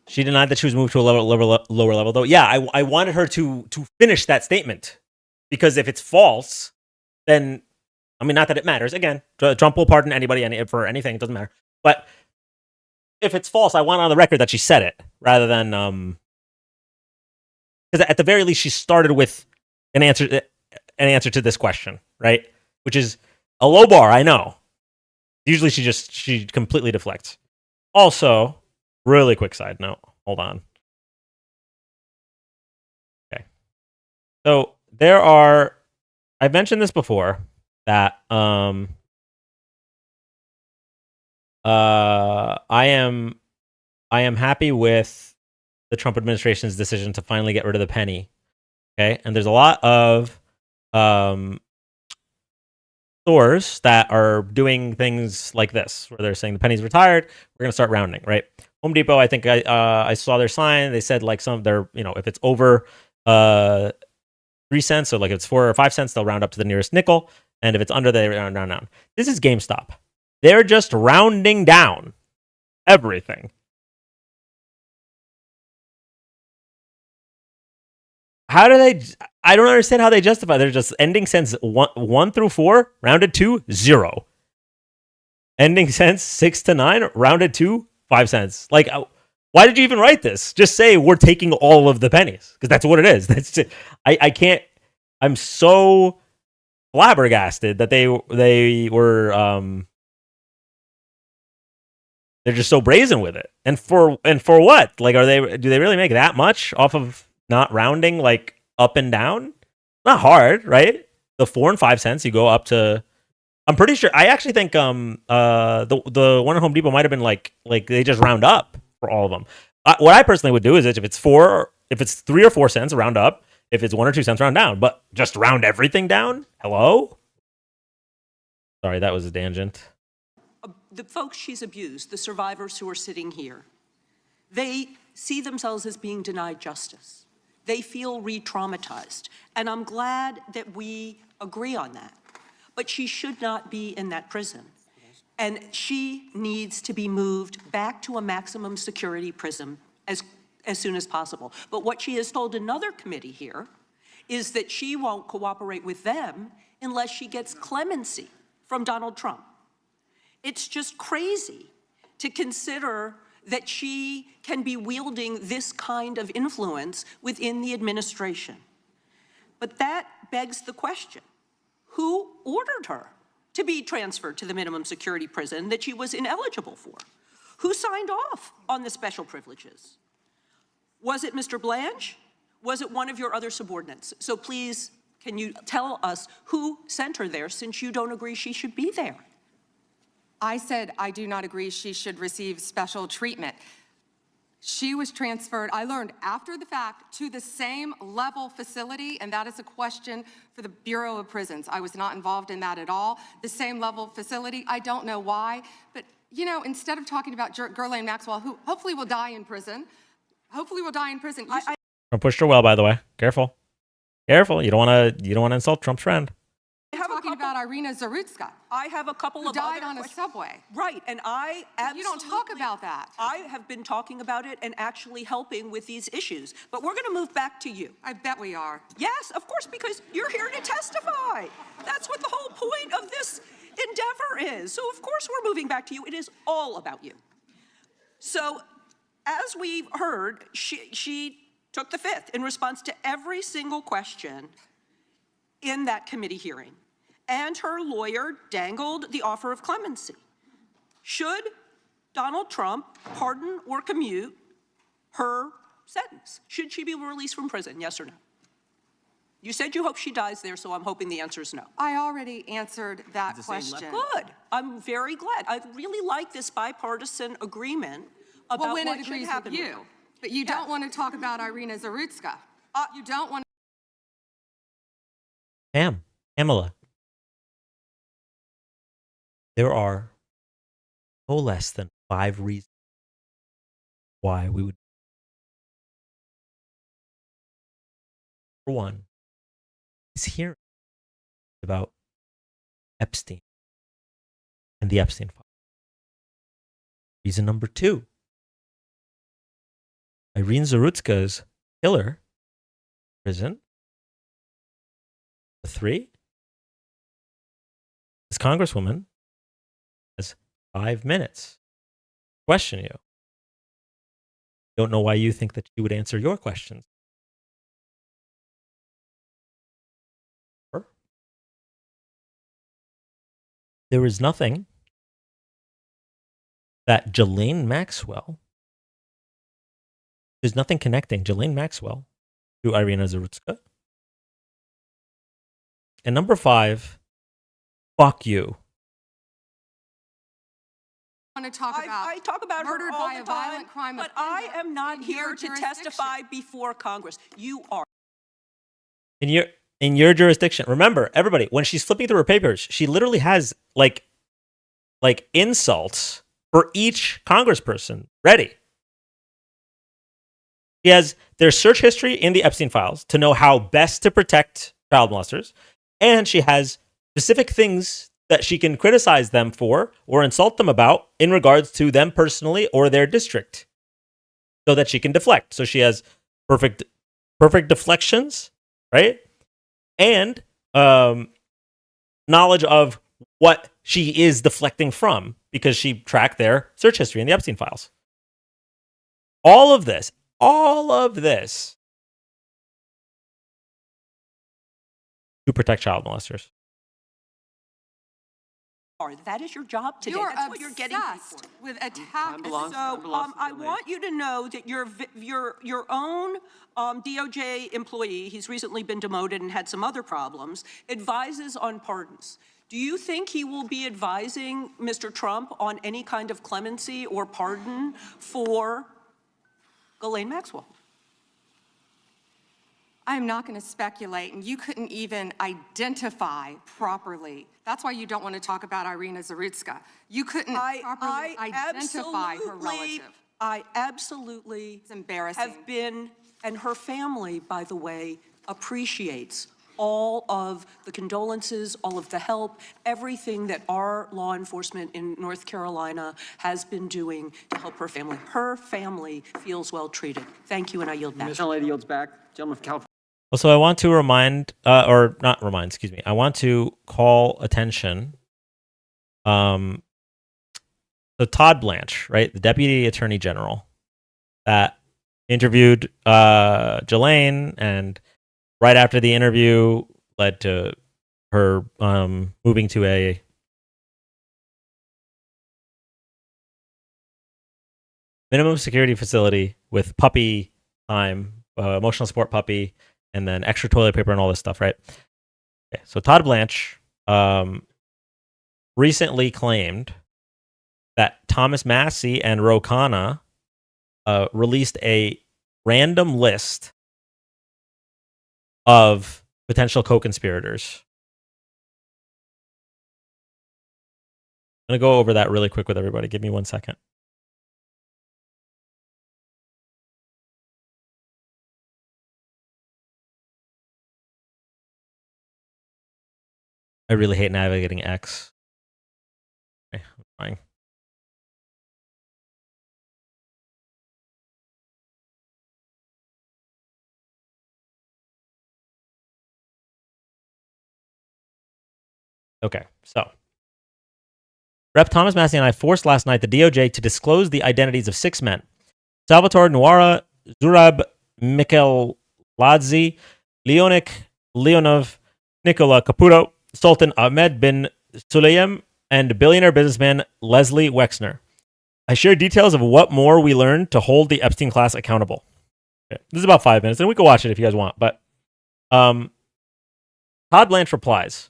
She denied that she was moved to a lower level, though. Yeah, I wanted her to finish that statement, because if it's false, then I mean, not that it matters. Again, Trump will pardon anybody for anything. It doesn't matter. But if it's false, I want on the record that she said it rather than because at the very least she started with an answer to this question, right? Which is a low bar, I know. Usually she completely deflects. Also, really quick side note. Hold on. Okay. So I've mentioned this before that I am happy with the Trump administration's decision to finally get rid of the penny. Okay, and there's a lot of stores that are doing things like this, where they're saying the penny's retired, we're gonna start rounding, right? Home Depot, I think I saw their sign. They said like if it's over 3 cents, so like if it's 4 or 5 cents, they'll round up to the nearest nickel, and if it's under, they round down. This is GameStop. They're just rounding down everything. How do they? I don't understand how they justify. They're just ending cents 1 through 4, rounded to 0. Ending cents 6 to 9, rounded to 5 cents. Like, why did you even write this? Just say we're taking all of the pennies, because that's what it is. That's just, I can't. I'm so flabbergasted that they were they're just so brazen with it. And for what? Like, do they really make that much off of not rounding like up and down? Not hard, right? The 4 and 5 cents, you go up to. I'm pretty sure. I actually think the one at Home Depot might have been like they just round up for all of them. What I personally would do is if it's 3 or 4 cents, round up. If it's 1 or 2 cents, round down. But just round everything down. Hello. Sorry, that was a tangent. The folks she's abused, the survivors who are sitting here, they see themselves as being denied justice. They feel re-traumatized. And I'm glad that we agree on that. But she should not be in that prison. And she needs to be moved back to a maximum security prison as soon as possible. But what she has told another committee here is that she won't cooperate with them unless she gets clemency from Donald Trump. It's just crazy to consider that she can be wielding this kind of influence within the administration. But that begs the question, who ordered her to be transferred to the minimum security prison that she was ineligible for? Who signed off on the special privileges? Was it Mr. Blanche? Was it one of your other subordinates? So please, can you tell us who sent her there, since you don't agree she should be there? I said I do not agree she should receive special treatment. She was transferred, I learned after the fact, to the same level facility, and that is a question for the Bureau of Prisons. I was not involved in that at all. The same level facility, I don't know why, but you know, instead of talking about Ghislaine Maxwell, who hopefully will die in prison, Trump pushed her well, by the way. Careful. Careful. You don't want to insult Trump's friend. Talking about Irina Zarutska. I have a couple of died on a subway. Right, and I absolutely. You don't talk about that. I have been talking about it and actually helping with these issues. But we're going to move back to you. I bet we are. Yes, of course, because you're here to testify. That's what the whole point of this endeavor is. So of course we're moving back to you. It is all about you. So as we've heard, she took the fifth in response to every single question in that committee hearing. And her lawyer dangled the offer of clemency. Should Donald Trump pardon or commute her sentence? Should she be released from prison, yes or no? You said you hope she dies there, so I'm hoping the answer is no. I already answered that question. Good. I'm very glad. I really like this bipartisan agreement about when what it should agrees happen with with you. her. But you don't want to talk about Irina Zarutska. You don't want to. Pamela. There are no less than 5 reasons why we would. Number 1 is hearing about Epstein and the Epstein file. Reason number 2, Irene Zarutska's killer prison. 3, This congresswoman has 5 minutes to question you. Don't know why you think that she would answer your questions. There is nothing that Ghislaine Maxwell, there's nothing connecting Ghislaine Maxwell to Irina Zarutska. And number 5, fuck you. Want to talk about I talk about her murdered all by the a time, violent crime but offender I am not in here your to jurisdiction. testify before Congress. You are. In your jurisdiction. Remember, everybody, when she's flipping through her papers, she literally has like insults for each congressperson ready. She has their search history in the Epstein files to know how best to protect child molesters, and she has specific things that she can criticize them for or insult them about in regards to them personally or their district, so that she can deflect. So she has perfect deflections, right? And knowledge of what she is deflecting from because she tracked their search history in the Epstein files. All of this to protect child molesters. That is your job today. You're That's what you're getting paid for. obsessed with attacking. I want you to know that your own DOJ employee, he's recently been demoted and had some other problems, advises on pardons. Do you think he will be advising Mr. Trump on any kind of clemency or pardon for Ghislaine Maxwell? I'm not going to speculate, and you couldn't even identify properly. That's why you don't want to talk about Irina Zarutska. You couldn't properly identify her relative. I absolutely It's embarrassing. have been, and her family, by the way, appreciates all of the condolences, all of the help, everything that our law enforcement in North Carolina has been doing to help her family. Her family feels well treated. Thank you, and I yield back. Ms. Lady yields back. Gentleman from California. Also, I want to remind, or not remind, excuse me. I want to call attention. So Todd Blanche, right, the Deputy Attorney General, that interviewed Ghislaine, and right after the interview led to her moving to a minimum security facility with puppy time, emotional support puppy, and then extra toilet paper and all this stuff, right? Okay, so Todd Blanche recently claimed that Thomas Massie and Ro Khanna released a random list of potential co-conspirators. I'm going to go over that really quick with everybody. Give me 1 second. I really hate navigating X. Okay, I'm trying. Okay, so Rep. Thomas Massie and I forced last night the DOJ to disclose the identities of 6 men: Salvatore Nuara, Zurab Mikeladze, Leonik Leonov, Nicola Caputo, Sultan Ahmed bin Sulayem, and billionaire businessman Leslie Wexner. I shared details of what more we learned to hold the Epstein class accountable. Okay, this is about 5 minutes, and we can watch it if you guys want. But Todd Blanche replies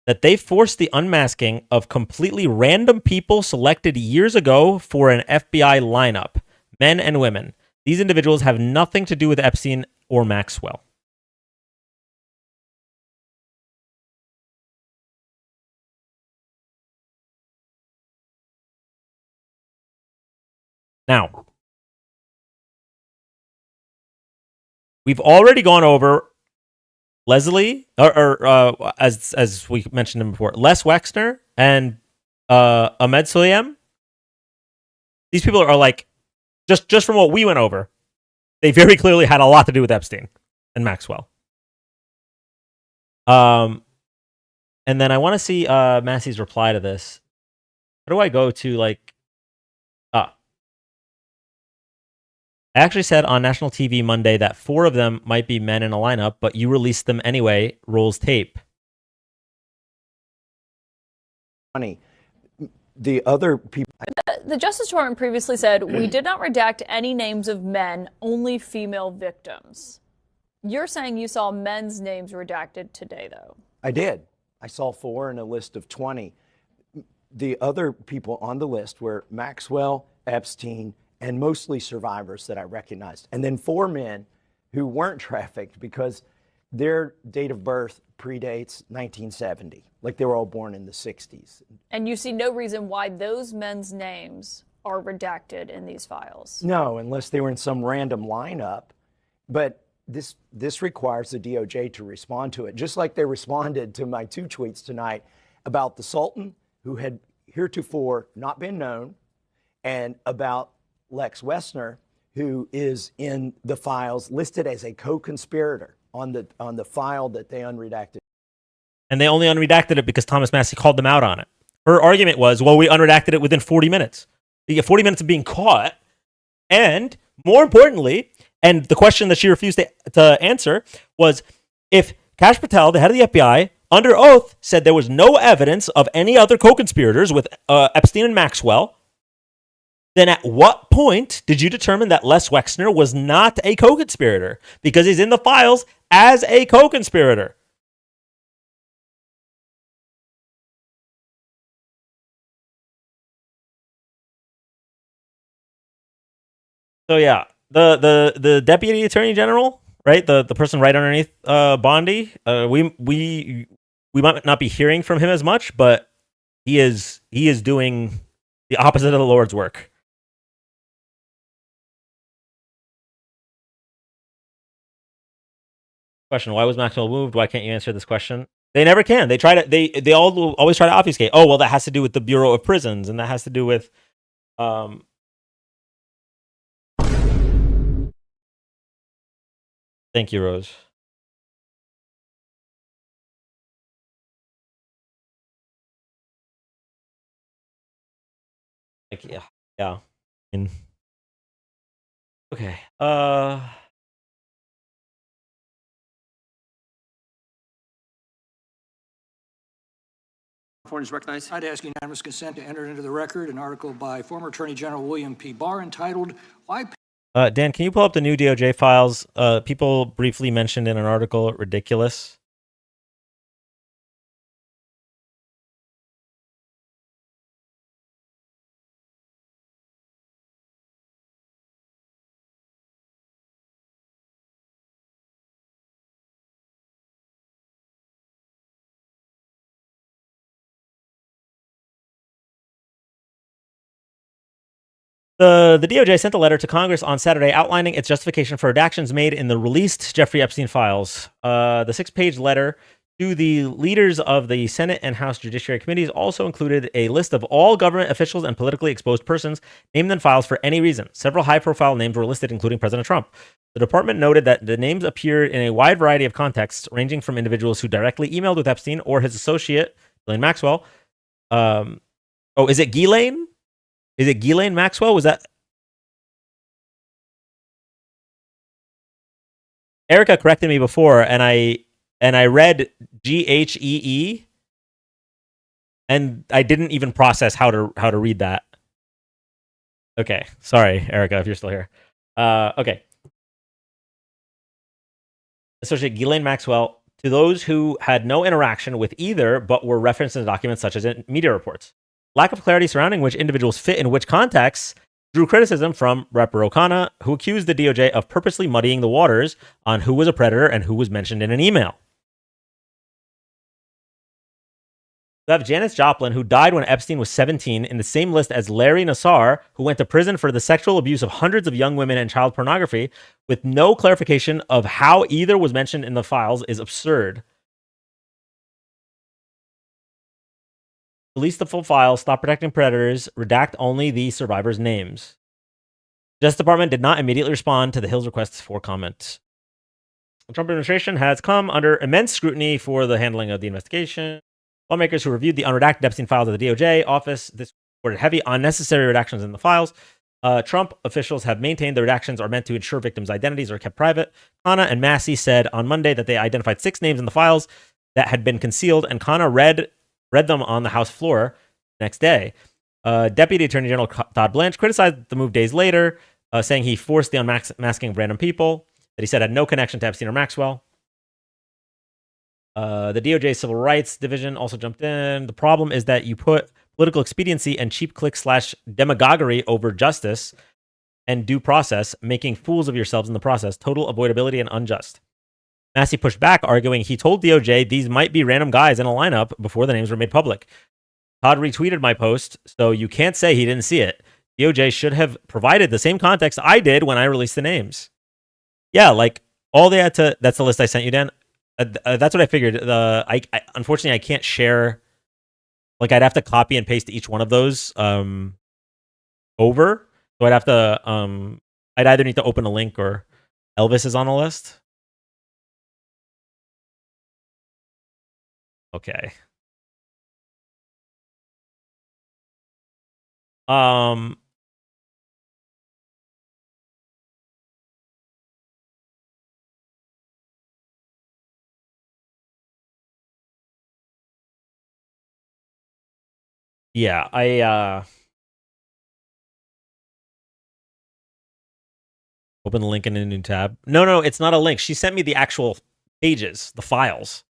that they forced the unmasking of completely random people selected years ago for an FBI lineup, men and women. These individuals have nothing to do with Epstein or Maxwell. Now, we've already gone over Leslie, as we mentioned him before, Les Wexner and Ahmed Sulayem. These people are like, just from what we went over, they very clearly had a lot to do with Epstein and Maxwell. And then I want to see Massey's reply to this. How do I go to like? I actually said on national TV Monday that 4 of them might be men in a lineup, but you released them anyway. Rolls tape. The other people. The Justice Department previously said, we did not redact any names of men, only female victims. You're saying you saw men's names redacted today, though. I did. I saw 4 in a list of 20. The other people on the list were Maxwell, Epstein, and mostly survivors that I recognized. And then 4 men who weren't trafficked because their date of birth predates 1970. Like they were all born in the 60s. And you see no reason why those men's names are redacted in these files? No, unless they were in some random lineup. But this requires the DOJ to respond to it, just like they responded to my 2 tweets tonight about the Sultan, who had heretofore not been known, and about Lex Wessner, who is in the files listed as a co-conspirator on the file that they unredacted. And they only unredacted it because Thomas Massey called them out on it. Her argument was, well, we unredacted it within 40 minutes. You get 40 minutes of being caught. And more importantly, and the question that she refused to answer was, if Kash Patel, the head of the FBI, under oath said there was no evidence of any other co-conspirators with Epstein and Maxwell, then at what point did you determine that Les Wexner was not a co-conspirator? Because he's in the files as a co-conspirator. So yeah, the deputy attorney general, right? The person right underneath Bondi. We might not be hearing from him as much, but he is doing the opposite of the Lord's work. Question: why was Maxwell moved? Why can't you answer this question? They never can. They try to. They always try to obfuscate. Oh well, that has to do with the Bureau of Prisons, and that has to do with. Thank you, Rose. Like, yeah. Okay. Point is recognized. I'd ask unanimous consent to enter into the record an article by former Attorney General William P. Barr entitled, Why... Dan, can you pull up the new DOJ files? People briefly mentioned in an article, ridiculous. The DOJ sent a letter to Congress on Saturday outlining its justification for redactions made in the released Jeffrey Epstein files. The 6-page letter to the leaders of the Senate and House Judiciary Committees also included a list of all government officials and politically exposed persons named in files for any reason. Several high-profile names were listed, including President Trump. The department noted that the names appeared in a wide variety of contexts, ranging from individuals who directly emailed with Epstein or his associate, Ghislaine Maxwell. Is it Ghislaine? Is it Ghislaine Maxwell? Was that? Erica corrected me before, and I read Ghee, and I didn't even process how to read that. Okay, sorry, Erica, if you're still here. Okay. Associate Ghislaine Maxwell, to those who had no interaction with either, but were referenced in documents such as in media reports. Lack of clarity surrounding which individuals fit in which contexts drew criticism from Rep. O'Connor, who accused the DOJ of purposely muddying the waters on who was a predator and who was mentioned in an email. We have Janis Joplin, who died when Epstein was 17, in the same list as Larry Nassar, who went to prison for the sexual abuse of hundreds of young women and child pornography, with no clarification of how either was mentioned in the files, is absurd. Release the full file, stop protecting predators, redact only the survivors' names. The Justice Department did not immediately respond to the Hill's requests for comment. The Trump administration has come under immense scrutiny for the handling of the investigation. Lawmakers who reviewed the unredacted Epstein files of the DOJ office this reported heavy unnecessary redactions in the files. Trump officials have maintained the redactions are meant to ensure victims' identities are kept private. Khanna and Massey said on Monday that they identified 6 names in the files that had been concealed, and Khanna read them on the House floor the next day. Deputy Attorney General Todd Blanche criticized the move days later, saying he forced the unmasking of random people that he said had no connection to Epstein or Maxwell. The DOJ Civil Rights Division also jumped in. The problem is that you put political expediency and cheap click / demagoguery over justice and due process, making fools of yourselves in the process, total avoidability and unjust. Massey pushed back, arguing he told DOJ these might be random guys in a lineup before the names were made public. Todd retweeted my post, so you can't say he didn't see it. DOJ should have provided the same context I did when I released the names. Yeah, like all they had to, that's the list I sent you, Dan. That's what I figured. Unfortunately, I can't share. Like, I'd have to copy and paste each one of those over. So I'd have to, I'd either need to open a link or Elvis is on the list. Okay. Yeah, open the link in a new tab. No, it's not a link. She sent me the actual pages, the files.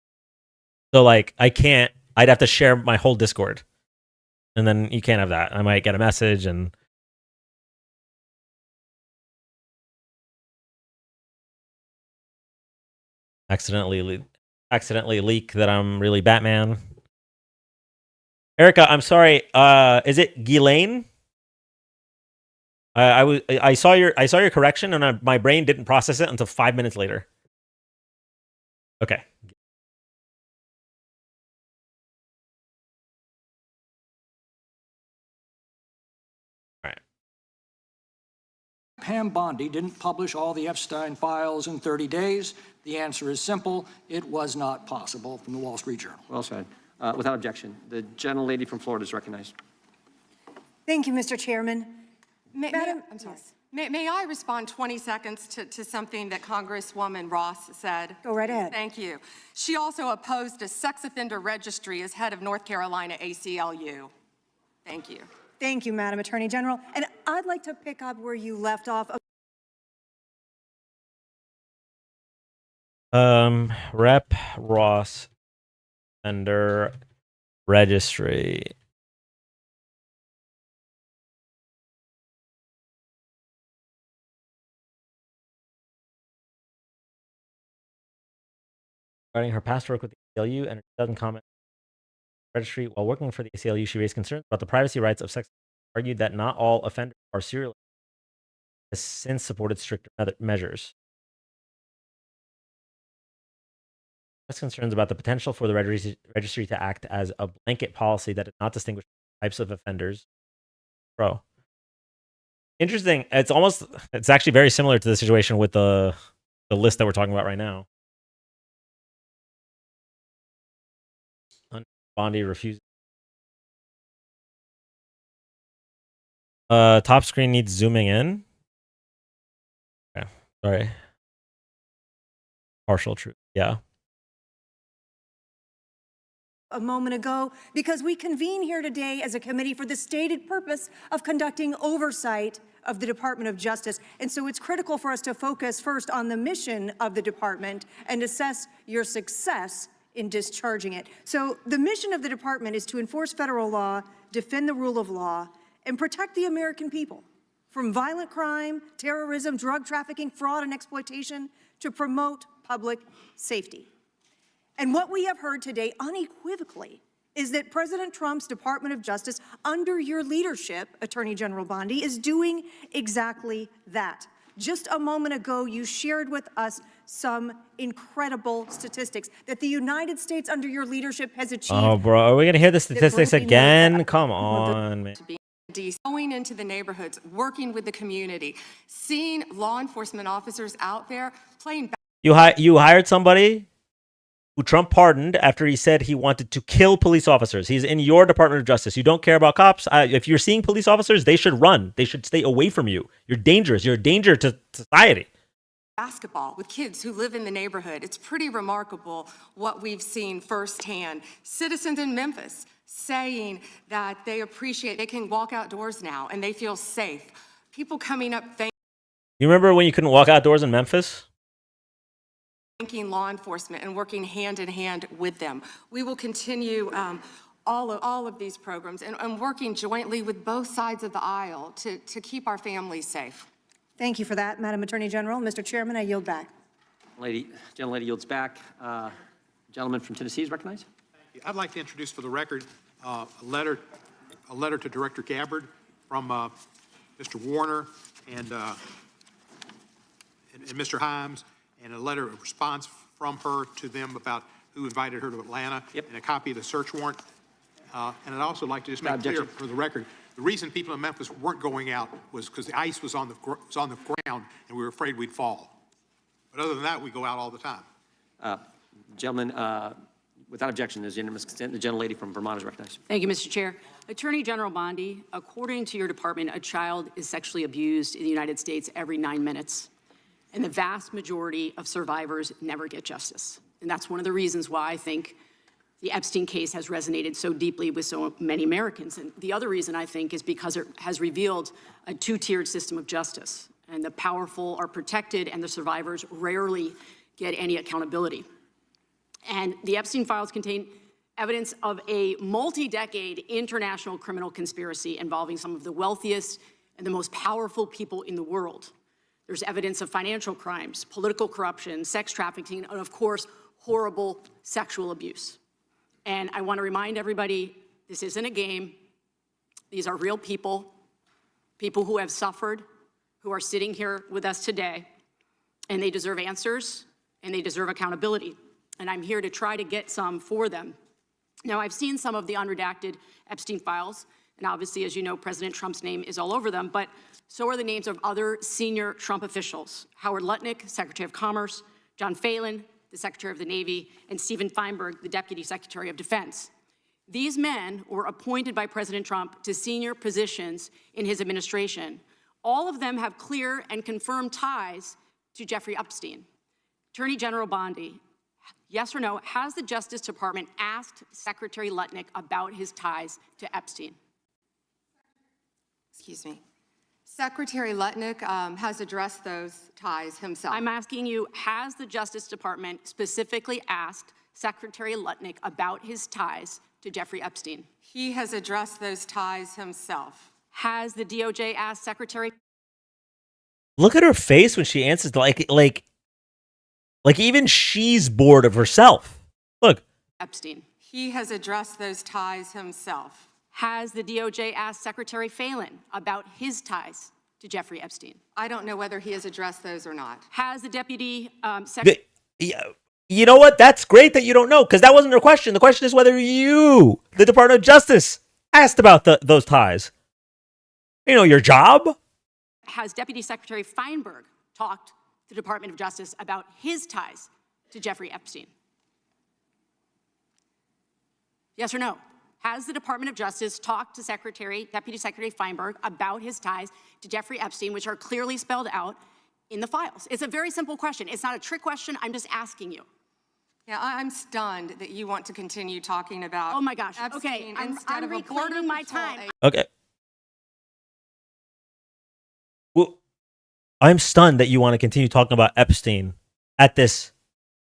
So like I'd have to share my whole Discord. And then you can't have that. I might get a message and accidentally leak that I'm really Batman. Erica, I'm sorry. Is it Ghislaine? I saw your correction, and my brain didn't process it until 5 minutes later. Okay. All right. Pam Bondi didn't publish all the Epstein files in 30 days. The answer is simple. It was not possible, from the Wall Street Journal. Well said. Without objection, the gentlelady from Florida is recognized. Thank you, Mr. Chairman. Madam, I'm sorry. Yes. May I respond 20 seconds to something that Congresswoman Ross said? Go right ahead. Thank you. She also opposed a sex offender registry as head of North Carolina ACLU. Thank you. Thank you, Madam Attorney General. And I'd like to pick up where you left off. Rep Ross Offender Registry. Regarding her past work with the ACLU and her doesn't comment registry while working for the ACLU, she raised concerns about the privacy rights of sex. Argued that not all offenders are serial. Has since supported stricter measures. Has concerns about the potential for the registry to act as a blanket policy that does not distinguish types of offenders. Interesting. It's actually very similar to the situation with the list that we're talking about right now. Bondi refused. Top screen needs zooming in. Okay, sorry. Partial truth. Yeah. A moment ago, because we convene here today as a committee for the stated purpose of conducting oversight of the Department of Justice. And so it's critical for us to focus first on the mission of the department and assess your success in discharging it. So the mission of the department is to enforce federal law, defend the rule of law, and protect the American people from violent crime, terrorism, drug trafficking, fraud, and exploitation, to promote public safety. And what we have heard today unequivocally is that President Trump's Department of Justice, under your leadership, Attorney General Bondi, is doing exactly that. Just a moment ago, you shared with us some incredible statistics that the United States, under your leadership, has achieved. Oh, bro, are we going to hear the statistics again? Come on, man. Going into the neighborhoods, working with the community, seeing law enforcement officers out there playing. You hired somebody who Trump pardoned after he said he wanted to kill police officers. He's in your Department of Justice. You don't care about cops. If you're seeing police officers, they should run. They should stay away from you. You're dangerous. You're a danger to society. Basketball with kids who live in the neighborhood. It's pretty remarkable what we've seen firsthand. Citizens in Memphis saying that they appreciate, they can walk outdoors now and they feel safe. People coming up You remember when you couldn't walk outdoors in Memphis? thanking law enforcement and working hand in hand with them. We will continue all of these programs and working jointly with both sides of the aisle to keep our families safe. Thank you for that, Madam Attorney General. Mr. Chairman, I yield back. Gentlelady yields back. Gentleman from Tennessee is recognized. Thank you. I'd like to introduce for the record a letter to Director Gabbard from Mr. Warner and Mr. Himes, and a letter of response from her to them about who invited her to Atlanta, and a copy of the search warrant. And I'd also like to just make clear for the record, the reason people in Memphis weren't going out was because the ice was on the ground and we were afraid we'd fall. But other than that, we go out all the time. Gentleman, without objection, there's unanimous consent. The gentlelady from Vermont is recognized. Thank you, Mr. Chair. Attorney General Bondi, according to your department, a child is sexually abused in the United States every 9 minutes. And the vast majority of survivors never get justice. And that's one of the reasons why I think the Epstein case has resonated so deeply with so many Americans. And the other reason, I think, is because it has revealed a two-tiered system of justice. And the powerful are protected and the survivors rarely get any accountability. And the Epstein files contain evidence of a multi-decade international criminal conspiracy involving some of the wealthiest and the most powerful people in the world. There's evidence of financial crimes, political corruption, sex trafficking, and of course, horrible sexual abuse. And I want to remind everybody, this isn't a game. These are real people, people who have suffered, who are sitting here with us today, and they deserve answers, and they deserve accountability. And I'm here to try to get some for them. Now, I've seen some of the unredacted Epstein files, and obviously, as you know, President Trump's name is all over them, but so are the names of other senior Trump officials: Howard Lutnick, Secretary of Commerce; John Phelan, the Secretary of the Navy; and Stephen Feinberg, the Deputy Secretary of Defense. These men were appointed by President Trump to senior positions in his administration. All of them have clear and confirmed ties to Jeffrey Epstein. Attorney General Bondi, yes or no, has the Justice Department asked Secretary Lutnick about his ties to Epstein? Excuse me. Secretary Lutnick has addressed those ties himself. I'm asking you, has the Justice Department specifically asked Secretary Lutnick about his ties to Jeffrey Epstein? He has addressed those ties himself. Has the DOJ asked Secretary? Look at her face when she answers, like even she's bored of herself. Look. Epstein. He has addressed those ties himself. Has the DOJ asked Secretary Phelan about his ties to Jeffrey Epstein? I don't know whether he has addressed those or not. Has the Deputy Secretary... You know what? That's great that you don't know, because that wasn't her question. The question is whether you, the Department of Justice, asked about those ties. You know, your job? Has Deputy Secretary Feinberg talked to the Department of Justice about his ties to Jeffrey Epstein? Yes or no? Has the Department of Justice talked to Deputy Secretary Feinberg about his ties to Jeffrey Epstein, which are clearly spelled out in the files? It's a very simple question. It's not a trick question. I'm just asking you. Yeah, I'm stunned that you want to continue talking about. Oh my gosh. Epstein Okay, I'm reclaiming my time. Okay. Well, I'm stunned that you want to continue talking about Epstein at this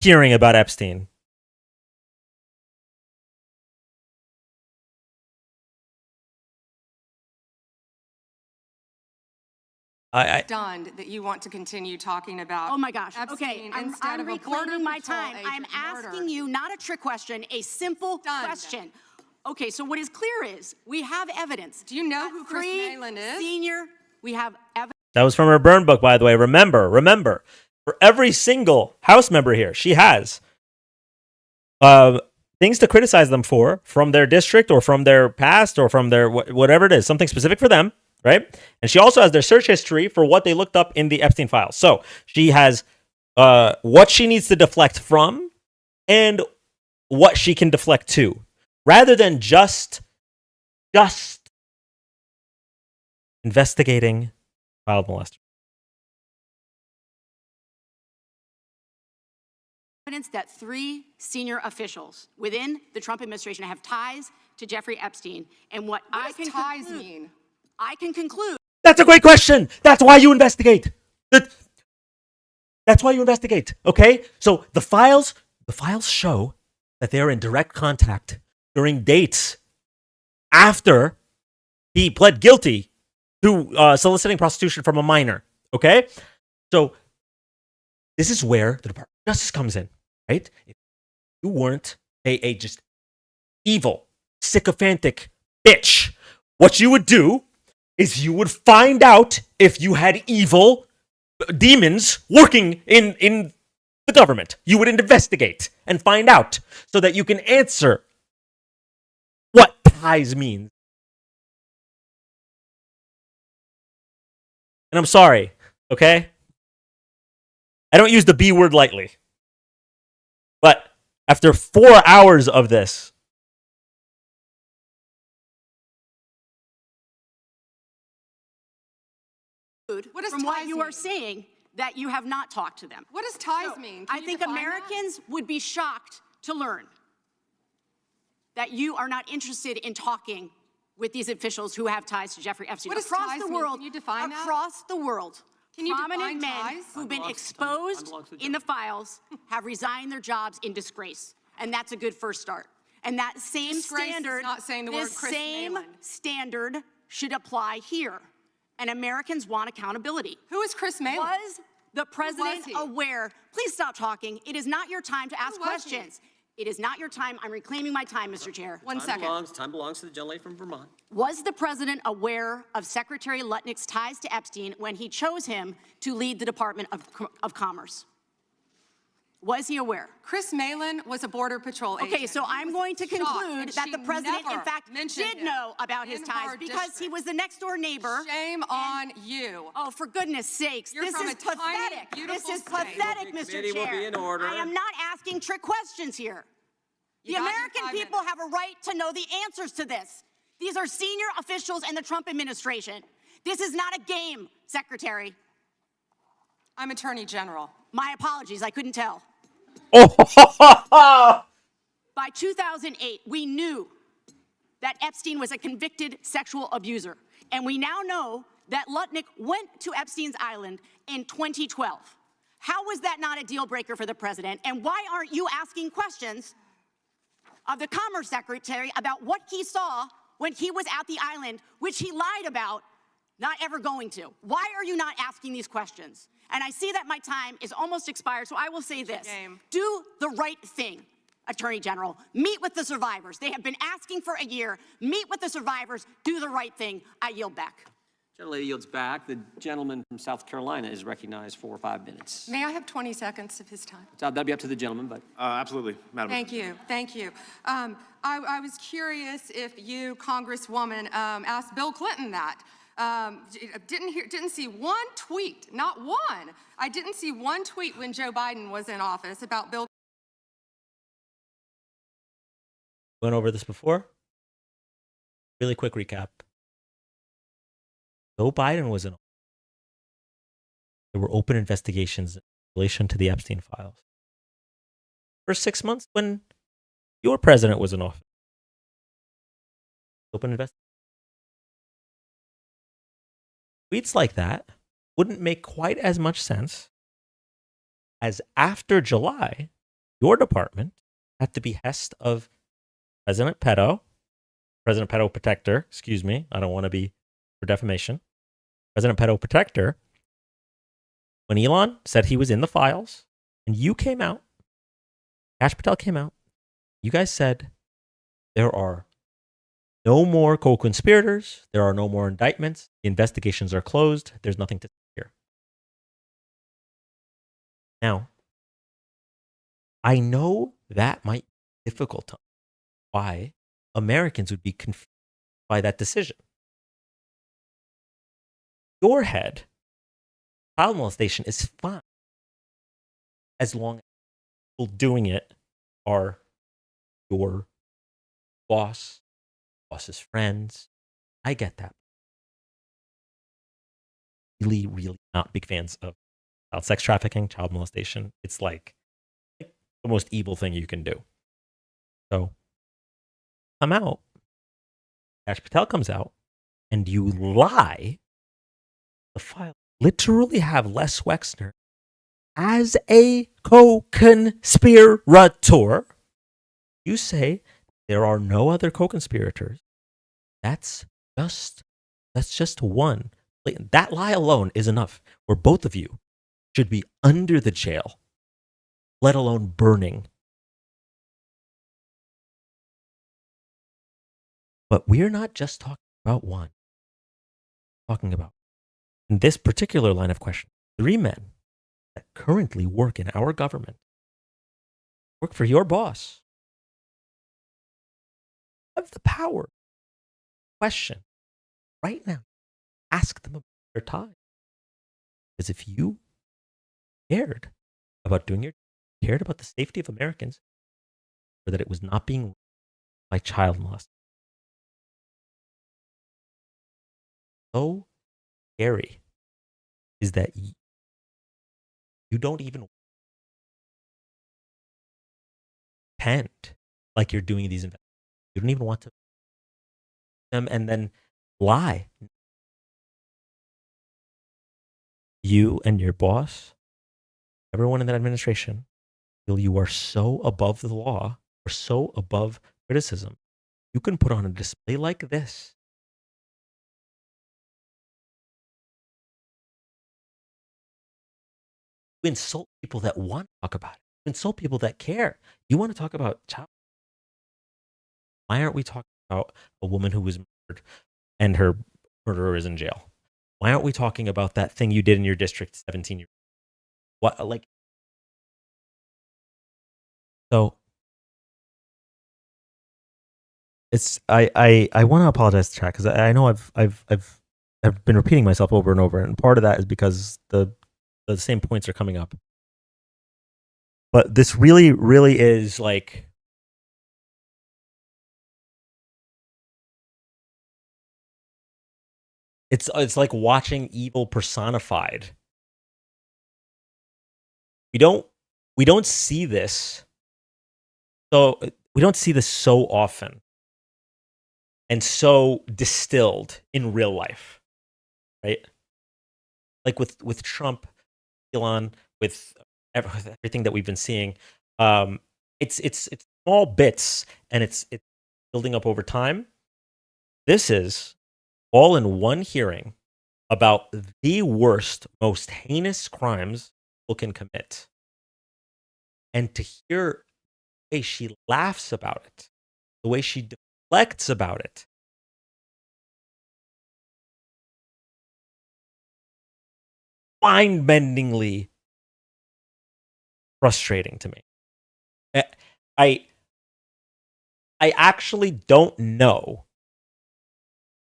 hearing about Epstein. I'm stunned that you want to continue talking about. Oh my gosh. Epstein Okay, I'm reclaiming my time. I'm asking you not a trick question, a simple question. Okay, so what is clear is we have evidence. Do you know who Chris Malin is? We have evidence. That was from her burn book, by the way. Remember, for every single House member here, she has things to criticize them for from their district or from their past or from their whatever it is, something specific for them. Right? And she also has their search history for what they looked up in the Epstein files. So she has what she needs to deflect from and what she can deflect to, rather than just investigating child molester. Evidence that 3 senior officials within the Trump administration have ties to Jeffrey Epstein. And what I does can ties conclude, mean? I can conclude. That's a great question. That's why you investigate. That's why you investigate. Okay? So the files show that they're in direct contact during dates after he pled guilty to soliciting prostitution from a minor. Okay? So this is where the Department of Justice comes in, right? If you weren't a just evil, sycophantic bitch, what you would do is you would find out if you had evil demons working in the government. You would investigate and find out so that you can answer what ties means. And I'm sorry, okay? I don't use the B word lightly. But after 4 hours of this, From what you are saying, that you have not talked to them. What does ties mean? Can I you think define Americans would be shocked to learn that you are not interested in talking with these officials who have ties to Jeffrey Epstein. What does across ties the mean? world, Can you define that? across the world, Can you prominent define men ties? who've been exposed in the files have resigned their jobs in disgrace, and that's a good first start. And that same Disgrace is standard, not saying the word this Chris same Malin. standard should apply here. And Americans want accountability. Who is Chris Malin? Was the president he? aware? Please stop talking. It is not your time to ask was he? questions. It is not your time. I'm reclaiming my time, Mr. Chair. One second. Time belongs to the gentlelady from Vermont. Was the president aware of Secretary Lutnick's ties to Epstein when he chose him to lead the Department of Commerce? Was he aware? Chris Malin was a Border Patrol agent. Okay, so I'm going to conclude that the president, in fact, did know about his ties because he was the next-door neighbor. Shame on you. Oh, for goodness sakes, You're this from is a tiny, pathetic. This beautiful is state. pathetic, Mr. Committee will Chair. be in order. I am not asking trick questions here. You The got your American 5 people minutes. have a right to know the answers to this. These are senior officials in the Trump administration. This is not a game, Secretary. I'm Attorney General. My apologies, I couldn't tell. oh, By 2008, we knew that Epstein was a convicted sexual abuser. And we now know that Lutnick went to Epstein's Island in 2012. How was that not a deal breaker for the president? And why aren't you asking questions of the Commerce Secretary about what he saw when he was at the island, which he lied about not ever going to? Why are you not asking these questions? And I see that my time is almost expired, so I will say this. Do the right thing, Attorney General. Meet with the survivors. They have been asking for a year. Meet with the survivors. Do the right thing. I yield back. Gentlelady yields back. The gentleman from South Carolina is recognized for 5 minutes. May I have 20 seconds of his time? That'll be up to the gentleman, but. Absolutely, Madam. Thank you. Thank you. I was curious if you, Congresswoman, asked Bill Clinton that. Didn't see one tweet, not one. I didn't see one tweet when Joe Biden was in office about Bill. went over this before. Really quick recap. Joe Biden was in office. There were open investigations in relation to the Epstein files. For 6 months when your president was in office. Open investigation. Tweets like that wouldn't make quite as much sense as after July, your department, at the behest of President Pedo Protector, excuse me, I don't want to be for defamation, President Pedo Protector, when Elon said he was in the files, and you came out, Kash Patel came out, you guys said there are no more co-conspirators, there are no more indictments, the investigations are closed, there's nothing to see here. Now, I know that might be difficult to why Americans would be confused by that decision. Your head, child molestation is fine as long as people doing it are your boss, boss's friends. I get that. Really, really not big fans of child sex trafficking, child molestation. It's like the most evil thing you can do. So come out, Ash Patel comes out, and you lie. The file literally have Les Wexner as a co-conspirator. You say there are no other co-conspirators. That's just one. That lie alone is enough where both of you should be under the jail, let alone burning. But we're not just talking about one. We're talking about, in this particular line of question, 3 men that currently work in our government, work for your boss, have the power. Question right now. Ask them about their time. Because if you cared about doing cared about the safety of Americans, or that it was not being by child molestation. So scary is that you don't even pretend like you're doing these investigations. You don't even want to them and then lie. You and your boss, everyone in that administration, feel you are so above the law or so above criticism. You can put on a display like this. You insult people that want to talk about it. You insult people that care. You want to talk about child. Why aren't we talking about a woman who was murdered and her murderer is in jail? Why aren't we talking about that thing you did in your district 17 years ago? What, like, so it's I want to apologize to chat because I know I've been repeating myself over and over, and part of that is because the same points are coming up. But this really, really is like it's like watching evil personified. We don't see this. So we don't see this so often and so distilled in real life, right? Like with Trump, Elon, with everything that we've been seeing, it's small bits and it's building up over time. This is all in one hearing about the worst, most heinous crimes people can commit, and to hear the way she laughs about it, the way she deflects about it. Mind-bendingly frustrating to me. I actually don't know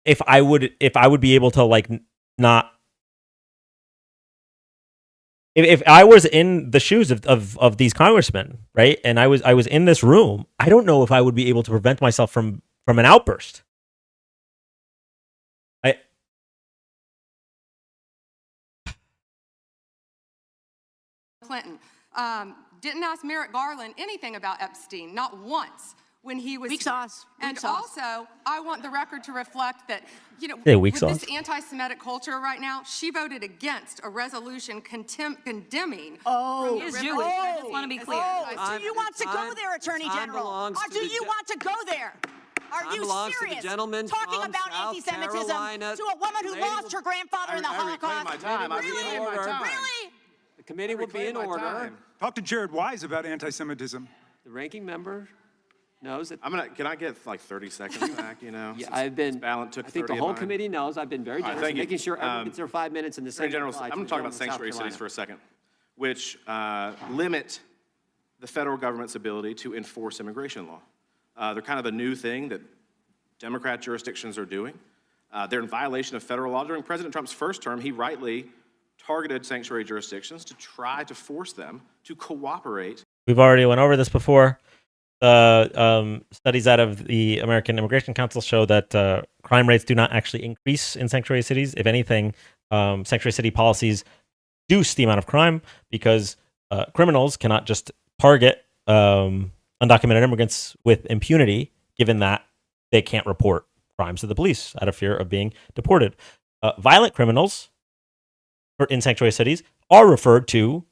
if I would be able to like not. If I was in the shoes of these congressmen, right, and I was in this room, I don't know if I would be able to prevent myself from an outburst. Clinton didn't ask Merrick Garland anything about Epstein, not once when he was. Weak sauce. And also, I want the record to reflect that, you know, Yeah, weak with sauce. this anti-Semitic culture right now, she voted against a resolution condemning. Oh, he is Jewish. I just want to be clear. do you want to go there, Attorney General? Or do you want to go there? Are you serious? Talking about anti-Semitism to a woman who lost her grandfather in the Holocaust? Really? The committee will be in order. Talk to Jared Wise about anti-Semitism. The ranking member knows that. Can I get like 30 seconds back, you know? Yeah, I've been, Ballant took I think 30 the of whole mine. committee knows I've been very generous in making sure everyone gets their 5 minutes in the Attorney same. General, I'm going to talk about sanctuary cities for a second, which limit the federal government's ability to enforce immigration law. They're kind of a new thing that Democrat jurisdictions are doing. They're in violation of federal law. During President Trump's first term, he rightly targeted sanctuary jurisdictions to try to force them to cooperate. We've already went over this before. studies out of the American Immigration Council show that crime rates do not actually increase in sanctuary cities. If anything, sanctuary city policies reduce the amount of crime because criminals cannot just target undocumented immigrants with impunity, given that they can't report crimes to the police out of fear of being deported. Violent criminals in sanctuary cities are referred to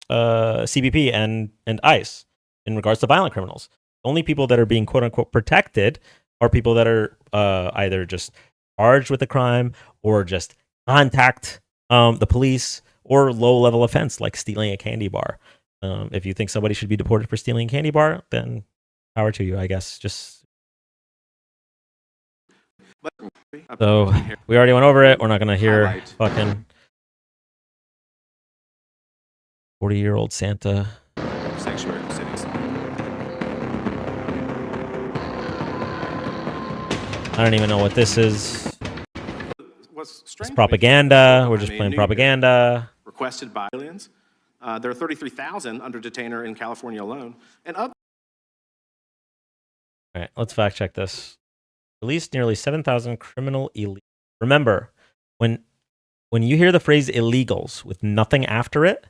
CBP and ICE in regards to violent criminals. The only people that are being quote unquote protected are people that are either just charged with a crime or just contact the police or low level offense like stealing a candy bar. If you think somebody should be deported for stealing a candy bar, then power to you, I guess. So we already went over it. We're not going to hear fucking 40-year-old Santa. Sanctuary cities. I don't even know what this is. It's propaganda. We're just playing propaganda. Requested by aliens. There are 33,000 under detainer in California alone. And All right, let's fact check this. Released nearly 7,000 criminal illegals. Remember, when you hear the phrase illegals with nothing after it,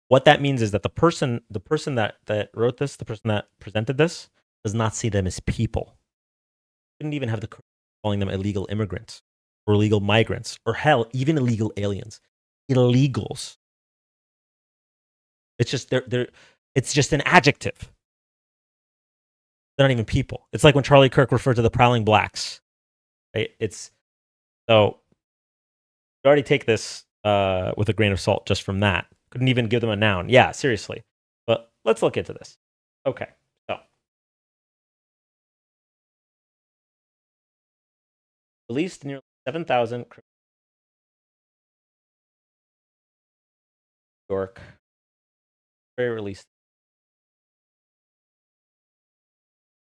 what that means is that the person that wrote this, the person that presented this, does not see them as people. Didn't even have the calling them illegal immigrants or illegal migrants or hell, even illegal aliens. Illegals. It's just it's just an adjective. They're not even people. It's like when Charlie Kirk referred to the prowling blacks. Right? So you already take this with a grain of salt just from that. Couldn't even give them a noun. Yeah, seriously. But let's look into this. Okay. So released nearly 7,000 York. Very released.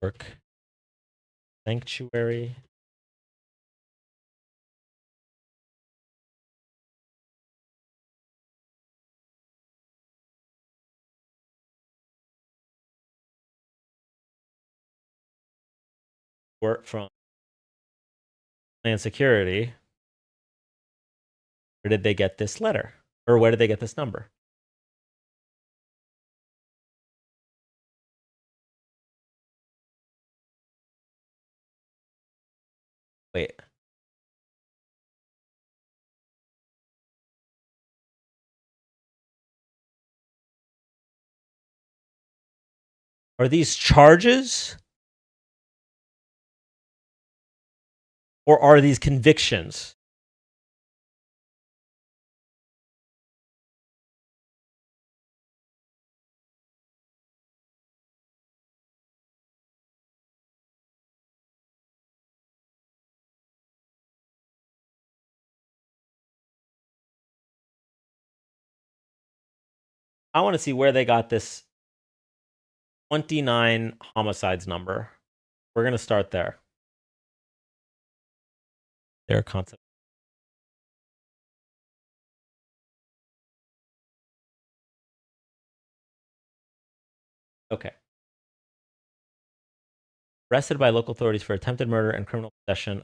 York. Sanctuary. Work from Homeland Security. Where did they get this letter? Or where did they get this number? Wait. Are these charges? Or are these convictions? I want to see where they got this 29 homicides number. We're going to start there. Their concept. Okay. Arrested by local authorities for attempted murder and criminal possession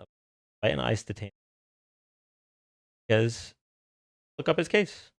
by an ICE detainee. Because look up his case.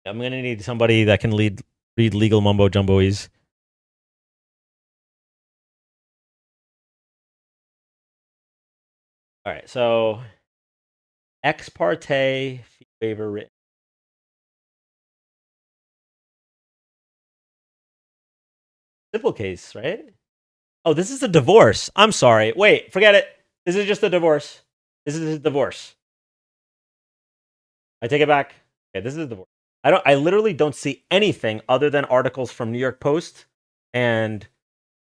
I'm going to need somebody that can read legal mumbo jumboes. All right, so ex parte fee waiver written. civil case, right? Oh, this is a divorce. I'm sorry. Wait, forget it. This is just a divorce. This is a divorce. I take it back. Okay, this is a divorce. I literally don't see anything other than articles from New York Post and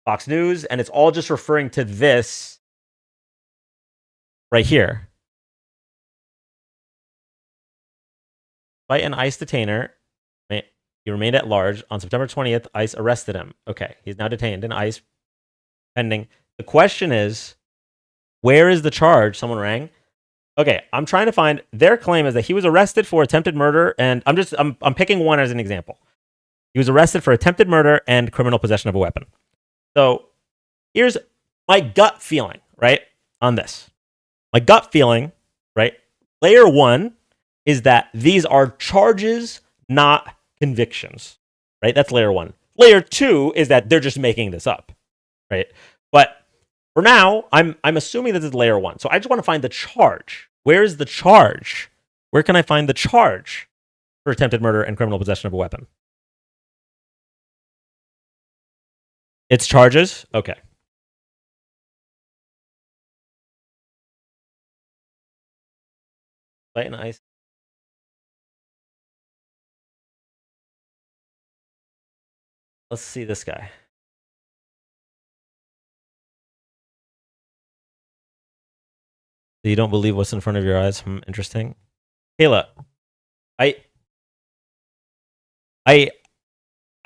Fox News, and it's all just referring to this right here. By an ICE detainer, he remained at large. On September 20th, ICE arrested him. Okay, he's now detained in ICE pending. The question is, where is the charge? Someone rang. Okay, I'm trying to find. Their claim is that he was arrested for attempted murder, and I'm picking one as an example. He was arrested for attempted murder and criminal possession of a weapon. So here's my gut feeling, right, on this. My gut feeling, right, layer one is that these are charges, not convictions, right? That's layer one. Layer two is that they're just making this up, right? But for now, I'm assuming this is layer one. So I just want to find the charge. Where is the charge? Where can I find the charge for attempted murder and criminal possession of a weapon? It's charges? Okay. Light and ice. Let's see this guy. You don't believe what's in front of your eyes? Interesting. Kayla, I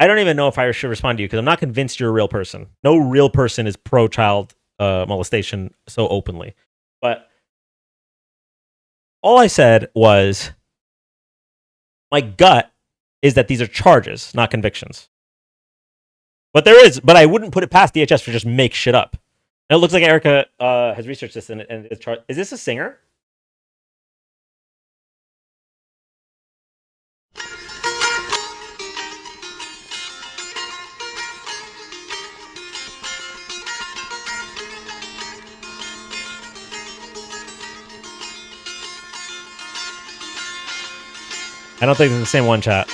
don't even know if I should respond to you because I'm not convinced you're a real person. No real person is pro-child molestation so openly. But all I said was my gut is that these are charges, not convictions. But I wouldn't put it past DHS to just make shit up. And it looks like Erica has researched this and it's is this a singer? I don't think it's the same one, chat.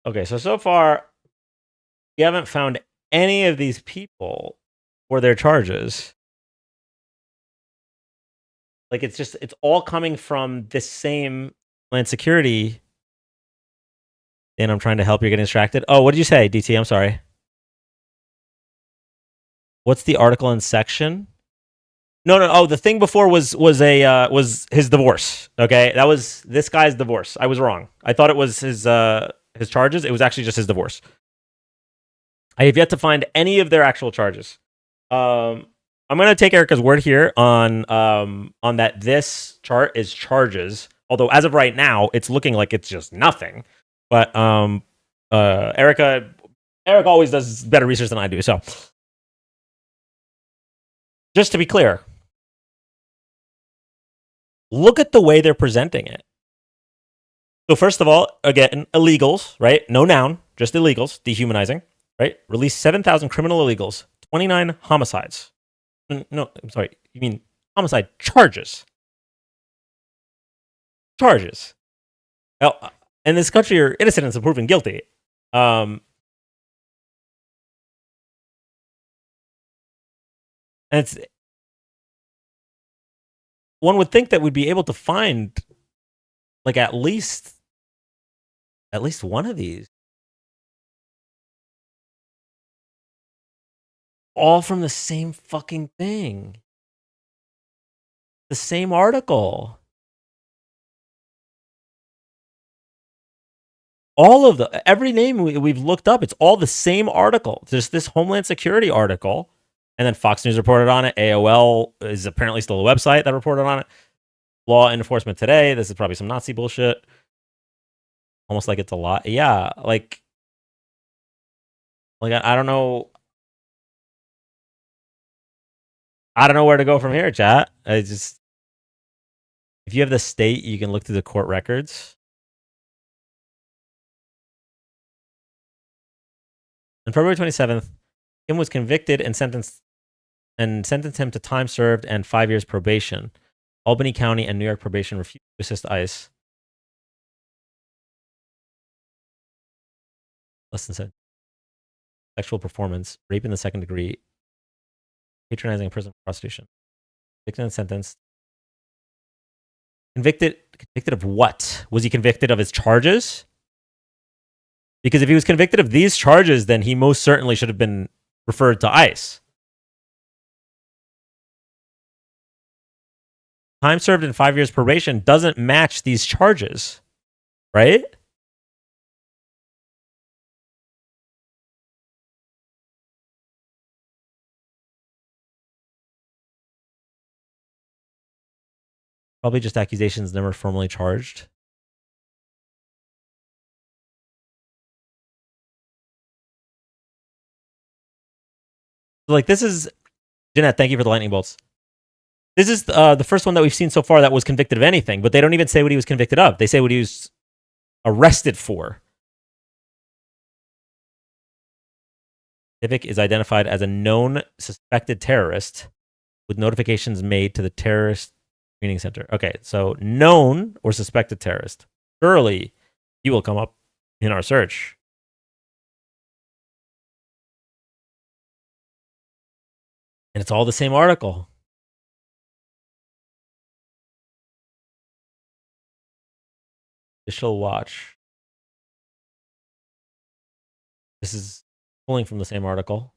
Okay, so far, you haven't found any of these people for their charges. Like, it's all coming from this same Land Security. And I'm trying to help. You're getting distracted. Oh, what did you say, DT? I'm sorry. What's the article and section? No. Oh, the thing before was his divorce. Okay, that was this guy's divorce. I was wrong. I thought it was his charges. It was actually just his divorce. I have yet to find any of their actual charges. I'm gonna take Erica's word here on that this chart is charges. Although as of right now, it's looking like it's just nothing. But Erica always does better research than I do. So just to be clear, look at the way they're presenting it. So first of all, again, illegals, right? No noun, just illegals, dehumanizing, right? Release 7,000 criminal illegals, 29 homicides. No, I'm sorry. You mean homicide charges. Charges. Now, in this country, you're innocent until proven guilty. And one would think that we'd be able to find like at least one of these. All from the same fucking thing. The same article. All of every name we've looked up, it's all the same article. There's this Homeland Security article And then Fox News reported on it. AOL is apparently still a website that reported on it. Law Enforcement Today. This is probably some Nazi bullshit. Almost like it's a lot. Yeah, like I don't know. I don't know where to go from here, chat. If you have the state, you can look through the court records. On February 27th, Kim was convicted and sentenced him to time served and 5 years probation. Albany County and New York probation refused to assist ICE. Less than 7. Sexual performance, rape in the second degree, patronizing prison prostitution. Convicted and sentenced. Convicted of what? Was he convicted of his charges? Because if he was convicted of these charges, then he most certainly should have been referred to ICE. Time served and 5 years probation doesn't match these charges, right? Probably just accusations never formally charged. Like, this is... Jeanette, thank you for the lightning bolts. This is the first one that we've seen so far that was convicted of anything, but they don't even say what he was convicted of. They say what he was arrested for. Civic is identified as a known suspected terrorist with notifications made to the terrorist screening center. Okay, so known or suspected terrorist. Surely he will come up in our search. And it's all the same article. Official watch. This is pulling from the same article.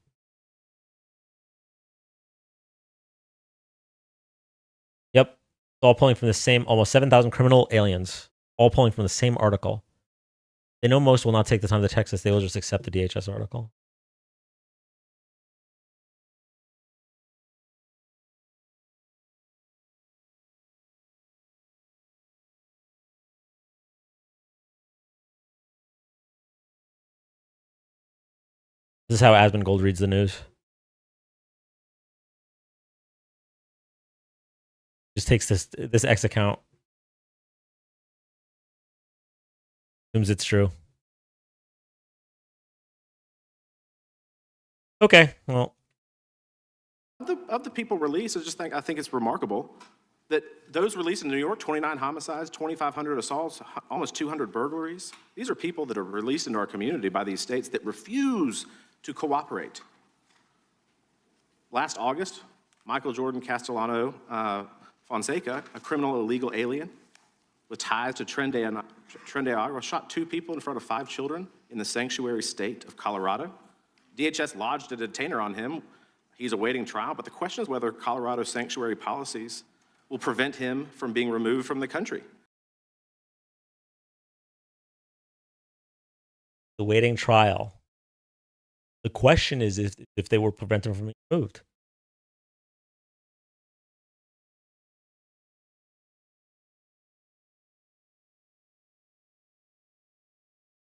Yep. All pulling from the same, almost 7,000 criminal aliens. All pulling from the same article. They know most will not take the time to text us. They will just accept the DHS article. This is how Asmongold reads the news. Just takes this X account. Assumes it's true. Okay, well. Of the people released, I think it's remarkable that those released in New York, 29 homicides, 2,500 assaults, almost 200 burglaries. These are people that are released into our community by these states that refuse to cooperate. Last August, Michael Jordan Castellano Fonseca, a criminal illegal alien with ties to Tren de Agua, shot 2 people in front of 5 children in the sanctuary state of Colorado. DHS lodged a detainer on him. He's awaiting trial, but the question is whether Colorado's sanctuary policies will prevent him from being removed from the country. Awaiting trial. The question is if they will prevent him from being removed.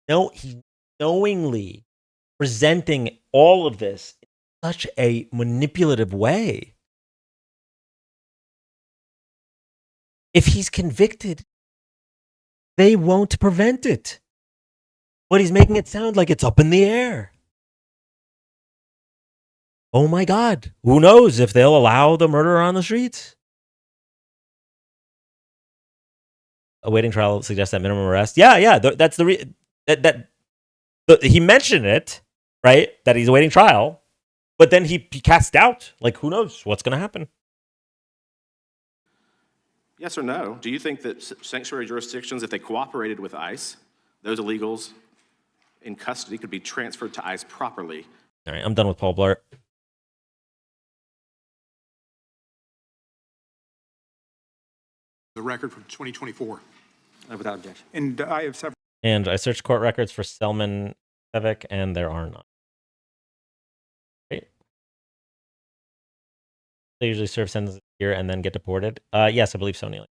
No, he knowingly presenting all of this in such a manipulative way. If he's convicted, they won't prevent it. But he's making it sound like it's up in the air. Oh my God. Who knows if they'll allow the murderer on the streets? Awaiting trial suggests that minimum arrest. Yeah. That's he mentioned it, right? That he's awaiting trial. But then he cast doubt. Like, who knows what's going to happen? Yes or no? Do you think that sanctuary jurisdictions, if they cooperated with ICE, those illegals in custody could be transferred to ICE properly? All right, I'm done with Paul Blart. The record from 2024. Without objection. And I have several. And I searched court records for Selman Civic, and there are none. They usually serve sentences here and then get deported. Yes, I believe so, Neil.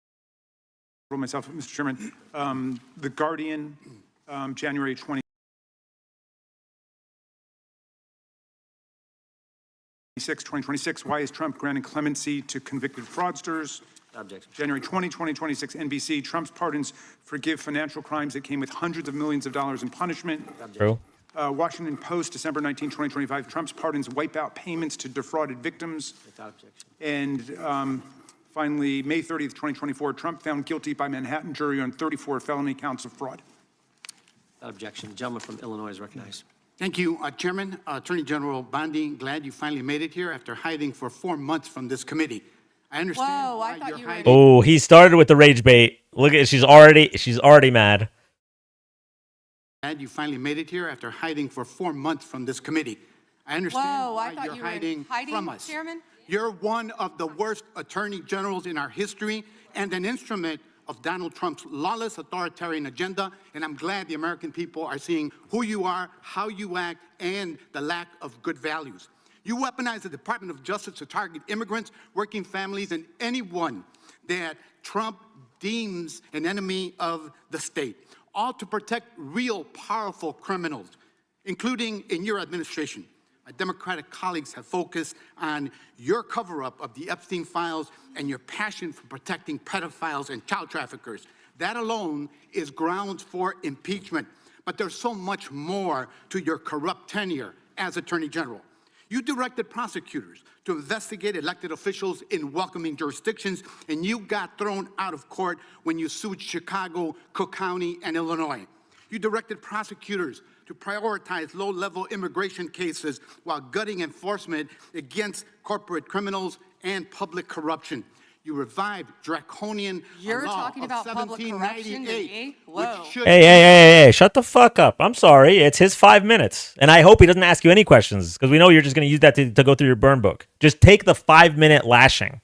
Myself, Mr. Chairman, The Guardian, January 2026, why is Trump granting clemency to convicted fraudsters? Objection. January 2026, NBC, Trump's pardons forgive financial crimes that came with hundreds of millions of dollars in punishment. True. Washington Post, December 19, 2025, Trump's pardons wipe out payments to defrauded victims. Without objection. And finally, May 30th, 2024, Trump found guilty by Manhattan jury on 34 felony counts of fraud. Without objection. The gentleman from Illinois is recognized. Thank you, Chairman. Attorney General Bondi, glad you finally made it here after hiding for 4 months from this committee. I understand Whoa, why I thought you're you were. hiding. Oh, he started with the rage bait. Look at she's already mad. Glad you finally made it here after hiding for 4 months from this committee. I understand Whoa, why I thought you're you were hiding from us. Chairman? You're one of the worst attorney generals in our history and an instrument of Donald Trump's lawless authoritarian agenda, and I'm glad the American people are seeing who you are, how you act, and the lack of good values. You weaponize the Department of Justice to target immigrants, working families, and anyone that Trump deems an enemy of the state, all to protect real powerful criminals, including in your administration. My Democratic colleagues have focused on your cover-up of the Epstein files and your passion for protecting pedophiles and child traffickers. That alone is grounds for impeachment. But there's so much more to your corrupt tenure as Attorney General. You directed prosecutors to investigate elected officials in welcoming jurisdictions, and you got thrown out of court when you sued Chicago, Cook County, and Illinois. You directed prosecutors to prioritize low-level immigration cases while gutting enforcement against corporate criminals and public corruption. You revived draconian You're law talking of about public corruption to 1798, me? Whoa. which should Hey, shut the fuck up. I'm sorry. It's his 5 minutes. And I hope he doesn't ask you any questions because we know you're just going to use that to go through your burn book. Just take the 5-minute lashing.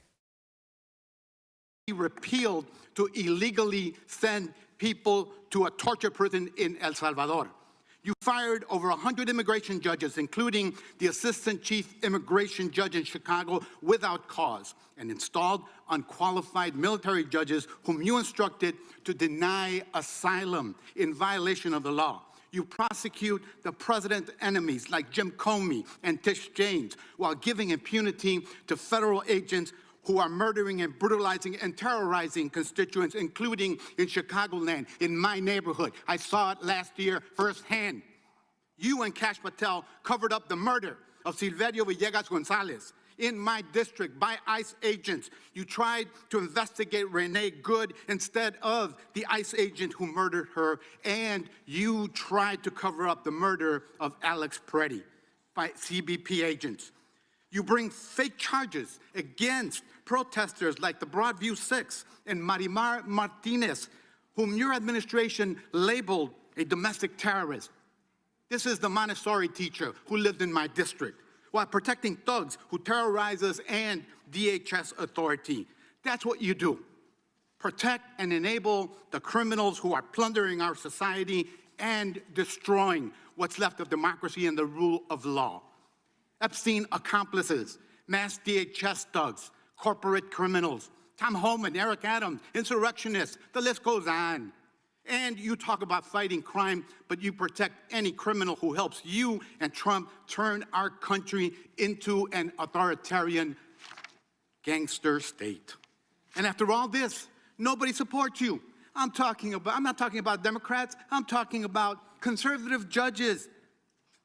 be repealed to illegally send people to a torture prison in El Salvador. You fired over 100 immigration judges, including the assistant chief immigration judge in Chicago, without cause, and installed unqualified military judges whom you instructed to deny asylum in violation of the law. You prosecute the president's enemies like Jim Comey and Tish James while giving impunity to federal agents who are murdering and brutalizing and terrorizing constituents, including in Chicagoland, in my neighborhood. I saw it last year firsthand. You and Kash Patel covered up the murder of Silverio Villegas Gonzalez in my district by ICE agents. You tried to investigate Renee Good instead of the ICE agent who murdered her, and you tried to cover up the murder of Alex Peretti by CBP agents. You bring fake charges against protesters like the Broadview Six and Marimar Martinez, whom your administration labeled a domestic terrorist. This is the Montessori teacher who lived in my district, while protecting thugs who terrorize us and DHS authority. That's what you do. Protect and enable the criminals who are plundering our society and destroying what's left of democracy and the rule of law. Epstein accomplices, mass DHS thugs, corporate criminals, Tom Homan, Eric Adams, insurrectionists, the list goes on. And you talk about fighting crime, but you protect any criminal who helps you and Trump turn our country into an authoritarian gangster state. And after all this, nobody supports you. I'm not talking about Democrats, I'm talking about conservative judges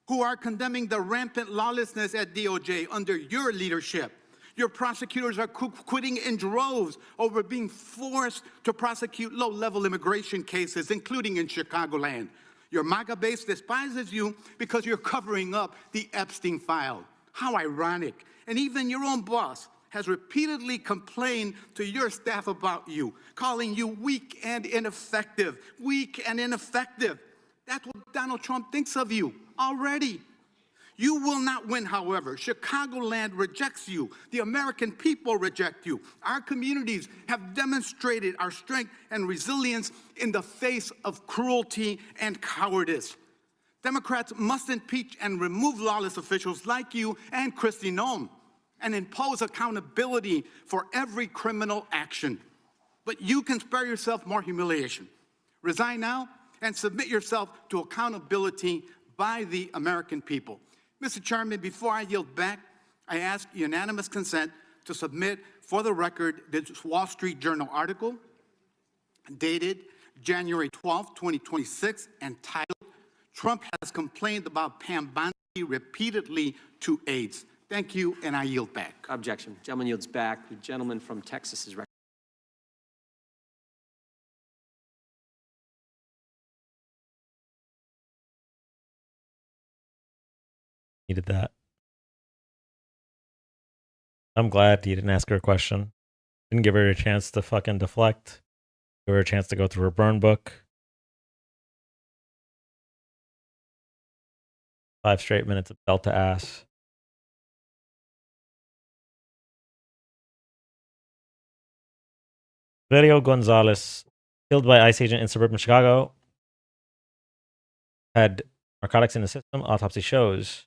who are condemning the rampant lawlessness at DOJ under your leadership. Your prosecutors are quitting in droves over being forced to prosecute low-level immigration cases, including in Chicagoland. Your MAGA base despises you because you're covering up the Epstein file. How ironic. And even your own boss has repeatedly complained to your staff about you, calling you weak and ineffective. Weak and ineffective. That's what Donald Trump thinks of you already. You will not win, however. Chicagoland rejects you. The American people reject you. Our communities have demonstrated our strength and resilience in the face of cruelty and cowardice. Democrats must impeach and remove lawless officials like you and Kristi Noem. and impose accountability for every criminal action. But you can spare yourself more humiliation. Resign now and submit yourself to accountability by the American people. Mr. Chairman, before I yield back, I ask unanimous consent to submit for the record this Wall Street Journal article dated January 12, 2026, entitled, "Trump has complained about Pam Bondi repeatedly to aides." Thank you, and I yield back. Objection. Gentleman yields back. The gentleman from Texas is recognized. Needed that. I'm glad you didn't ask her a question. Didn't give her a chance to fucking deflect. Give her a chance to go through her burn book. 5 straight minutes of belt to ass. Valerio Gonzalez, killed by ICE agent in suburban Chicago, had narcotics in the system. Autopsy shows.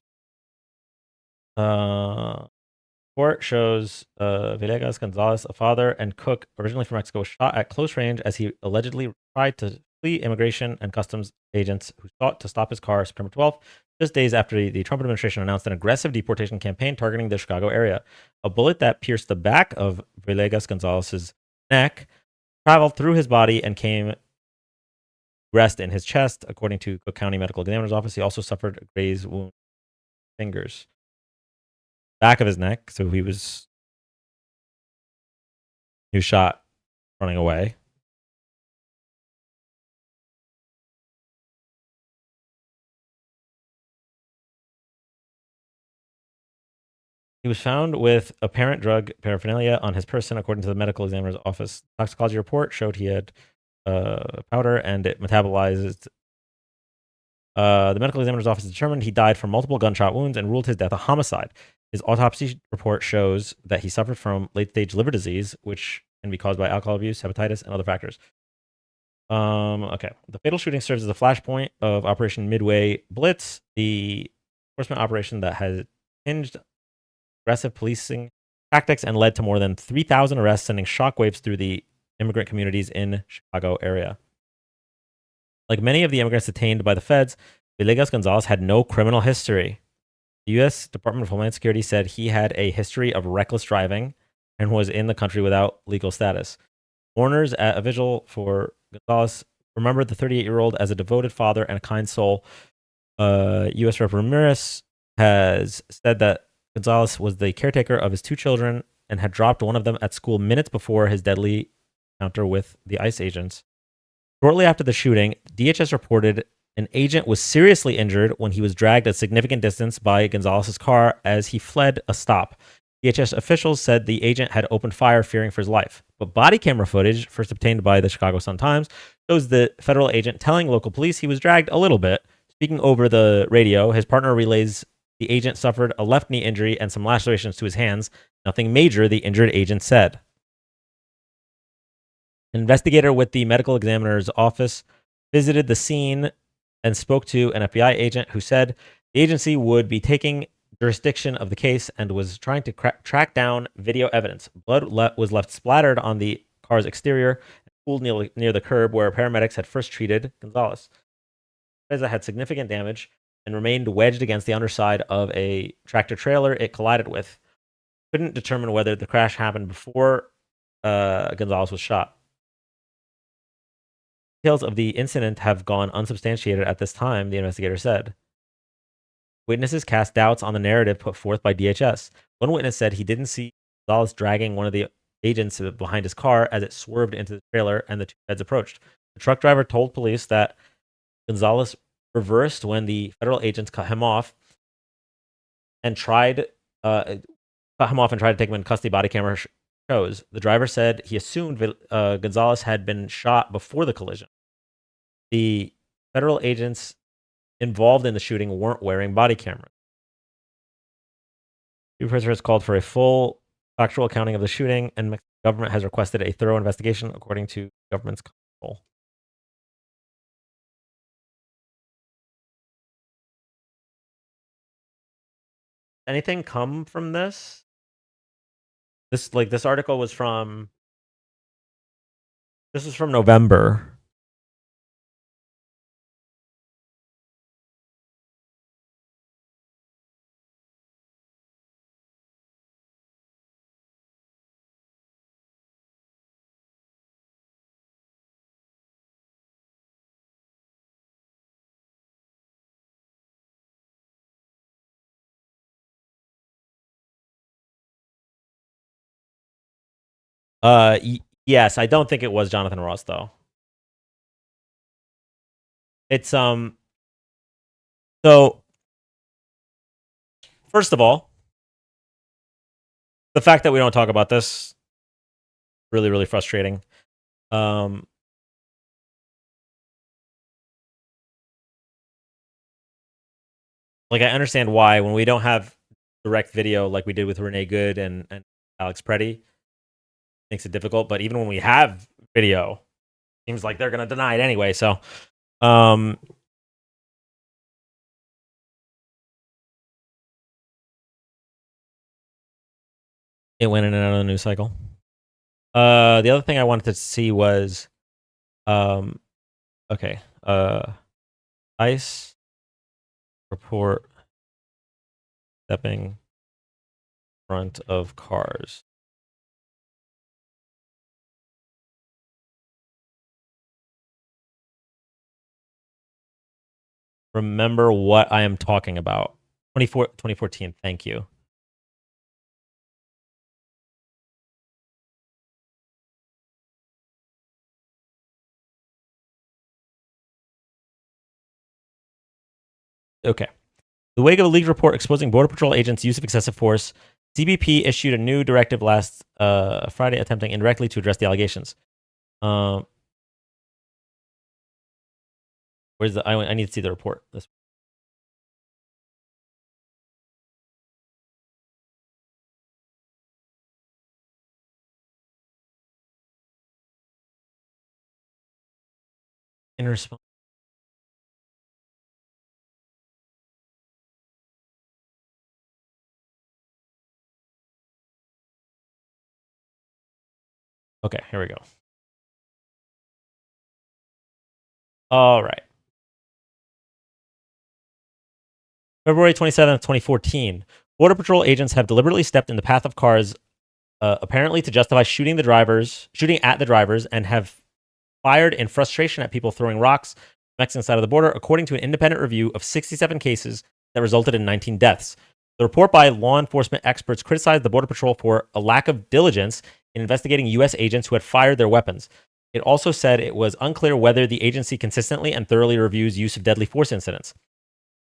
Report shows Villegas Gonzalez, a father and cook originally from Mexico, was shot at close range as he allegedly tried to flee immigration and customs agents who sought to stop his car September 12th, just days after the Trump administration announced an aggressive deportation campaign targeting the Chicago area. A bullet that pierced the back of Villegas Gonzalez's neck traveled through his body and came rest in his chest. According to Cook County Medical Examiner's Office, he also suffered a graze wound in his fingers. Back of his neck, so he was shot running away. He was found with apparent drug paraphernalia on his person, according to the medical examiner's office. Toxicology report showed he had powder and it metabolized. The medical examiner's office determined he died from multiple gunshot wounds and ruled his death a homicide. His autopsy report shows that he suffered from late-stage liver disease, which can be caused by alcohol abuse, hepatitis, and other factors. Okay. The fatal shooting serves as a flashpoint of Operation Midway Blitz, the enforcement operation that has hinged aggressive policing tactics and led to more than 3,000 arrests, sending shockwaves through the immigrant communities in Chicago area. Like many of the immigrants detained by the feds, Villegas Gonzalez had no criminal history. The U.S. Department of Homeland Security said he had a history of reckless driving and was in the country without legal status. Mourners at a vigil for Gonzalez remembered the 38-year-old as a devoted father and a kind soul. U.S. Rep. Ramirez has said that Gonzalez was the caretaker of his 2 children and had dropped one of them at school minutes before his deadly encounter with the ICE agents. Shortly after the shooting, DHS reported an agent was seriously injured when he was dragged a significant distance by Gonzalez's car as he fled a stop. DHS officials said the agent had opened fire, fearing for his life. But body camera footage, first obtained by the Chicago Sun-Times, shows the federal agent telling local police he was dragged a little bit. Speaking over the radio, his partner relays the agent suffered a left knee injury and some lacerations to his hands. Nothing major, the injured agent said. An investigator with the medical examiner's office visited the scene and spoke to an FBI agent who said the agency would be taking jurisdiction of the case and was trying to track down video evidence. Blood was left splattered on the car's exterior and pooled near the curb where paramedics had first treated Gonzalez. Reza had significant damage and remained wedged against the underside of a tractor trailer it collided with. Couldn't determine whether the crash happened before Gonzalez was shot. Details of the incident have gone unsubstantiated at this time, the investigator said. Witnesses cast doubts on the narrative put forth by DHS. One witness said he didn't see Gonzalez dragging one of the agents behind his car as it swerved into the trailer and the 2 feds approached. The truck driver told police that Gonzalez reversed when the federal agents cut him off and tried to take him in custody. Body camera shows. The driver said he assumed Gonzalez had been shot before the collision. The federal agents involved in the shooting weren't wearing body cameras. The professor has called for a full factual accounting of the shooting, and the government has requested a thorough investigation, according to government's counsel. Anything come from this? This article was from. This is from November. Yes, I don't think it was Jonathan Ross though. It's so first of all, the fact that we don't talk about this really, really frustrating. Like I understand why when we don't have direct video like we did with Renee Good and Alex Preddy, makes it difficult. But even when we have video, seems like they're gonna deny it anyway. So it went in and out of the news cycle. The other thing I wanted to see was okay. ICE report stepping front of cars. Remember what I am talking about. 2014. Thank you. Okay. The wake of a leaked report exposing Border Patrol agents' use of excessive force, CBP issued a new directive last Friday attempting indirectly to address the allegations. Where's the? I need to see the report. This. In response. Okay, here we go. All right. February 27th, 2014. Border Patrol agents have deliberately stepped in the path of cars, apparently to justify shooting at the drivers, and have fired in frustration at people throwing rocks on the Mexican side of the border, according to an independent review of 67 cases that resulted in 19 deaths. The report by law enforcement experts criticized the Border Patrol for a lack of diligence in investigating U.S. agents who had fired their weapons. It also said it was unclear whether the agency consistently and thoroughly reviews use of deadly force incidents.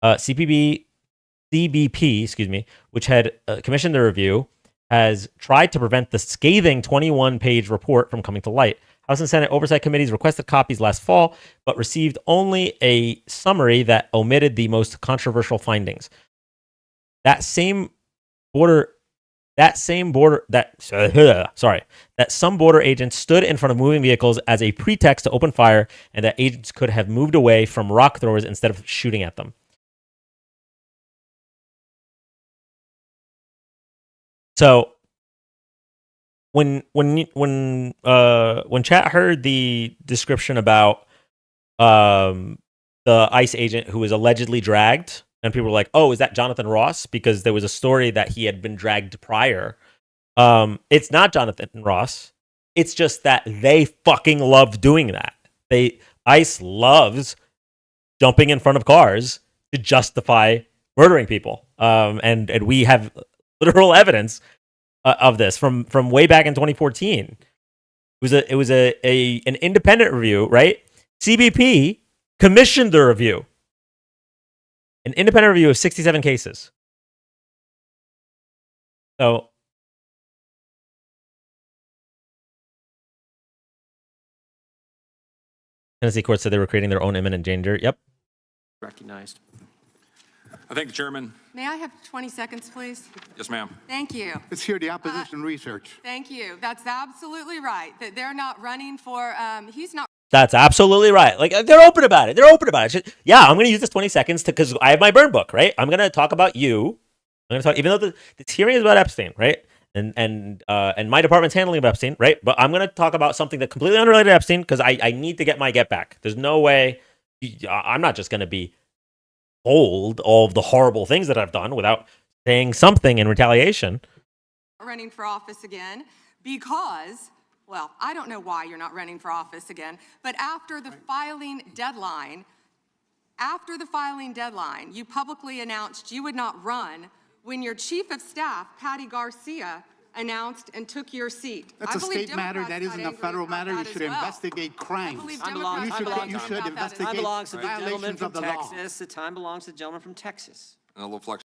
CBP, which had commissioned the review, has tried to prevent the scathing 21-page report from coming to light. House and Senate Oversight Committees requested copies last fall, but received only a summary that omitted the most controversial findings. That some border agents stood in front of moving vehicles as a pretext to open fire, and that agents could have moved away from rock throwers instead of shooting at them. So when chat heard the description about the ICE agent who was allegedly dragged, and people were like, "Oh, is that Jonathan Ross?" Because there was a story that he had been dragged prior. It's not Jonathan Ross. It's just that they fucking love doing that. ICE loves jumping in front of cars to justify murdering people. And we have literal evidence of this from way back in 2014. It was an independent review, right? CBP commissioned the review, an independent review of 67 cases. So Tennessee court said they were creating their own imminent danger. Yep. Recognized. I thank the chairman. May I have 20 seconds, please? Yes, ma'am. Thank you. Let's hear the opposition research. Thank you. That's absolutely right. That they're not running for, he's not. That's absolutely right. Like, they're open about it. They're open about it. Yeah, I'm going to use this 20 seconds because I have my burn book, right? I'm going to talk about you. I'm going to talk, even though this hearing is about Epstein, right? and my department's handling of Epstein, right? But I'm going to talk about something that completely unrelated to Epstein because I need to get my get back. There's no way I'm not just going to be told all of the horrible things that I've done without saying something in retaliation. Running for office again because, well, I don't know why you're not running for office again, but after the filing deadline, you publicly announced you would not run when your chief of staff, Patty Garcia, announced and took your seat. That's a state matter. That isn't a federal matter. You should investigate crimes. You should investigate violations of the law. The time belongs to the gentleman from Texas. And a little flex.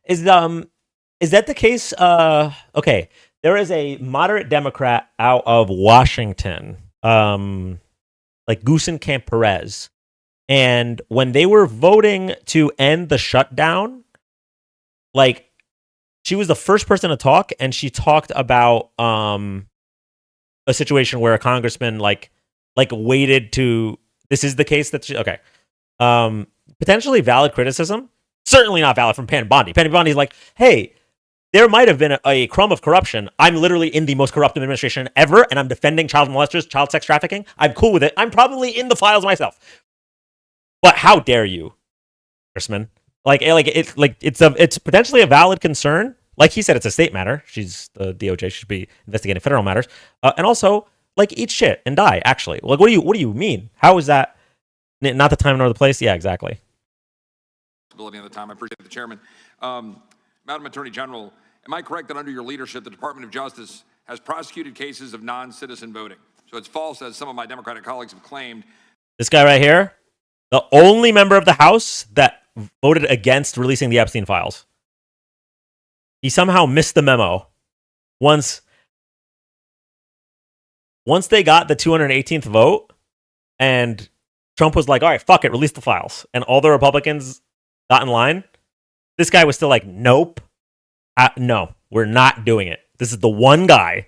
Is that the case? Okay, there is a moderate Democrat out of Washington, like Gusenkamp Perez, and when they were voting to end the shutdown, like she was the first person to talk, and she talked about a situation where a congressman like waited to. This is the case that okay, potentially valid criticism. Certainly not valid from Pam Bondi. Pam Bondi's like, hey, there might have been a crumb of corruption. I'm literally in the most corrupt administration ever, and I'm defending child molesters, child sex trafficking. I'm cool with it. I'm probably in the files myself. But how dare you, Congressman? It's potentially a valid concern. Like he said, it's a state matter. She's the DOJ should be investigating federal matters, and also eat shit and die. Actually, what do you mean? How is that not the time nor the place? Yeah, exactly. Of the time. I appreciate the chairman. Madam Attorney General, am I correct that under your leadership, the Department of Justice has prosecuted cases of non-citizen voting? So it's false, as some of my Democratic colleagues have claimed. This guy right here, the only member of the House that voted against releasing the Epstein files. He somehow missed the memo. Once they got the 218th vote, and Trump was like, all right, fuck it, release the files. And all the Republicans got in line. This guy was still like, nope. No, we're not doing it. This is the one guy.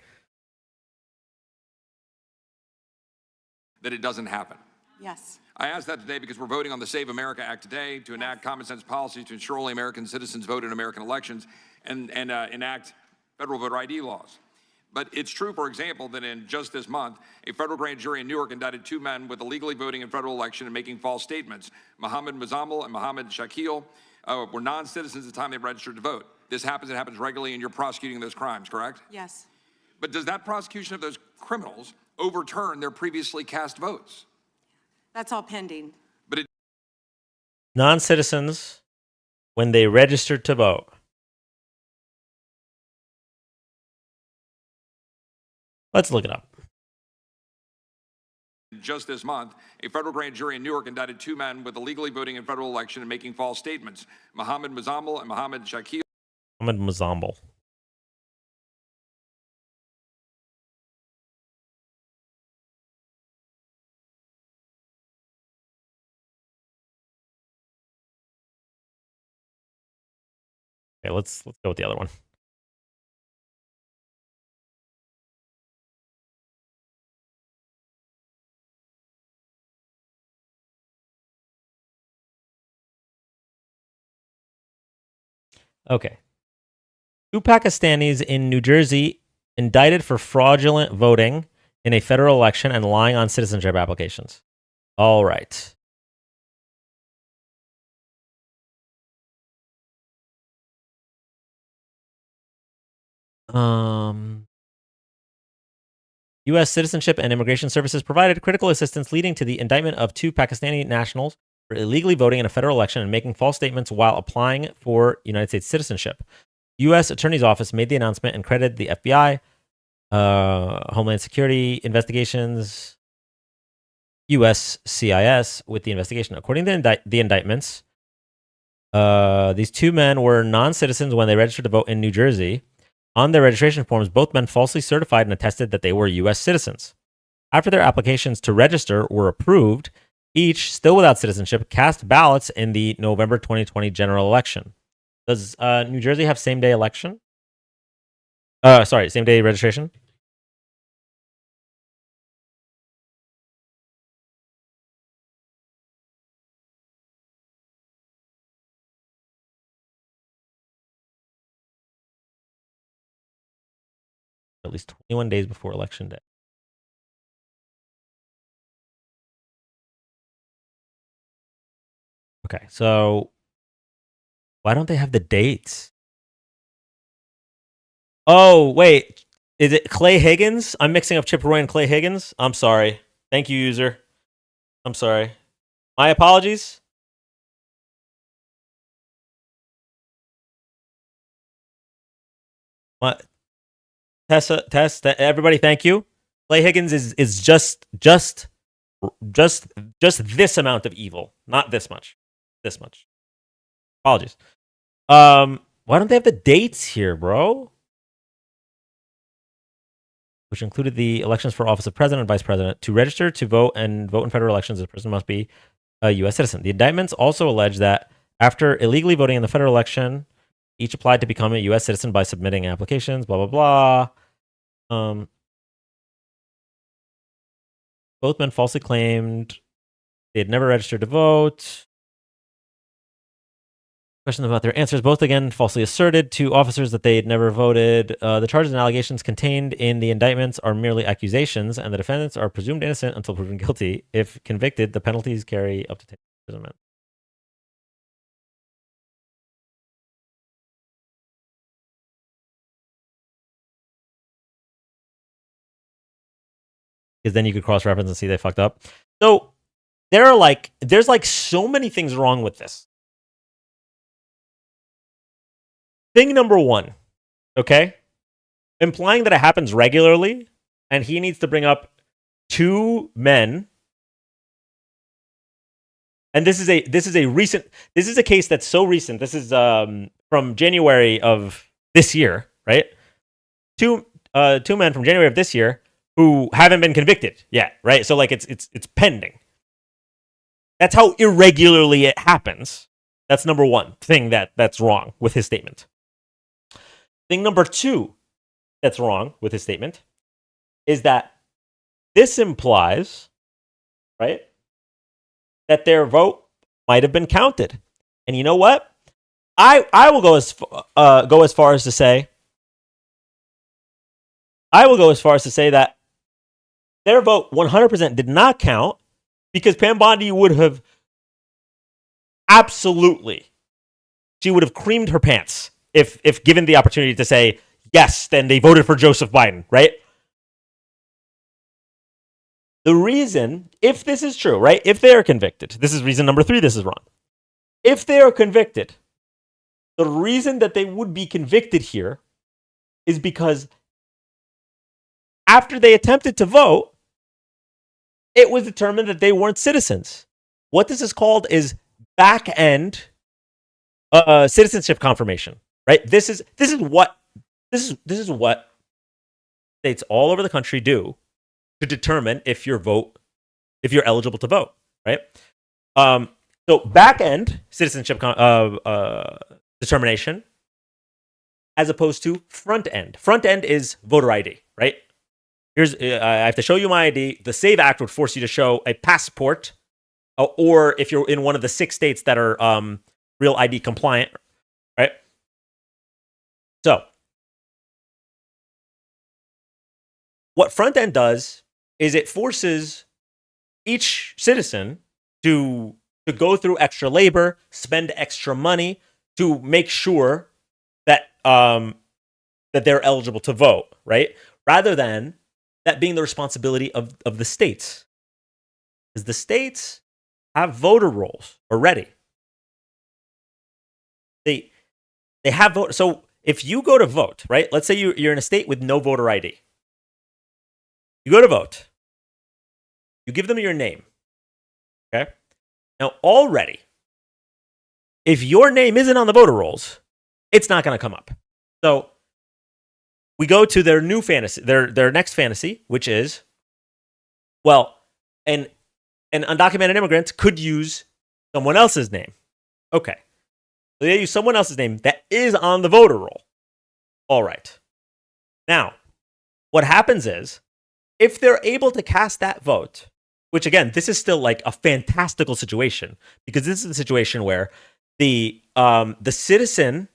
That it doesn't happen. Yes. I ask that today because we're voting on the Save America Act today to enact common sense policies to ensure only American citizens vote in American elections and enact federal voter ID laws. But it's true, for example, that in just this month, a federal grand jury in Newark indicted two men with illegally voting in federal election and making false statements. Mohammed Mazammel and Mohammed Shakil were non-citizens at the time they registered to vote. It happens regularly, and you're prosecuting those crimes, correct? Yes. But does that prosecution of those criminals overturn their previously cast votes? That's all pending. But non-citizens, when they registered to vote. Let's look it up. Just this month, a federal grand jury in Newark indicted two men with illegally voting in federal election and making false statements. Mohammed Mazammel and Mohammed Shakil. Mohammed Mazammel. Okay, let's go with the other one. Okay. Two Pakistanis in New Jersey indicted for fraudulent voting in a federal election and lying on citizenship applications. All right. U.S. Citizenship and Immigration Services provided critical assistance leading to the indictment of two Pakistani nationals for illegally voting in a federal election and making false statements while applying for United States citizenship. U.S. Attorney's Office made the announcement and credited the FBI, Homeland Security Investigations, U.S. CIS with the investigation. According to the indictments, these two men were non-citizens when they registered to vote in New Jersey. On their registration forms, both men falsely certified and attested that they were U.S. citizens. After their applications to register were approved, each, still without citizenship, cast ballots in the November 2020 general election. Does New Jersey have same-day election? Same-day registration? at least 21 days before election day. Okay, so why don't they have the dates? Oh, wait. Is it Clay Higgins? I'm mixing up Chip Roy and Clay Higgins. I'm sorry. Thank you, user. I'm sorry. My apologies. What? Everybody, thank you. Clay Higgins is just this amount of evil, not this much. This much. Apologies. Why don't they have the dates here, bro? Which included the elections for office of president and vice president. To register to vote and vote in federal elections, a person must be a U.S. citizen. The indictments also allege that after illegally voting in the federal election, each applied to become a U.S. citizen by submitting applications, blah, blah, blah. Both men falsely claimed they had never registered to vote. Questions about their answers. Both again falsely asserted to officers that they had never voted. The charges and allegations contained in the indictments are merely accusations, and the defendants are presumed innocent until proven guilty. If convicted, the penalties carry up to 10 years imprisonment. Because then you could cross-reference and see they fucked up. So there's like so many things wrong with this. Thing number one, okay? Implying that it happens regularly, and he needs to bring up 2 men. And this is a case that's so recent. This is from January of this year, right? Two men from January of this year who haven't been convicted yet, right? So like it's pending. That's how irregularly it happens. That's number one thing that's wrong with his statement. Thing number 2 that's wrong with his statement is that this implies, right, that their vote might have been counted. And you know what? I will go as far as to say that their vote 100% did not count, because Pam Bondi would have she would have creamed her pants if given the opportunity to say, yes, then they voted for Joseph Biden, right? The reason, if this is true, right, if they are convicted, this is reason number 3, this is wrong. If they are convicted, the reason that they would be convicted here is because after they attempted to vote, it was determined that they weren't citizens. What this is called is back-end citizenship confirmation, right? This is what states all over the country do to determine if you're eligible to vote, right? So back-end citizenship determination, as opposed to front end. Front end is voter ID, right? I have to show you my ID. The SAVE Act would force you to show a passport, or if you're in one of the 6 states that are real ID compliant, right? So, what front end does is it forces each citizen to go through extra labor, spend extra money to make sure that that they're eligible to vote, right? Rather than that being the responsibility of the states. Because the states have voter rolls already. They have vote. So if you go to vote, right? Let's say you're in a state with no voter ID. You go to vote. You give them your name. Okay? Now already, if your name isn't on the voter rolls, it's not going to come up. So we go to their new fantasy, their next fantasy, which is, well, an undocumented immigrant could use someone else's name. Okay. So they use someone else's name that is on the voter roll. All right. Now, what happens is, if they're able to cast that vote, which again, this is still like a fantastical situation, because this is a situation where the citizen,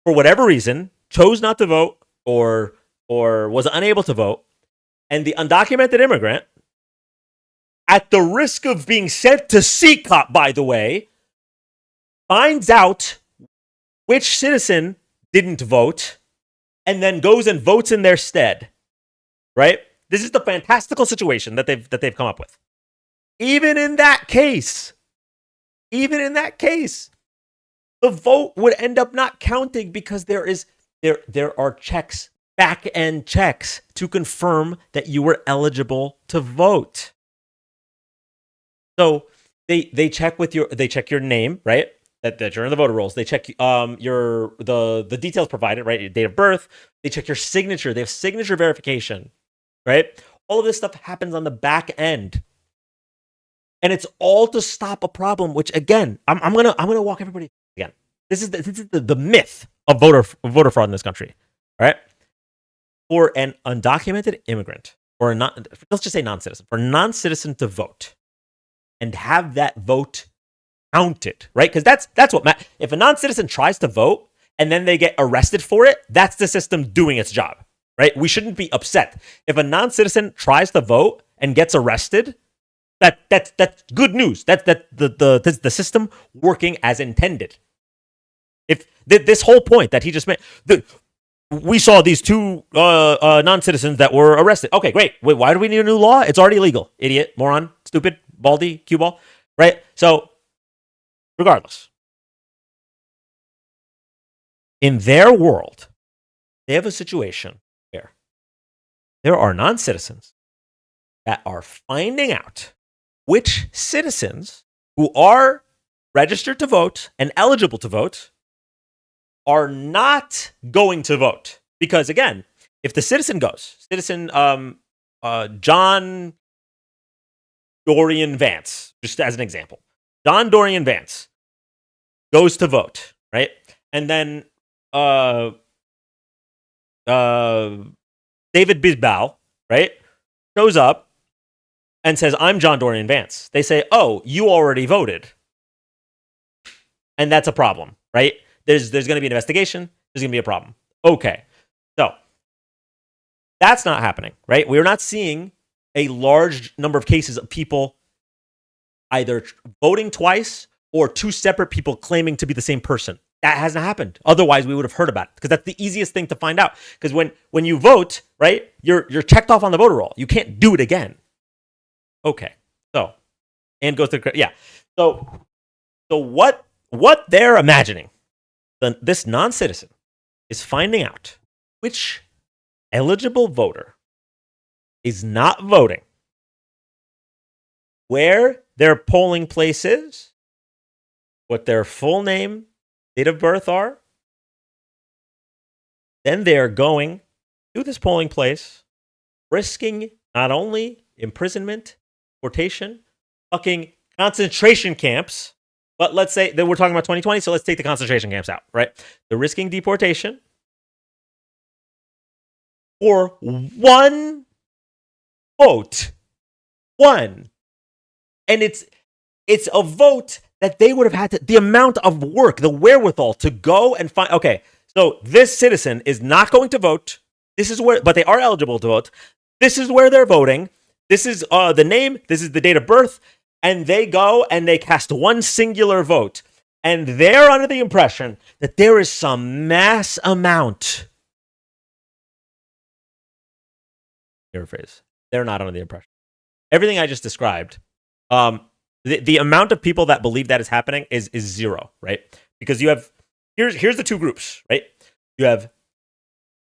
for whatever reason, chose not to vote, or or was unable to vote, and the undocumented immigrant, at the risk of being sent to CCOP, by the way, finds out which citizen didn't vote and then goes and votes in their stead, right? This is the fantastical situation that they've come up with. Even in that case, the vote would end up not counting because there are checks, back-end checks to confirm that you were eligible to vote. So they check your name, right? That you're in the voter rolls. They check the details provided, right? Your date of birth. They check your signature. They have signature verification, right? All of this stuff happens on the back end. And it's all to stop a problem, which again, I'm gonna walk everybody again. This is the myth of voter fraud in this country, right? For an undocumented immigrant, or let's just say non-citizen, for a non-citizen to vote and have that vote counted, right? Because that's what if a non-citizen tries to vote and then they get arrested for it, that's the system doing its job, right? We shouldn't be upset if a non-citizen tries to vote and gets arrested. That's good news. That's the system working as intended. If this whole point that he just made, we saw these two non-citizens that were arrested. Okay, great. Wait, why do we need a new law? It's already illegal. Idiot, moron, stupid, baldy, cue ball, right? So, regardless, in their world, they have a situation where there are non-citizens that are finding out which citizens who are registered to vote and eligible to vote are not going to vote. Because again, if the citizen John Dorian Vance, just as an example, John Dorian Vance goes to vote, right? And then David Bisbal, right, shows up and says, I'm John Dorian Vance. They say, oh, you already voted. And that's a problem, right? There's going to be an investigation. There's going to be a problem. Okay. So that's not happening, right? We're not seeing a large number of cases of people either voting twice or two separate people claiming to be the same person. That hasn't happened. Otherwise, we would have heard about it because that's the easiest thing to find out. Because when you vote, right, you're checked off on the voter roll. You can't do it again. Okay. So, and goes to, yeah. So what they're imagining, this non-citizen is finding out which eligible voter is not voting, where their polling place is, what their full name, date of birth are. Then they're going to this polling place, risking not only imprisonment, deportation, fucking concentration camps, but let's say that we're talking about 2020, so let's take the concentration camps out, right? They're risking deportation for one vote. One. And it's a vote that they would have had to, the amount of work, the wherewithal to go and find, okay, so this citizen is not going to vote. This is where, but they are eligible to vote. This is where they're voting. This is the name. This is the date of birth. And they go and they cast one singular vote. And they're under the impression that there is some mass amount. Paraphrase. They're not under the impression. Everything I just described, the amount of people that believe that is happening is zero, right? Because you have, here's the two groups, right? You have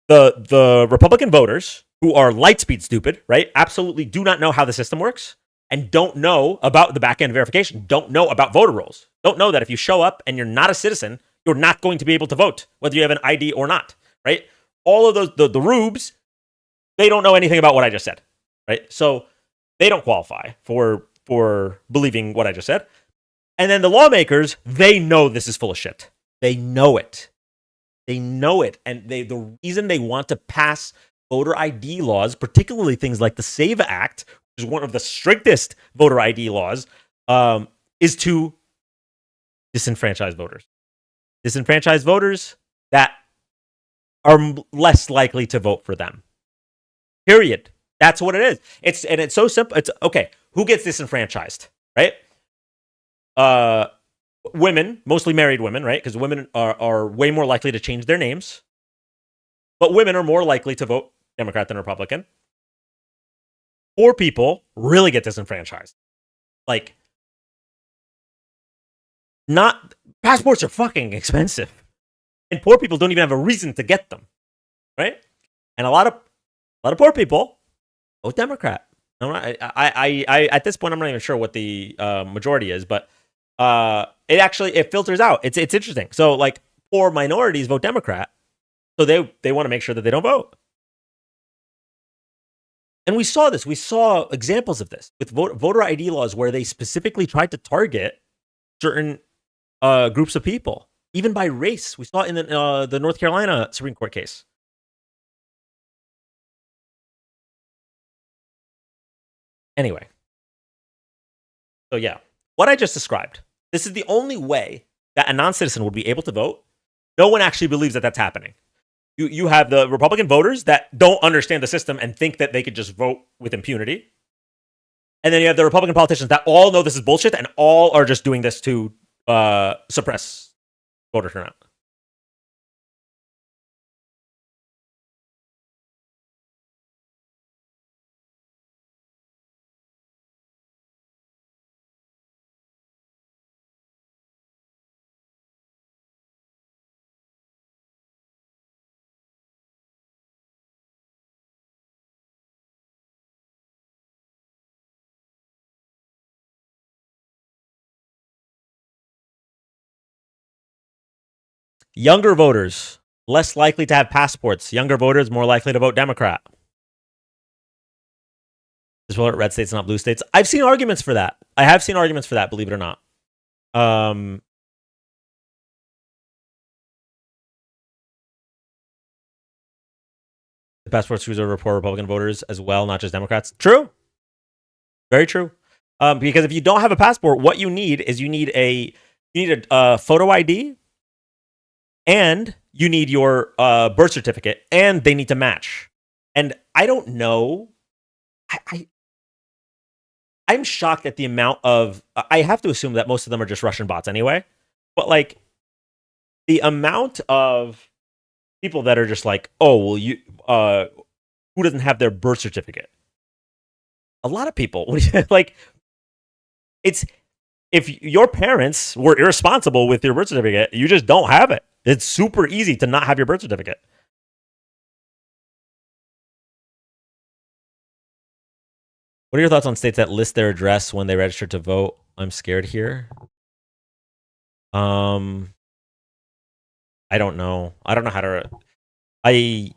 the Republican voters who are light speed stupid, right? Absolutely do not know how the system works and don't know about the back end verification, don't know about voter rolls, don't know that if you show up and you're not a citizen, you're not going to be able to vote, whether you have an ID or not, right? All of those, the rubes, they don't know anything about what I just said, right? So they don't qualify for believing what I just said. And then the lawmakers, they know this is full of shit. They know it. They know it. And the reason they want to pass voter ID laws, particularly things like the SAVE Act, which is one of the strictest voter ID laws, is to disenfranchise voters. Disenfranchise voters that are less likely to vote for them. Period. That's what it is. It's so simple. It's okay. Who gets disenfranchised, right? Women, mostly married women, right? Because women are way more likely to change their names. But women are more likely to vote Democrat than Republican. Poor people really get disenfranchised. Like, passports are fucking expensive. And poor people don't even have a reason to get them, right? And a lot of poor people vote Democrat. I at this point I'm not even sure what the majority is, but it filters out. It's interesting. So like poor minorities vote Democrat, so they want to make sure that they don't vote. And we saw this. We saw examples of this with voter ID laws where they specifically tried to target certain groups of people, even by race. We saw it in the North Carolina Supreme Court case. Anyway. So yeah, what I just described, this is the only way that a non-citizen would be able to vote. No one actually believes that that's happening. You have the Republican voters that don't understand the system and think that they could just vote with impunity. And then you have the Republican politicians that all know this is bullshit and all are just doing this to suppress voter turnout. Younger voters, less likely to have passports. Younger voters, more likely to vote Democrat. Just vote red states, not blue states. I've seen arguments for that. I have seen arguments for that, believe it or not. The passports reserved are poor Republican voters as well, not just Democrats. True. Very true. Because if you don't have a passport, what you need is you need a photo ID, and you need your birth certificate, and they need to match. And I don't know. I'm shocked at the amount of. I have to assume that most of them are just Russian bots anyway. But like, the amount of people that are just like, oh, well, you who doesn't have their birth certificate? A lot of people. Like, it's if your parents were irresponsible with your birth certificate, you just don't have it. It's super easy to not have your birth certificate. What are your thoughts on states that list their address when they register to vote? I'm scared here. I don't know. I don't know how to. I'd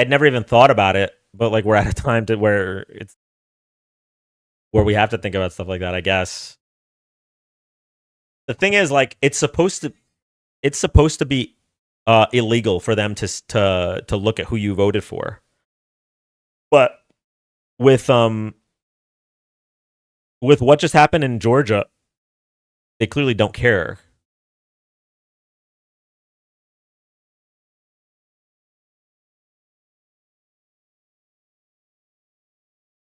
never even thought about it, but like we're at a time to where we have to think about stuff like that, I guess. The thing is, like, it's supposed to be illegal for them to look at who you voted for. But with what just happened in Georgia, they clearly don't care.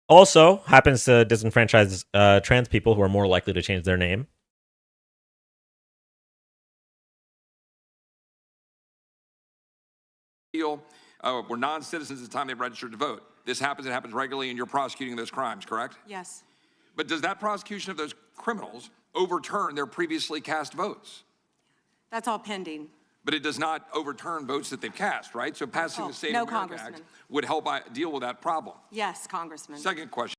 Also happens to disenfranchise trans people who are more likely to change their name. Were non-citizens at the time they registered to vote. It happens regularly, and you're prosecuting those crimes, correct? Yes. But does that prosecution of those criminals overturn their previously cast votes? That's all pending. But it does not overturn votes that they've cast, right? So passing the State of America Act would help deal with that problem. Yes, Congressman. Second question.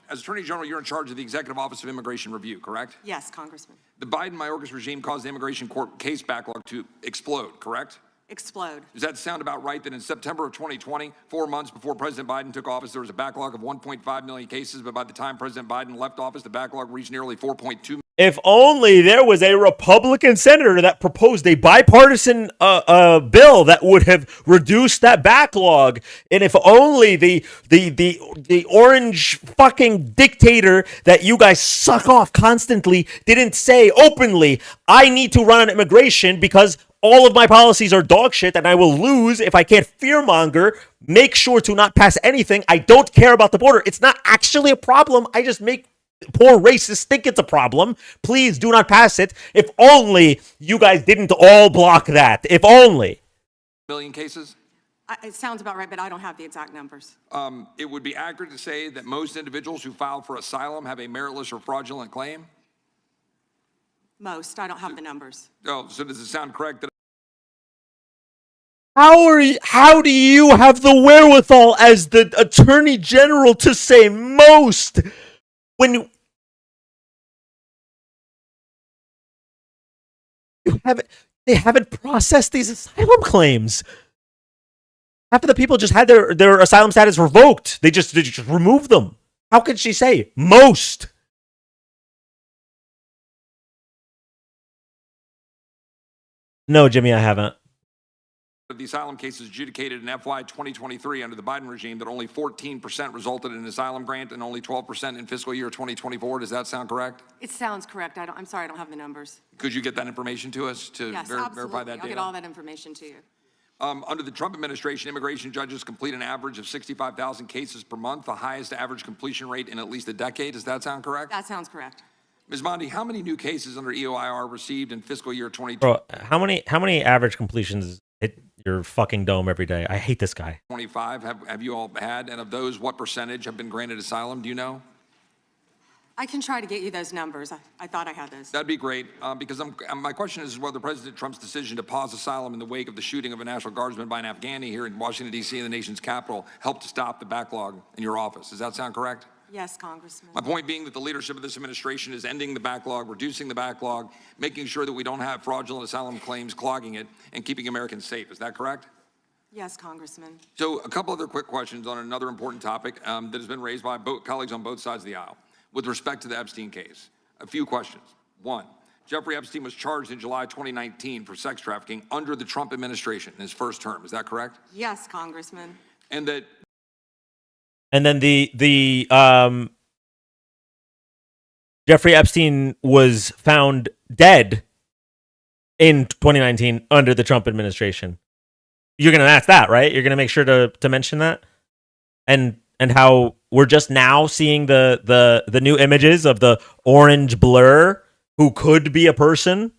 As Attorney General, you're in charge of the Executive Office of Immigration Review, correct? Yes, Congressman. The Biden-Mayorkas regime caused the immigration court case backlog to explode, correct? Explode. Does that sound about right that in September of 2020, 4 months before President Biden took office, there was a backlog of 1.5 million cases, but by the time President Biden left office, the backlog reached nearly 4.2 million? If only there was a Republican senator that proposed a bipartisan bill that would have reduced that backlog, and if only the orange fucking dictator that you guys suck off constantly didn't say openly, I need to run on immigration because all of my policies are dog shit and I will lose if I can't fearmonger. Make sure to not pass anything. I don't care about the border. It's not actually a problem. I just make poor racists think it's a problem. Please do not pass it. If only you guys didn't all block that. If only. Million cases? It sounds about right, but I don't have the exact numbers. It would be accurate to say that most individuals who file for asylum have a meritless or fraudulent claim? Most. I don't have the numbers. Oh, so does it sound correct that How do you have the wherewithal as the Attorney General to say most when they haven't processed these asylum claims? Half of the people just had their asylum status revoked. They just removed them. How can she say most? No, Jimmy, I haven't. the asylum cases adjudicated in FY 2023 under the Biden regime that only 14% resulted in an asylum grant and only 12% in fiscal year 2024? Does that sound correct? It sounds correct. I'm sorry, I don't have the numbers. Could you get that information to us to Yes, verify absolutely. that data? I'll get all that information to you. Under the Trump administration, immigration judges complete an average of 65,000 cases per month, the highest average completion rate in at least a decade. Does that sound correct? That sounds correct. Ms. Bondi, how many new cases under EOIR received in fiscal year 2020? Bro, how many average completions hit your fucking dome every day? I hate this guy. 25 have you all had? And of those, what percentage have been granted asylum? Do you know? I can try to get you those numbers. I thought I had those. That'd be great, because my question is whether President Trump's decision to pause asylum in the wake of the shooting of a National Guardsman by an Afghani here in Washington, D.C., in the nation's capital, helped to stop the backlog in your office. Does that sound correct? Yes, Congressman. My point being that the leadership of this administration is ending the backlog, reducing the backlog, making sure that we don't have fraudulent asylum claims clogging it, and keeping Americans safe. Is that correct? Yes, Congressman. So a couple other quick questions on another important topic that has been raised by colleagues on both sides of the aisle. With respect to the Epstein case, a few questions. One, Jeffrey Epstein was charged in July 2019 for sex trafficking under the Trump administration in his first term. Is that correct? Yes, Congressman. And that. And then the Jeffrey Epstein was found dead in 2019 under the Trump administration. You're going to ask that, right? You're going to make sure to mention that? And how we're just now seeing the new images of the orange blur who could be a person.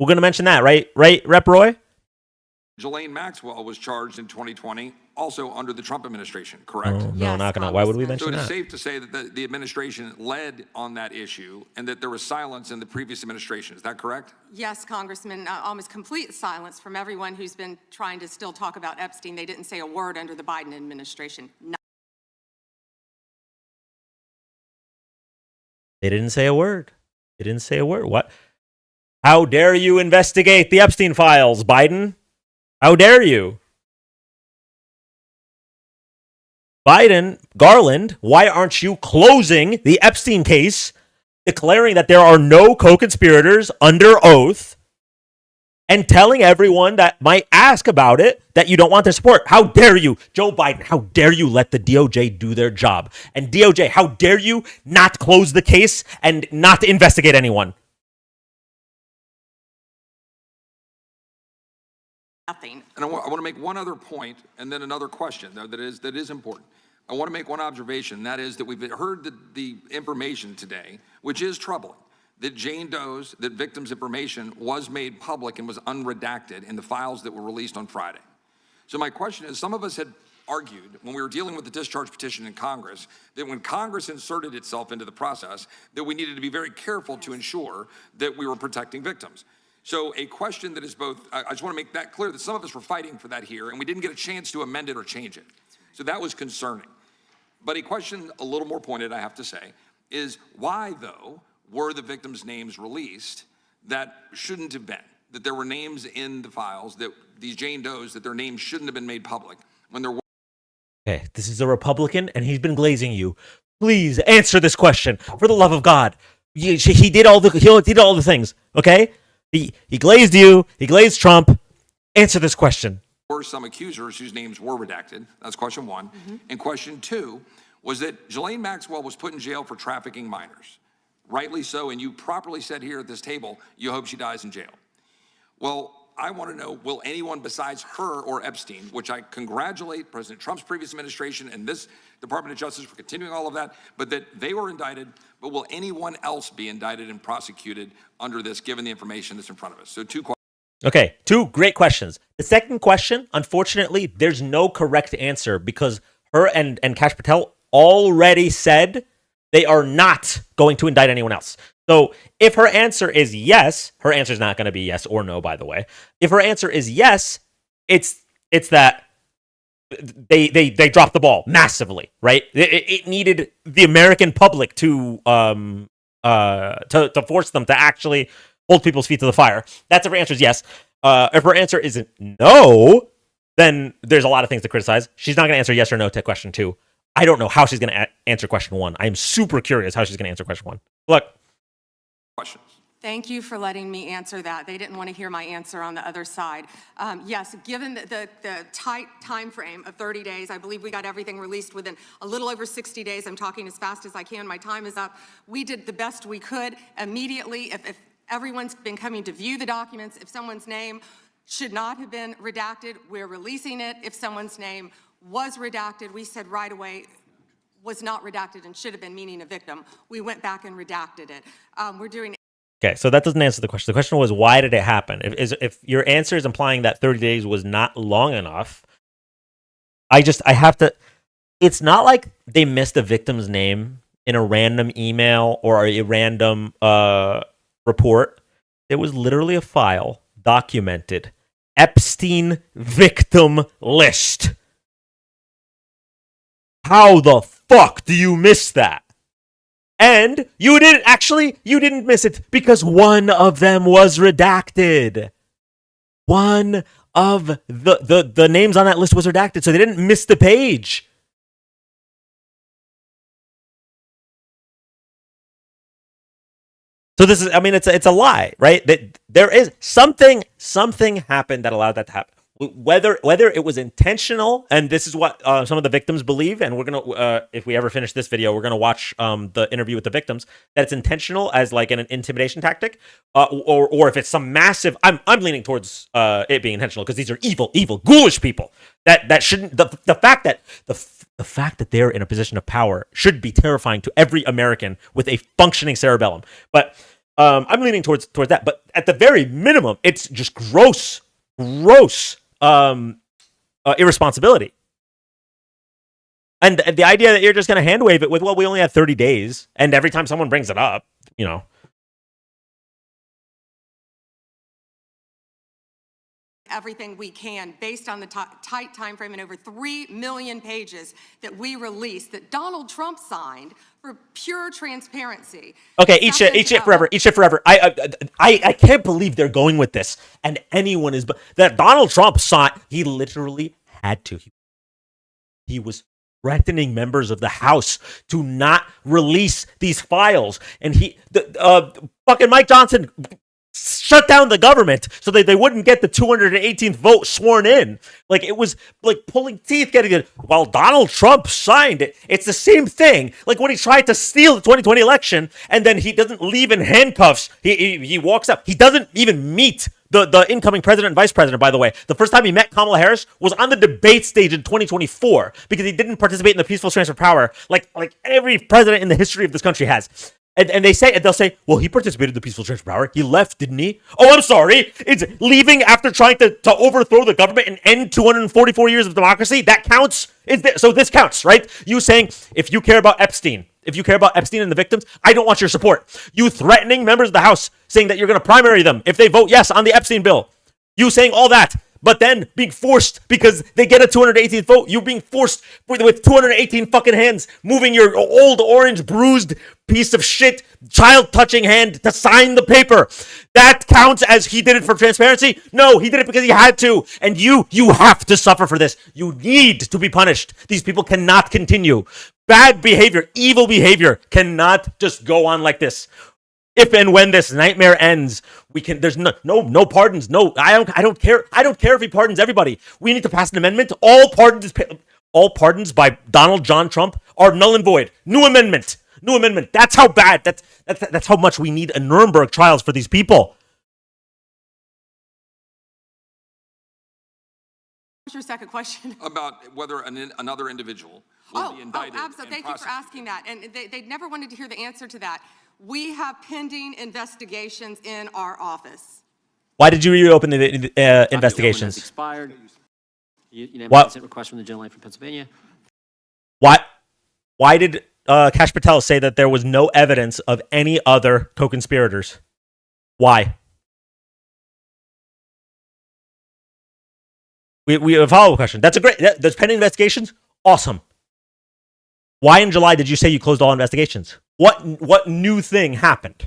We're going to mention that, right? Right, Rep. Roy? Ghislaine Maxwell was charged in 2020, also under the Trump administration, correct? Oh, no, not going to. Why would we mention that? So it is that? safe to say that the administration led on that issue and that there was silence in the previous administration. Is that correct? Yes, Congressman. Almost complete silence from everyone who's been trying to still talk about Epstein. They didn't say a word under the Biden administration. They didn't say a word. They didn't say a word. What? How dare you investigate the Epstein files, Biden? How dare you? Biden, Garland, why aren't you closing the Epstein case, declaring that there are no co-conspirators under oath, and telling everyone that might ask about it that you don't want their support? How dare you, Joe Biden, how dare you let the DOJ do their job? And DOJ, how dare you not close the case and not investigate anyone? Nothing. And I want to make one other point and then another question that is important. I want to make one observation, that is that we've heard the information today, which is troubling, that Jane Doe's, that victims' information was made public and was unredacted in the files that were released on Friday. So my question is, some of us had argued when we were dealing with the discharge petition in Congress that when Congress inserted itself into the process, that we needed to be very careful to ensure that we were protecting victims. So a question that is both, I just want to make that clear that some of us were fighting for that here and we didn't get a chance to amend it or change it. So that was concerning. But a question a little more pointed, I have to say, is why, though, were the victims' names released that shouldn't have been? That there were names in the files, that these Jane Does, that their names shouldn't have been made public when there were. Okay, this is a Republican and he's been glazing you. Please answer this question, for the love of God. He did all the things. Okay, he glazed you. He glazed Trump. Answer this question. Were some accusers whose names were redacted? That's question one. And question two was that Ghislaine Maxwell was put in jail for trafficking minors. Rightly so, and you properly said here at this table, you hope she dies in jail. Well, I want to know, will anyone besides her or Epstein, which I congratulate President Trump's previous administration and this Department of Justice for continuing all of that, but that they were indicted, but will anyone else be indicted and prosecuted under this, given the information that's in front of us? So 2 questions. Okay, 2 great questions. The second question, unfortunately, there's no correct answer because her and Kash Patel already said they are not going to indict anyone else. So if her answer is yes, her answer is not going to be yes or no, by the way. If her answer is yes, it's that they dropped the ball massively, right? It needed the American public to force them to actually hold people's feet to the fire. That's if her answer is yes. If her answer isn't no, then there's a lot of things to criticize. She's not going to answer yes or no to question 2. I don't know how she's going to answer question 1. I am super curious how she's going to answer question 1. Look. Questions. Thank you for letting me answer that. They didn't want to hear my answer on the other side. Yes, given the tight time frame of 30 days, I believe we got everything released within a little over 60 days. I'm talking as fast as I can. My time is up. We did the best we could immediately. If everyone's been coming to view the documents, if someone's name should not have been redacted, we're releasing it. If someone's name was redacted, we said right away, was not redacted and should have been, meaning a victim. We went back and redacted it. We're doing. Okay, so that doesn't answer the question. The question was, why did it happen? If your answer is implying that 30 days was not long enough, I have to. It's not like they missed a victim's name in a random email or a random report. It was literally a file documented. Epstein victim list. How the fuck do you miss that? And you didn't miss it because one of them was redacted. One of the names on that list was redacted, so they didn't miss the page. So this is, I mean, it's a lie, right? That there is something happened that allowed that to happen. Whether it was intentional, and this is what some of the victims believe, and we're gonna, if we ever finish this video, we're gonna watch the interview with the victims. That it's intentional as like an intimidation tactic, or if it's some massive. I'm leaning towards it being intentional because these are evil, ghoulish people. That shouldn't. The fact that they're in a position of power should be terrifying to every American with a functioning cerebellum. But I'm leaning towards that. But at the very minimum, it's just gross. Irresponsibility. And the idea that you're just going to hand wave it with, well, we only have 30 days, and every time someone brings it up, you know. Everything we can based on the tight time frame and over 3 million pages that we released that Donald Trump signed for pure transparency. Okay, eat shit forever. I can't believe they're going with this. And anyone is, that Donald Trump signed, he literally had to. He was threatening members of the House to not release these files. And fucking Mike Johnson shut down the government so that they wouldn't get the 218th vote sworn in. Like, it was like pulling teeth getting it. While Donald Trump signed it, it's the same thing. Like when he tried to steal the 2020 election and then he doesn't leave in handcuffs. He walks up. He doesn't even meet the incoming president and vice president, by the way. The first time he met Kamala Harris was on the debate stage in 2024 because he didn't participate in the peaceful transfer of power like every president in the history of this country has. And they'll say, well, he participated in the peaceful transfer of power. He left, didn't he? Oh, I'm sorry. It's leaving after trying to overthrow the government and end 244 years of democracy. That counts. So this counts, right? You saying, if you care about Epstein and the victims, I don't want your support. You threatening members of the House, saying that you're going to primary them if they vote yes on the Epstein bill. You saying all that. But then being forced because they get a 218th vote, you being forced with 218 fucking hands, moving your old orange bruised piece of shit, child-touching hand to sign the paper. That counts as he did it for transparency? No, he did it because he had to. And you have to suffer for this. You need to be punished. These people cannot continue. Bad behavior, evil behavior cannot just go on like this. If and when this nightmare ends, we can. There's no pardons. No, I don't care. I don't care if he pardons everybody. We need to pass an amendment. All pardons by Donald John Trump are null and void. New amendment. New amendment. That's how bad. That's how much we need a Nuremberg trials for these people. What's your second question? About whether another individual will be indicted. Absolutely. Thank you for asking that. And they never wanted to hear the answer to that. We have pending investigations in our office. Why did you reopen the investigations? Expired. You What? request from the gentleman from Pennsylvania. Why did Kash Patel say that there was no evidence of any other co-conspirators? Why? We have a follow-up question. That's a great. There's pending investigations. Awesome. Why in July did you say you closed all investigations? What new thing happened?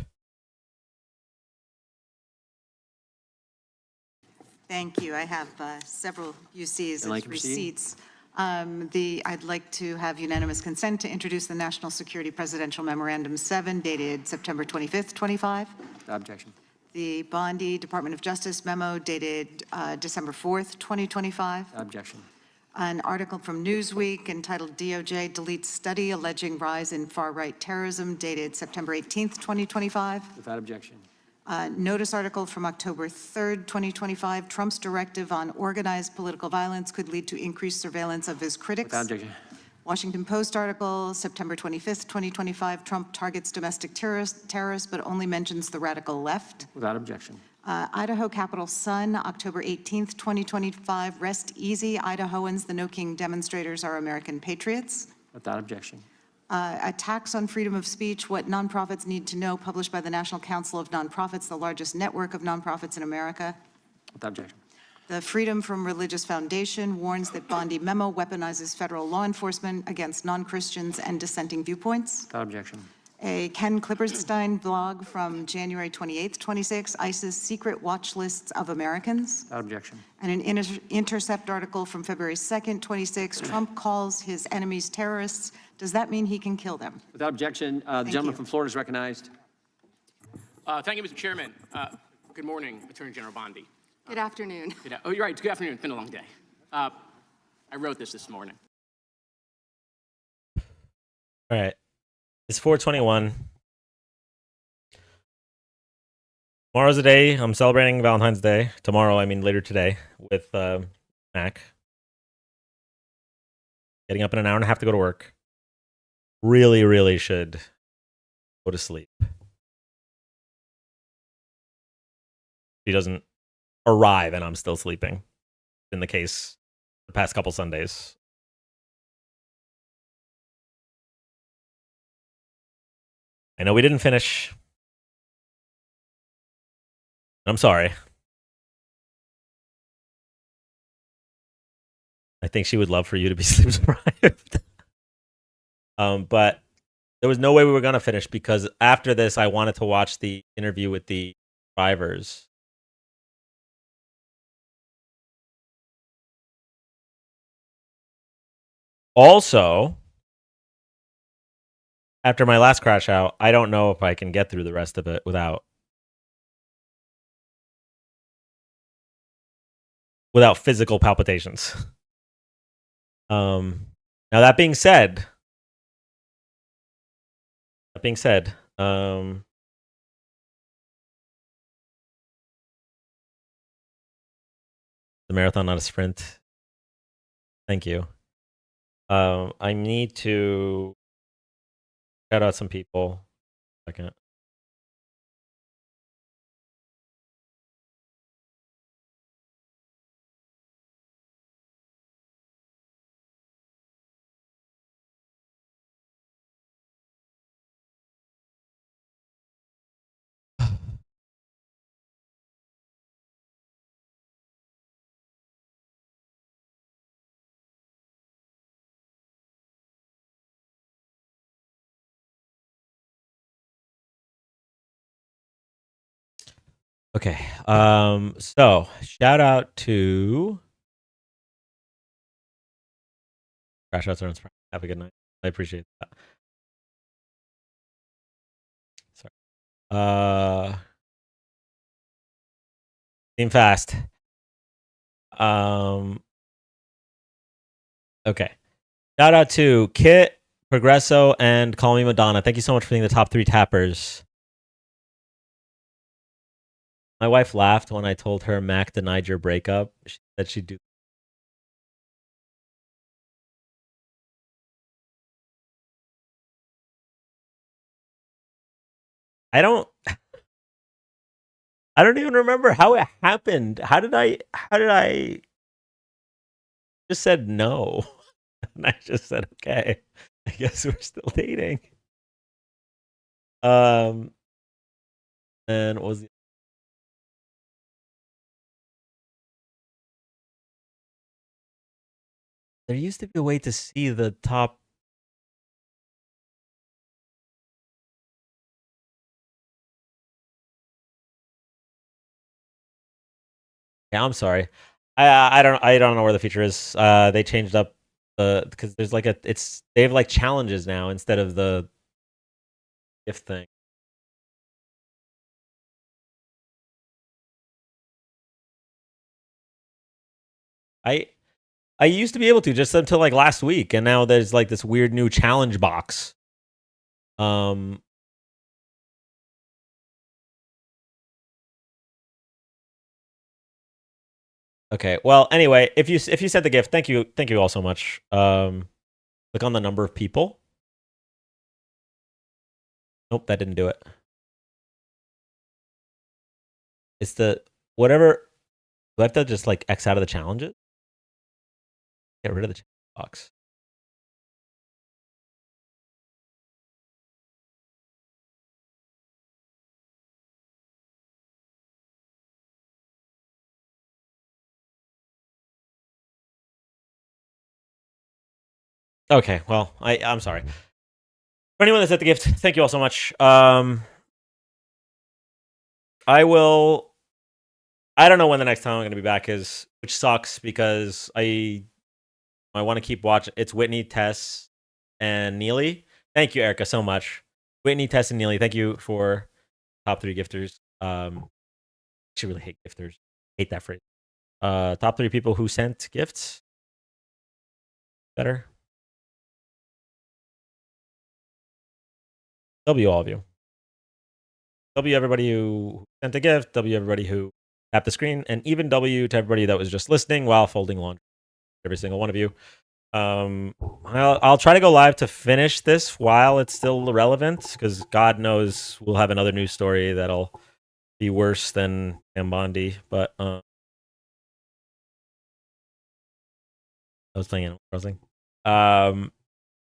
Thank you. I have several UCs as receipts. I'd like to have unanimous consent to introduce the National Security Presidential Memorandum 7, dated September 25th, 25. Objection. The Bondi Department of Justice memo dated December 4th, 2025. Objection. An article from Newsweek entitled DOJ Deletes Study Alleging Rise in Far-Right Terrorism dated September 18th, 2025. Without objection. Notice article from October 3rd, 2025. Trump's directive on organized political violence could lead to increased surveillance of his critics. Without objection. Washington Post article, September 25th, 2025. Trump targets domestic terrorists, but only mentions the radical left. Without objection. Idaho Capital Sun, October 18th, 2025. Rest easy, Idahoans. The No King demonstrators are American patriots. Without objection. Attacks on freedom of speech, what nonprofits need to know, published by the National Council of Nonprofits, the largest network of nonprofits in America. Without objection. The Freedom from Religious Foundation warns that Bondi memo weaponizes federal law enforcement against non-Christians and dissenting viewpoints. Without objection. A Ken Klipperstein blog from January 28th, 26, ISIS secret watch lists of Americans. Without objection. And an Intercept article from February 2nd, 26, Trump calls his enemies terrorists. Does that mean he can kill them? Without objection. The gentleman from Florida is recognized. Thank you, Mr. Chairman. Good morning, Attorney General Bondi. Good afternoon. Oh, you're right. Good afternoon. It's been a long day. I wrote this morning. All right. It's 4/21. Tomorrow's the day. I'm celebrating Valentine's Day. Tomorrow, I mean later today, with Mac. Getting up in an hour and a half to go to work. Really, really should go to sleep. She doesn't arrive and I'm still sleeping. In the case the past couple Sundays. I know we didn't finish. I'm sorry. I think she would love for you to be sleep deprived. But there was no way we were going to finish because after this, I wanted to watch the interview with the drivers. Also, after my last crash out, I don't know if I can get through the rest of it without physical palpitations. Now that being said, the marathon, not a sprint. Thank you. I need to shout out some people. Second. Okay. So shout out to Crash Outs Runs. Have a good night. I appreciate that. Sorry. Seem fast. Okay. Shout out to Kit, Progresso, and Call Me Madonna. Thank you so much for being the top 3 tappers. My wife laughed when I told her Mac denied your breakup. She said she'd do. I don't even remember how it happened. How did I just said no? And I just said, okay, I guess we're still dating. And what was the there used to be a way to see the top. Yeah, I'm sorry. I don't know where the feature is. They changed up the because there's like they have like challenges now instead of the gift thing. I used to be able to just until like last week, and now there's like this weird new challenge box. Okay. Well, anyway, if you sent the gift, thank you all so much. Click on the number of people. Nope, that didn't do it. It's the whatever. Do I have to just like X out of the challenges? Get rid of the box. Okay, well, I'm sorry. For anyone that sent the gift, thank you all so much. I don't know when the next time I'm going to be back is, which sucks because I want to keep watching. It's Whitney, Tess, and Neely. Thank you, Erica, so much. Whitney, Tess, and Neely, thank you for top 3 gifters. I actually really hate gifters. Hate that phrase. Top 3 people who sent gifts. Better. W all of you. W everybody who sent a gift. W everybody who tapped the screen, and even W to everybody that was just listening while folding laundry. Every single one of you. I'll try to go live to finish this while it's still relevant, because God knows we'll have another news story that'll be worse than Bondi. But I was playing Animal Crossing.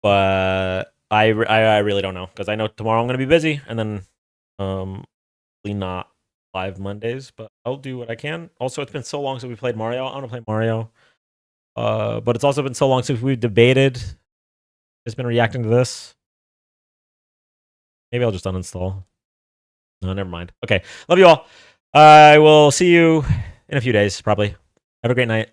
But I really don't know, because I know tomorrow I'm going to be busy, and then probably not live Mondays, but I'll do what I can. Also, it's been so long since we played Mario. I want to play Mario. But it's also been so long since we've debated. Just been reacting to this. Maybe I'll just uninstall. No, never mind. Okay. Love you all. I will see you in a few days, probably. Have a great night.